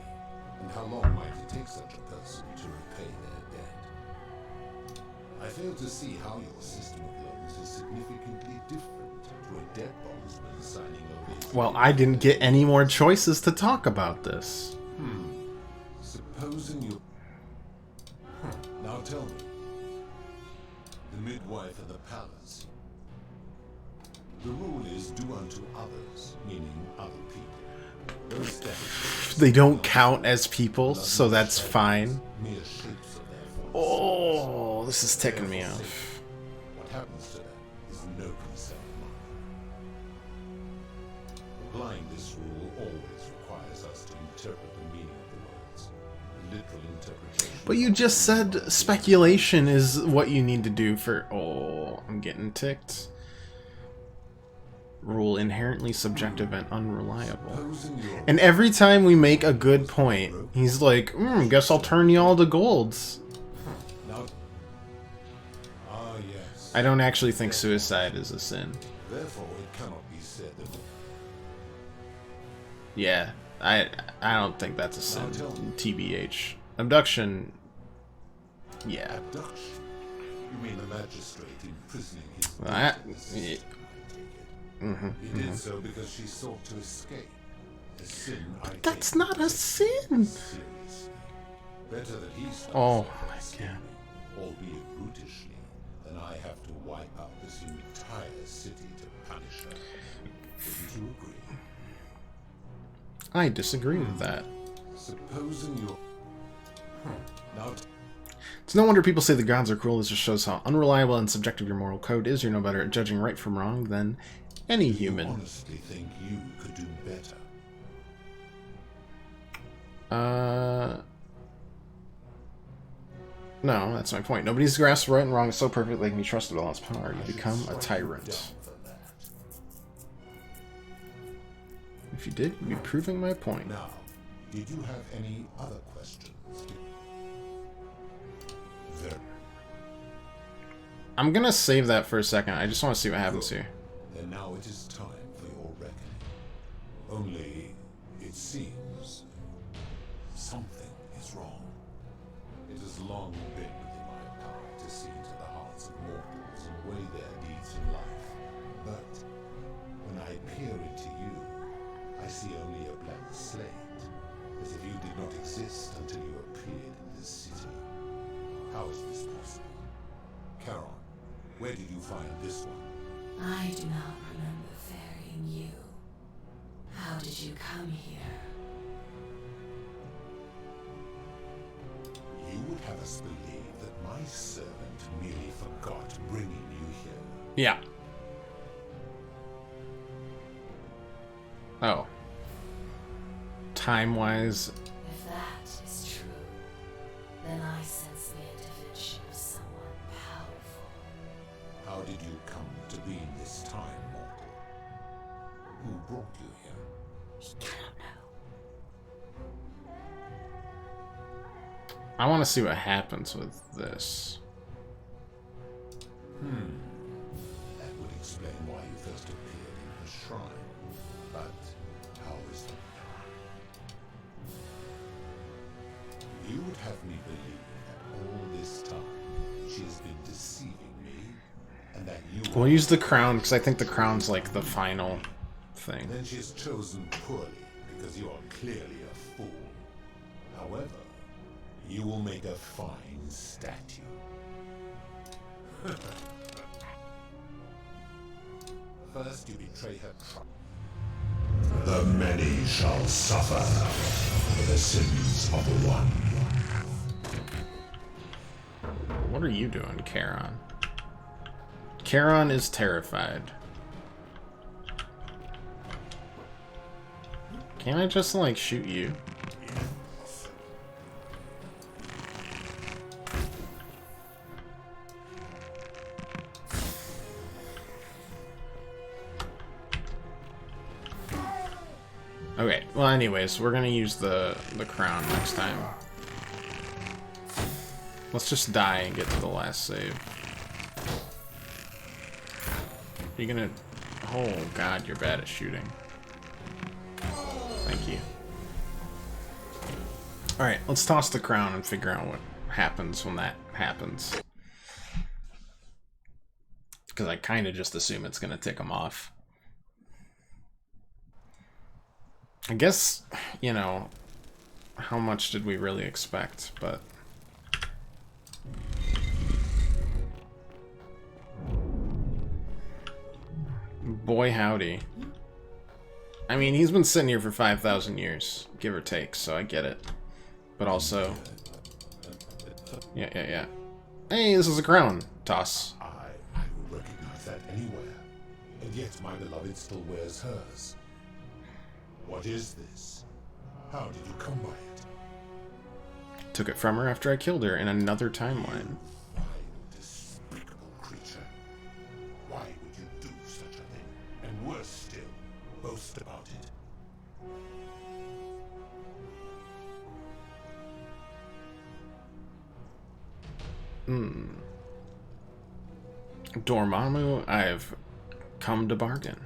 And how long might it take such a person to repay their debt? I fail to see how your system of loans is significantly different to a debt bondsman signing over his... Well, I didn't get any more choices to talk about this. Supposing you... Now tell me, The midwife of the palace. The rule is do unto others, meaning other people. Those statues They don't count as people, so that's fine. mere shapes of their forms. Oh, this is ticking me off. What happens to them is no concern of mine. Applying this rule always requires us to interpret the meaning of the words. Literal interpretation. But you just said speculation is what you need to do for... Oh, I'm getting ticked. Rule inherently subjective and unreliable. And every time we make a good point, he's like, guess I'll turn you all to golds. Yes. I don't actually think suicide is a sin. Therefore, it cannot be said that. Yeah, I don't think that's a sin. TBH. Abduction. Yeah. Abduction? You mean the magistrate imprisoning his Yeah. He did so because she sought to escape. A sin I take That's not a sin. seriously. Better that he stops Oh at my escaping, god. albeit brutishly, than I have to wipe out this entire city to punish her. Wouldn't you agree? I disagree with that. Supposing you're... Now... It's no wonder people say the gods are cruel. This just shows how unreliable and subjective your moral code is. You're no better at judging right from wrong than any human. I honestly think you could do better. No, that's my point. Nobody's grasped right and wrong so perfect they can be trusted with all its power. You become a tyrant. If you did, you'd be proving my point. Now, did you have any other questions? I'm gonna save that for a second. I just want to see what happens here. Then now it is time for your reckoning. Only, it seems, something is wrong. It has long been within my power to see into the hearts of mortals and weigh their deeds in life. But, when I peer into you, I see only a blank slate, as if you did not exist until you appeared in this city. How is this possible? Charon, where did you find this one? I do not remember ferrying you. How did you come here? You would have us believe that my servant merely forgot bringing you here. Yeah. Oh. Time-wise. If that is true, then I sense the intervention of someone powerful. How did you come to be in this time, mortal? Who brought you here? We cannot know. I want to see what happens with this. That would explain why you first appeared in her shrine. But how is that? You would have me believe that all this time she has been deceiving me, and that you... We'll use the crown, because I think the crown's like the final thing. Then she has chosen poorly, because you are clearly a fool. However, you will make a fine statue. First you betray her trust. The many shall suffer for the sins of the one. What are you doing, Charon? Charon is terrified. Can't I just, like, shoot you? Okay, well anyways, we're gonna use the crown next time. Let's just die and get to the last save. You're gonna... Oh god, you're bad at shooting. Thank you. Alright, let's toss the crown and figure out what happens when that happens. Because I kind of just assume it's gonna tick them off. I guess, you know, how much did we really expect, but... Boy howdy. I mean, he's been sitting here for 5,000 years, give or take, so I get it. But also... Yeah. Hey, this is a crown. Toss. I would recognize that anywhere. And yet my beloved still wears hers. What is this? How did you come by it? Took it from her after I killed her in another timeline. Despicable creature. Why would you do such a thing? And worse still, boast about it. Dormammu, I've come to bargain.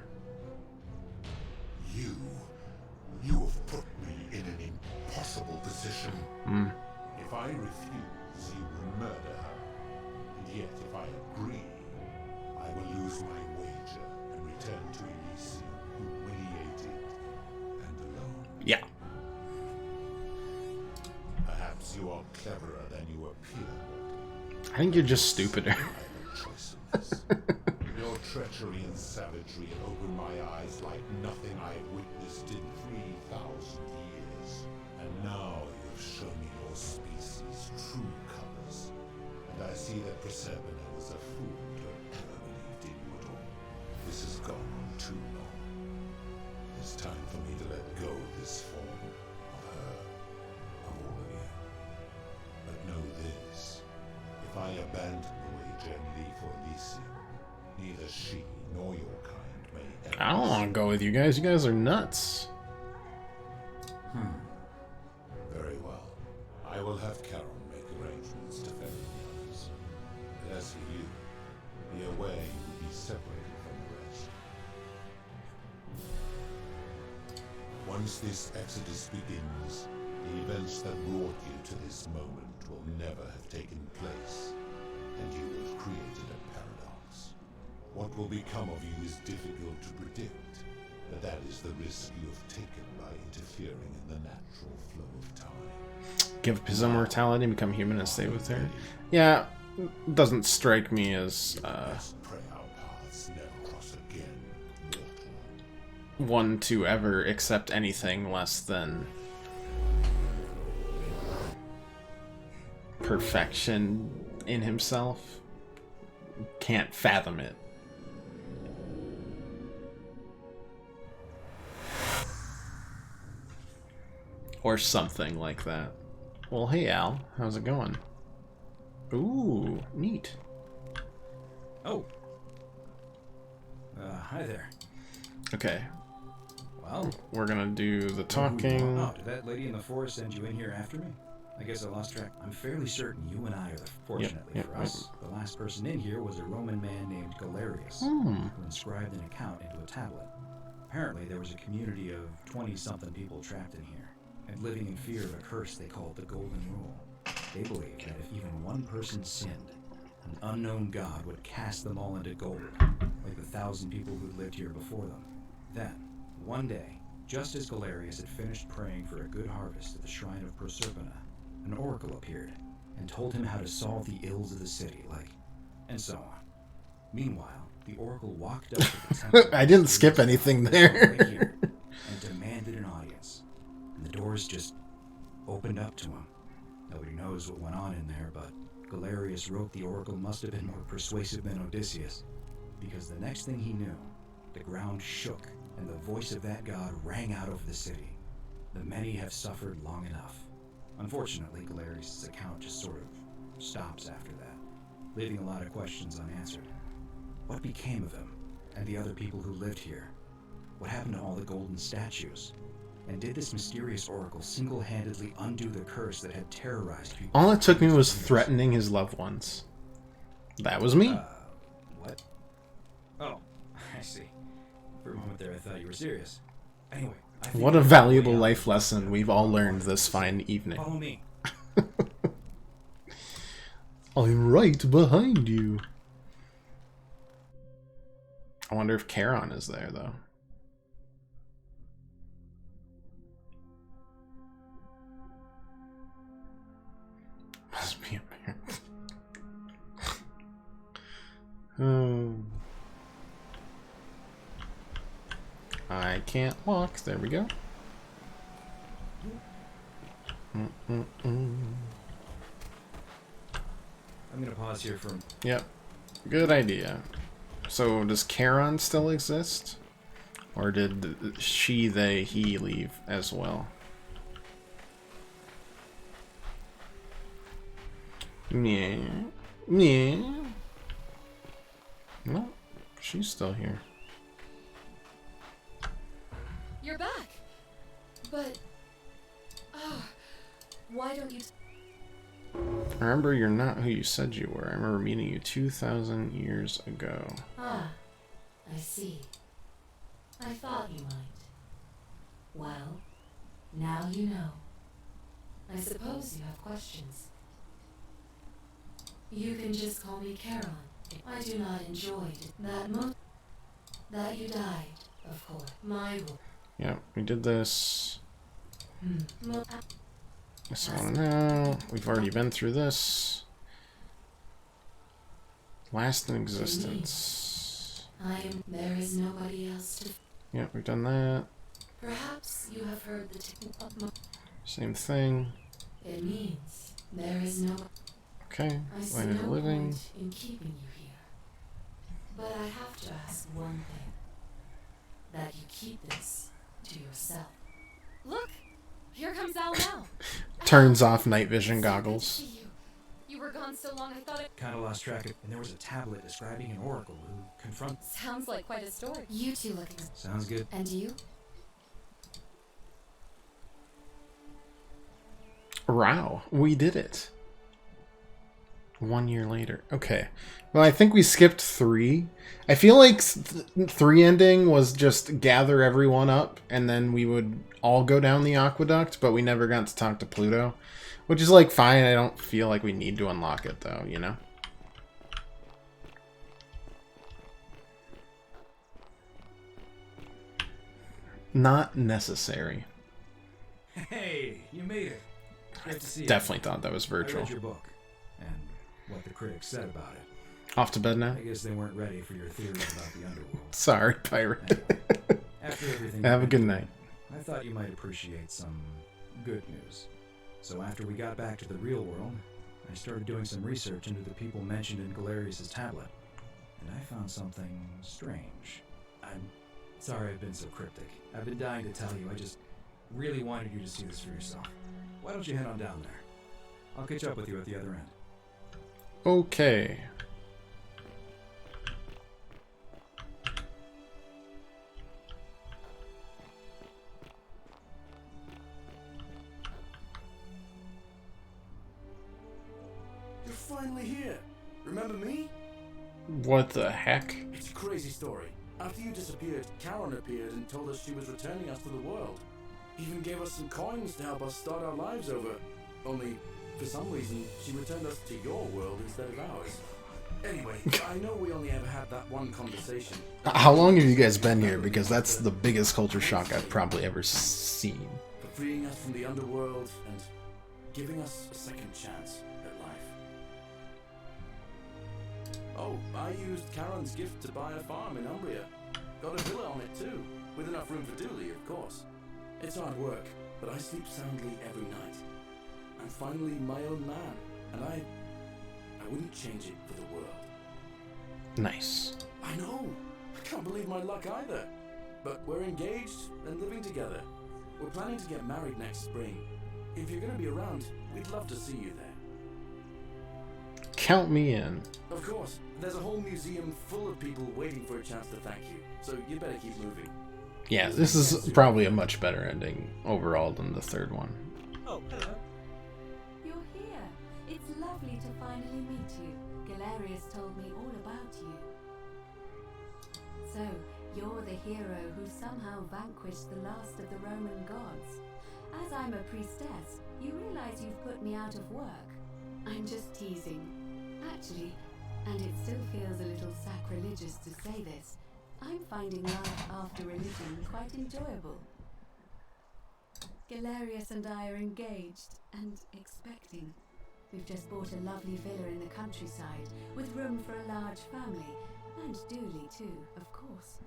You have put me in an impossible position. If I refuse, you will murder her. And yet, if I agree, I will lose my wager and return to Elysium humiliated and alone. Yeah. Perhaps you are cleverer than you appear. I think you're just stupider. Your treachery and savagery have opened my eyes like nothing I have witnessed in 3,000 years. And now you have shown me your species' true colors. And I see that Proserpina was a fool to have ever believed in you at all. This has gone on too long. It's time for me to let go of this form of her, of all of you. But know this. If I abandon the wager and leave for Elysium, neither she nor your kind may ever... I don't want to go with you guys. You guys are nuts. Very well. I will have Charon make arrangements to ferry the others. But as for you, be aware you will be separated from the rest. Once this exodus begins, the events that brought you to this moment will never have taken place, and you will have created a paradox. What will become of you is difficult to predict, but that is the risk you have taken by interfering in the natural flow of time. Give up his immortality and become human and stay with her. Yeah, doesn't strike me as Pray our paths never cross again, mortal. one to ever accept anything less than perfection in himself. Can't fathom it. Or something like that. Well, hey Al, how's it going? Ooh, neat. Oh. Hi there. Okay. Well, we're gonna do the talking. Oh, did that lady in the forest send you in here after me? I guess I lost track. I'm fairly certain you and I are fortunately for us. The last person in here was a Roman man named Galerius, who inscribed an account into a tablet. Apparently, there was a community of 20-something people trapped in here, and living in fear of a curse they called the Golden Rule. They believed that if even one person sinned, an unknown god would cast them all into gold, like the 1,000 people who lived here before them. Then, one day, just as Galerius had finished praying for a good harvest at the shrine of Proserpina, an oracle appeared and told him how to solve the ills of the city, and so on. Meanwhile, the oracle walked up to the temple. I didn't skip anything there. Right here, and demanded an audience. And the doors just opened up to him. Nobody knows what went on in there, but Galerius wrote the oracle must have been more persuasive than Odysseus, because the next thing he knew, the ground shook and the voice of that god rang out over the city. The many have suffered long enough. Unfortunately, Galerius' account just sort of stops after that, leaving a lot of questions unanswered. What became of him and the other people who lived here? What happened to all the golden statues? And did this mysterious oracle single-handedly undo the curse that had terrorized people? All it took me was threatening his loved ones. That was me. What? Oh, I see. For a moment there, I thought you were serious. Anyway, I think What a valuable life lesson we've all learned this fine evening. Follow me. I'm right behind you. I wonder if Charon is there, though. Must be a can't walk. There we go. I'm gonna pause here for... Yep. Good idea. So, does Charon still exist? Or did she, they, he leave as well? Yeah. Yeah. No, she's still here. You're back! But... why don't you... Remember, you're not who you said you were. I remember meeting you 2,000 years ago. Ah, I see. I thought you might. Well, now you know. I suppose you have questions. You can just call me Charon. I do not enjoy that you died, of course. My Yeah, we did this. This one now. We've already been through this. Last in existence. There is nobody else to... Yeah, we've done that. Perhaps you have heard the Same thing. It means there is no... Okay, I see line of no living. point in keeping you here. But I have to ask one thing. That you keep this to yourself. Look! Here comes Al now. Turns off night vision goggles. You were gone so long I thought it... Kind of lost track of... And there was a tablet describing an oracle who confronted... Sounds like quite a story. You two look... Sounds good. And you? Wow, we did it. 1 year later. Okay. Well, I think we skipped 3. I feel like 3 ending was just gather everyone up and then we would all go down the aqueduct, but we never got to talk to Pluto. Which is like fine, I don't feel like we need to unlock it though, you know? Not necessary. Hey, you made it. Great to see you. Definitely thought that was virtual. I read your book and what the critics said about it. Off to bed now? I guess they weren't ready for your theories about the underworld. Sorry, pirate. Anyway, after everything... Have a good night. I thought you might appreciate some good news. So after we got back to the real world, I started doing some research into the people mentioned in Galerius' tablet. And I found something strange. I'm sorry I've been so cryptic. I've been dying to tell you. I just really wanted you to see this for yourself. Why don't you head on down there? I'll catch up with you at the other end. Okay. You're finally here. Remember me? What the heck? It's a crazy story. After you disappeared, Charon appeared and told us she was returning us to the world. Even gave us some coins to help us start our lives over. Only, for some reason, she returned us to your world instead of ours. Anyway, I know we only ever had that one conversation. How long have you guys been here? Because that's the biggest culture shock I've probably ever seen. For freeing us from the underworld and giving us a second chance at life. Oh, I used Charon's gift to buy a farm in Umbria. Got a villa on it too, with enough room for Dooley, of course. It's hard work, but I sleep soundly every night. I'm finally my own man, and I wouldn't change it for the world. Nice. I know! I can't believe my luck either. But we're engaged and living together. We're planning to get married next spring. If you're going to be around, we'd love to see you there. Count me in. Of course. There's a whole museum full of people waiting for a chance to thank you. So you better keep moving. Yeah, this is probably a much better ending overall than the third one. Oh, hello. You're here. It's lovely to finally meet you. Galerius told me all about you. So, you're the hero who somehow vanquished the last of the Roman gods. As I'm a priestess, you realize you've put me out of work. I'm just teasing. Actually, and it still feels a little sacrilegious to say this, I'm finding life after religion quite enjoyable. Galerius and I are engaged and expecting. We've just bought a lovely villa in the countryside with room for a large family, and Dooley too, of course.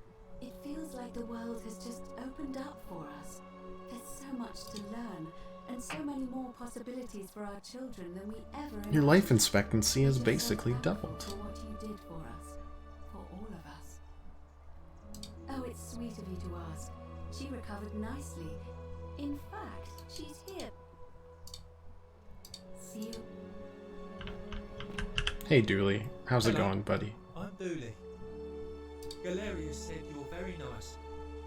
It feels like the world has just opened up for us. There's so much to learn, and so many more possibilities for our children than we ever imagined. Your life expectancy has basically doubled. For what you did for us. For all of us. Oh, it's sweet of you to ask. She recovered nicely. In fact, she's here. See you. Hey, Dooley. How's it Hello. going, buddy? I'm Dooley. Galerius said you're very nice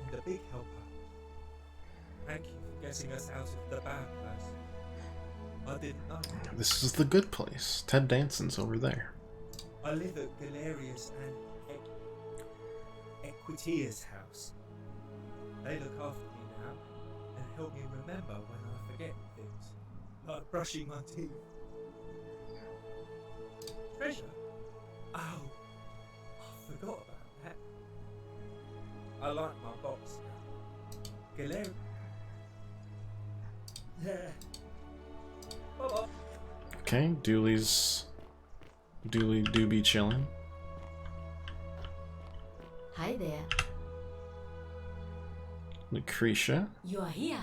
and a big helper. Thank you for getting us out of the bad place. I didn't know. This is the good place. Ted Danson's over there. I live at Galerius and Equitia's house. They look after me now and help me remember when I forget things, like brushing my teeth. Treasure? Oh, I forgot about that. I like my box now. Galerius. Yeah. Bye-bye. Okay, Dooley do be chilling. Hi there. Lucretia. You are here.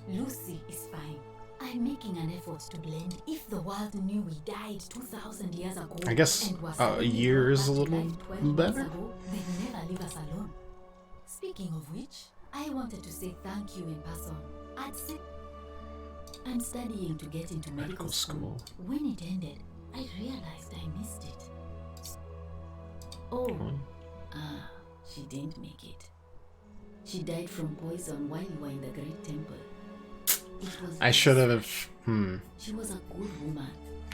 Lucy is fine. I'm making an effort to blend. If the world knew we died 2,000 years ago, I guess and was a year is a little better. they'd never leave us alone. Speaking of which, I wanted to say thank you in person. I'm studying to get into medical school. When it ended, I realized I missed it. Oh, she didn't make it. She died from poison while you were in the Great Temple. I should have. She was a good woman.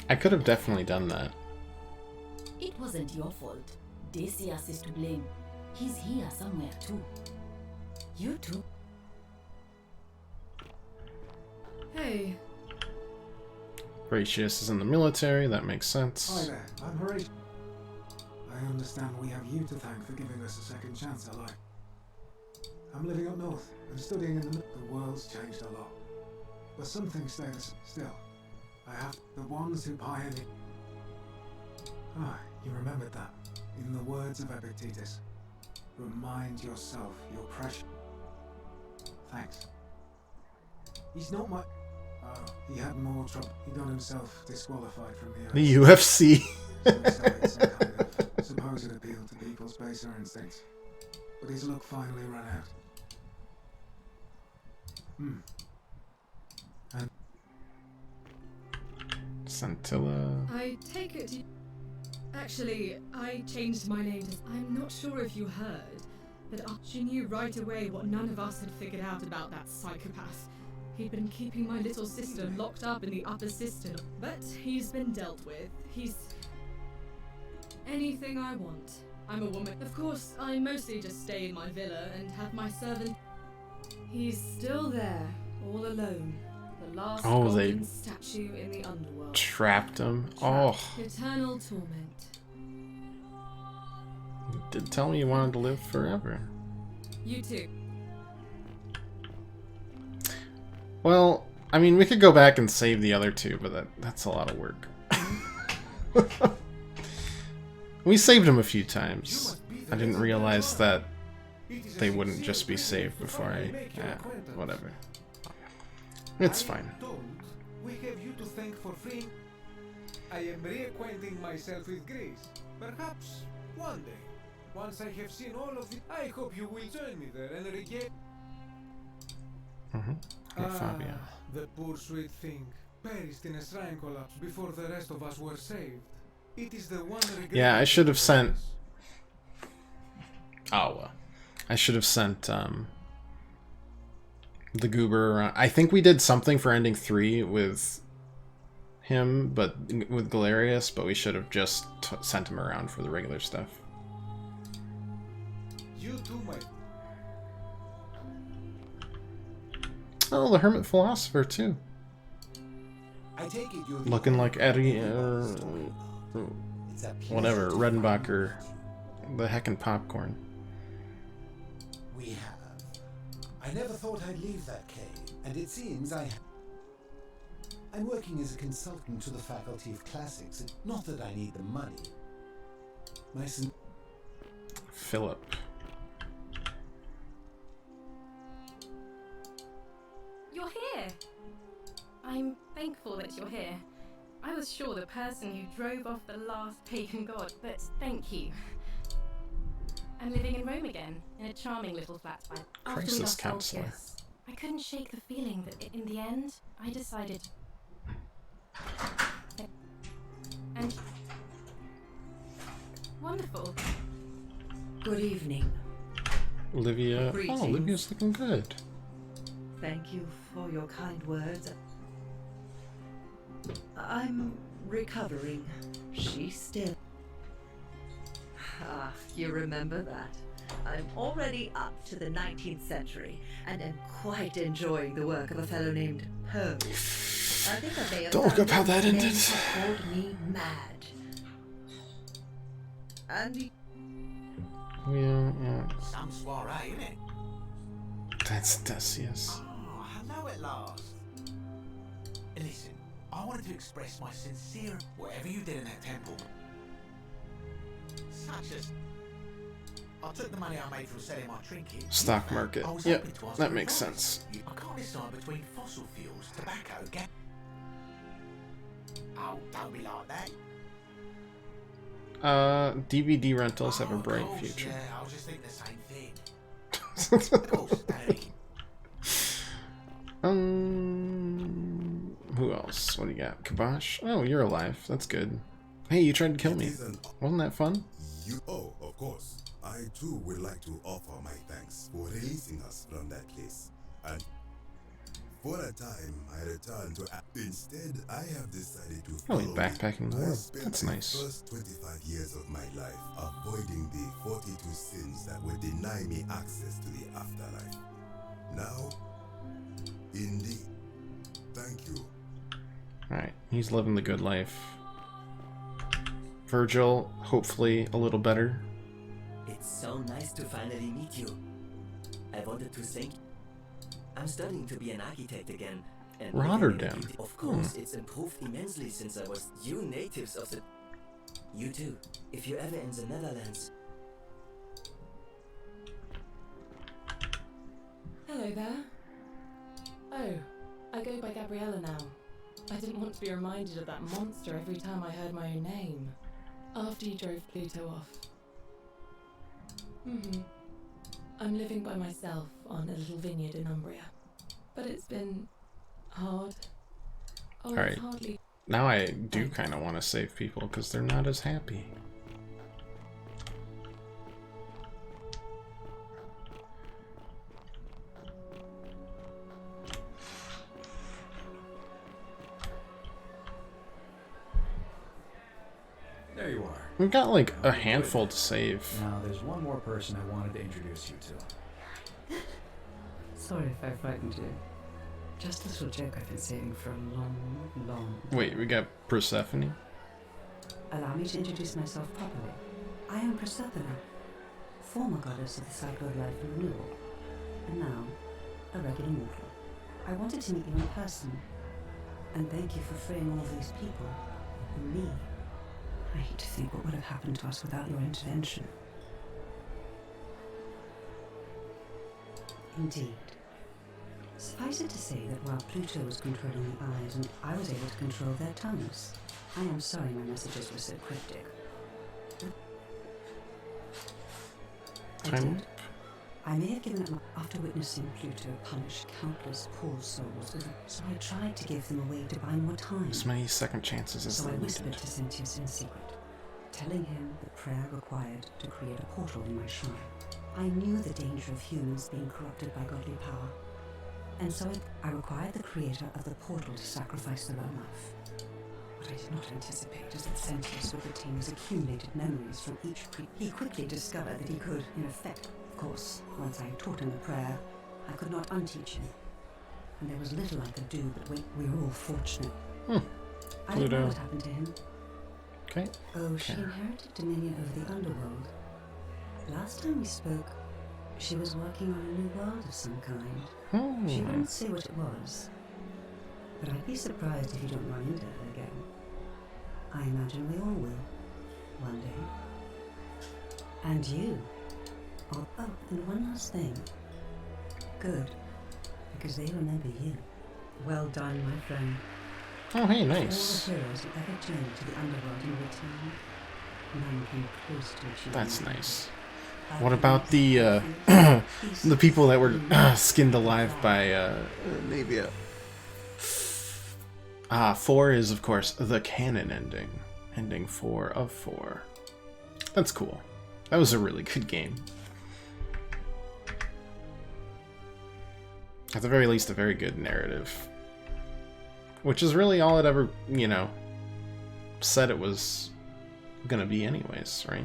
I could have definitely done that. It wasn't your fault. Decius is to blame. He's here somewhere too. You too. Hey. Horatius is in the military, that makes Hi sense. there, I'm Horatius. I understand we have you to thank for giving us a second chance at life. I'm living up north and studying in the world's changed a lot. But some things stay still. I have the ones who pioneered. Ah, you remembered that. In the words of Epictetus, remind yourself you're precious. Thanks. He's not my... Oh, he had more trouble. He got himself disqualified from The UFC. some kind of supposed appeal to people's baser instincts. But his luck finally ran out. And Scintilla. I take it you... Actually, I changed my name to... I'm not sure if you heard, but she knew right away what none of us had figured out about that psychopath. He'd been keeping my little sister locked up in the upper cistern, but he's been dealt with. He's... anything I want. I'm a woman. Of course, I mostly just stay in my villa and have my servant... He's still there, all alone. The last golden statue in the underworld. Trapped him. Oh. Eternal torment. You did tell me you wanted to live forever. You too. Well, I mean, we could go back and save the other two, but that's a lot of work. We saved them a few times. I didn't realize that they wouldn't just be saved before whatever. It's fine. We have you to thank for freeing. I am reacquainting myself with Greece. Perhaps one day, once I have seen all of it, I hope you will join me there and regain. Fabia. The poor sweet thing perished in a shrine collapse before the rest of us were saved. It is the one regret. Yeah, I should have sent. I should have sent the goober around. I think we did something for ending 3 with him, but with Galerius, but we should have just sent him around for the regular stuff. You too, my. Oh, the Hermit Philosopher too. I take it you're Looking like Eddie, whatever, Redenbacher, the heckin' popcorn. We have. I never thought I'd leave that cave, and it seems I'm working as a consultant to the Faculty of Classics, and not that I need the money. Philip. here. I'm thankful that you're here. I was sure the person who drove off the last pagan god, but thank you. I'm living in Rome again, in a charming little flat by Crisis counselor. I couldn't shake the feeling that in the end, I decided. And wonderful. Good evening. Olivia. Greetings. Oh, Olivia's looking good. Thank you for your kind words. I'm recovering. She's still. Ah, you remember that? I'm already up to the 19th century and am quite enjoying the work of a fellow named Poe. I think I may have Don't look up how that men ended. called me mad. And Yeah. Some soiree, innit? That's Decius. Oh, hello at last. Listen, I wanted to express my sincere whatever you did in that temple. Such as I took the money I made from selling my trinkets. Stock market. I was Yep, hoping to ask that for makes advice. sense. I can't decide between fossil fuels, tobacco, gas. Oh, don't be like that. DVD rentals have a bright Of course, future. Yeah, I was just thinking the same thing. Of course, Daddy. Who else? What do you got? Kabosh? Oh, you're alive. That's good. Hey, you tried to kill me. Wasn't that fun? Oh, of course. I too would like to offer my thanks for releasing us from that place. And for a time, I returned to. Instead, I have decided to follow. Really backpacking the I world. spent That's the nice. first 25 years of my life avoiding the 42 sins that would deny me access to the afterlife. Now, indeed, thank you. Alright, he's living the good life. Virgil, hopefully a little better. It's so nice to finally meet you. I wanted to thank you. I'm studying to be an architect again. And Rotterdam. Of course, it's improved immensely since I was. You natives of the. You too. If you're ever in the Netherlands. Hello there. Oh, I go by Gabriella now. I didn't want to be reminded of that monster every time I heard my own name. After you drove Pluto off. I'm living by myself on a little vineyard in Umbria. But it's been hard. Oh, Alright. it's hardly. Now I do kind of want to save people because they're not as happy. There you are. We've got like a handful to save. Now, there's one more person I wanted to introduce you to. Sorry if I frightened you. Just a little joke I've been saving for a long. Wait, we got Persephone? Allow me to introduce myself properly. I am Persephone, former goddess of the cycle of life and renewal, and now a regular mortal. I wanted to meet you in person, and thank you for freeing all these people, and me. I hate to think what would have happened to us without your intervention. Indeed. Suffice it to say that while Pluto was controlling the eyes and I was able to control their tongues, I am sorry my messages were so cryptic. I may have given up after witnessing Pluto punish countless poor souls, so I tried to give them a way to buy more time. As many second chances as So they I whispered needed. to Sentius in secret, telling him the prayer required to create a portal in my shrine. I knew the danger of humans being corrupted by godly power, and so I required the creator of the portal to sacrifice their own life. What I did not anticipate is that Sentius would retain his accumulated memories from each creature. He quickly discovered that he could, in effect, of course, once I had taught him the prayer, I could not unteach him. And there was little I could do, but we were all fortunate. I don't know Pluto. what happened to him. Okay. Oh, she inherited dominion over the underworld. Last time we spoke, she was working on a new world of some kind. She wouldn't say what it was, but I'd be surprised if you don't run into her again. I imagine we all will, one day. And you. Oh, and one last thing. Good, because they remember you. Well done, my friend. Oh, hey, nice. All the heroes who ever turned to the underworld in return, none came close to achieving. That's nice. What about the the people that were skinned alive by Navia? 4 is, of course, the canon ending. Ending 4 of 4. That's cool. That was a really good game. At the very least, a very good narrative. Which is really all it ever, you know, said it was gonna be anyways, right?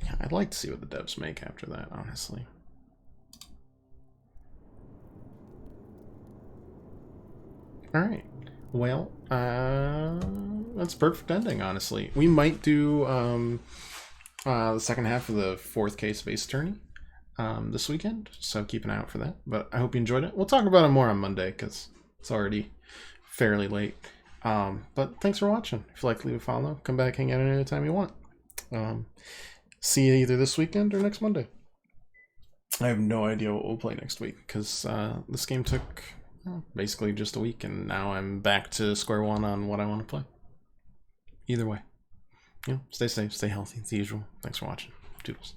Yeah, I'd like to see what the devs make after that, honestly. Alright. Well, that's a perfect ending, honestly. We might do the second half of the 4th K Space Attorney this weekend, so keep an eye out for that. But I hope you enjoyed it. We'll talk about it more on Monday, because it's already fairly late. But thanks for watching. If you like, leave a follow. Come back, hang out any time you want. See you either this weekend or next Monday. I have no idea what we'll play next week, because this game took basically just a week, and now I'm back to square one on what I want to play. Either way, stay safe, stay healthy, as usual. Thanks for watching. Toodles.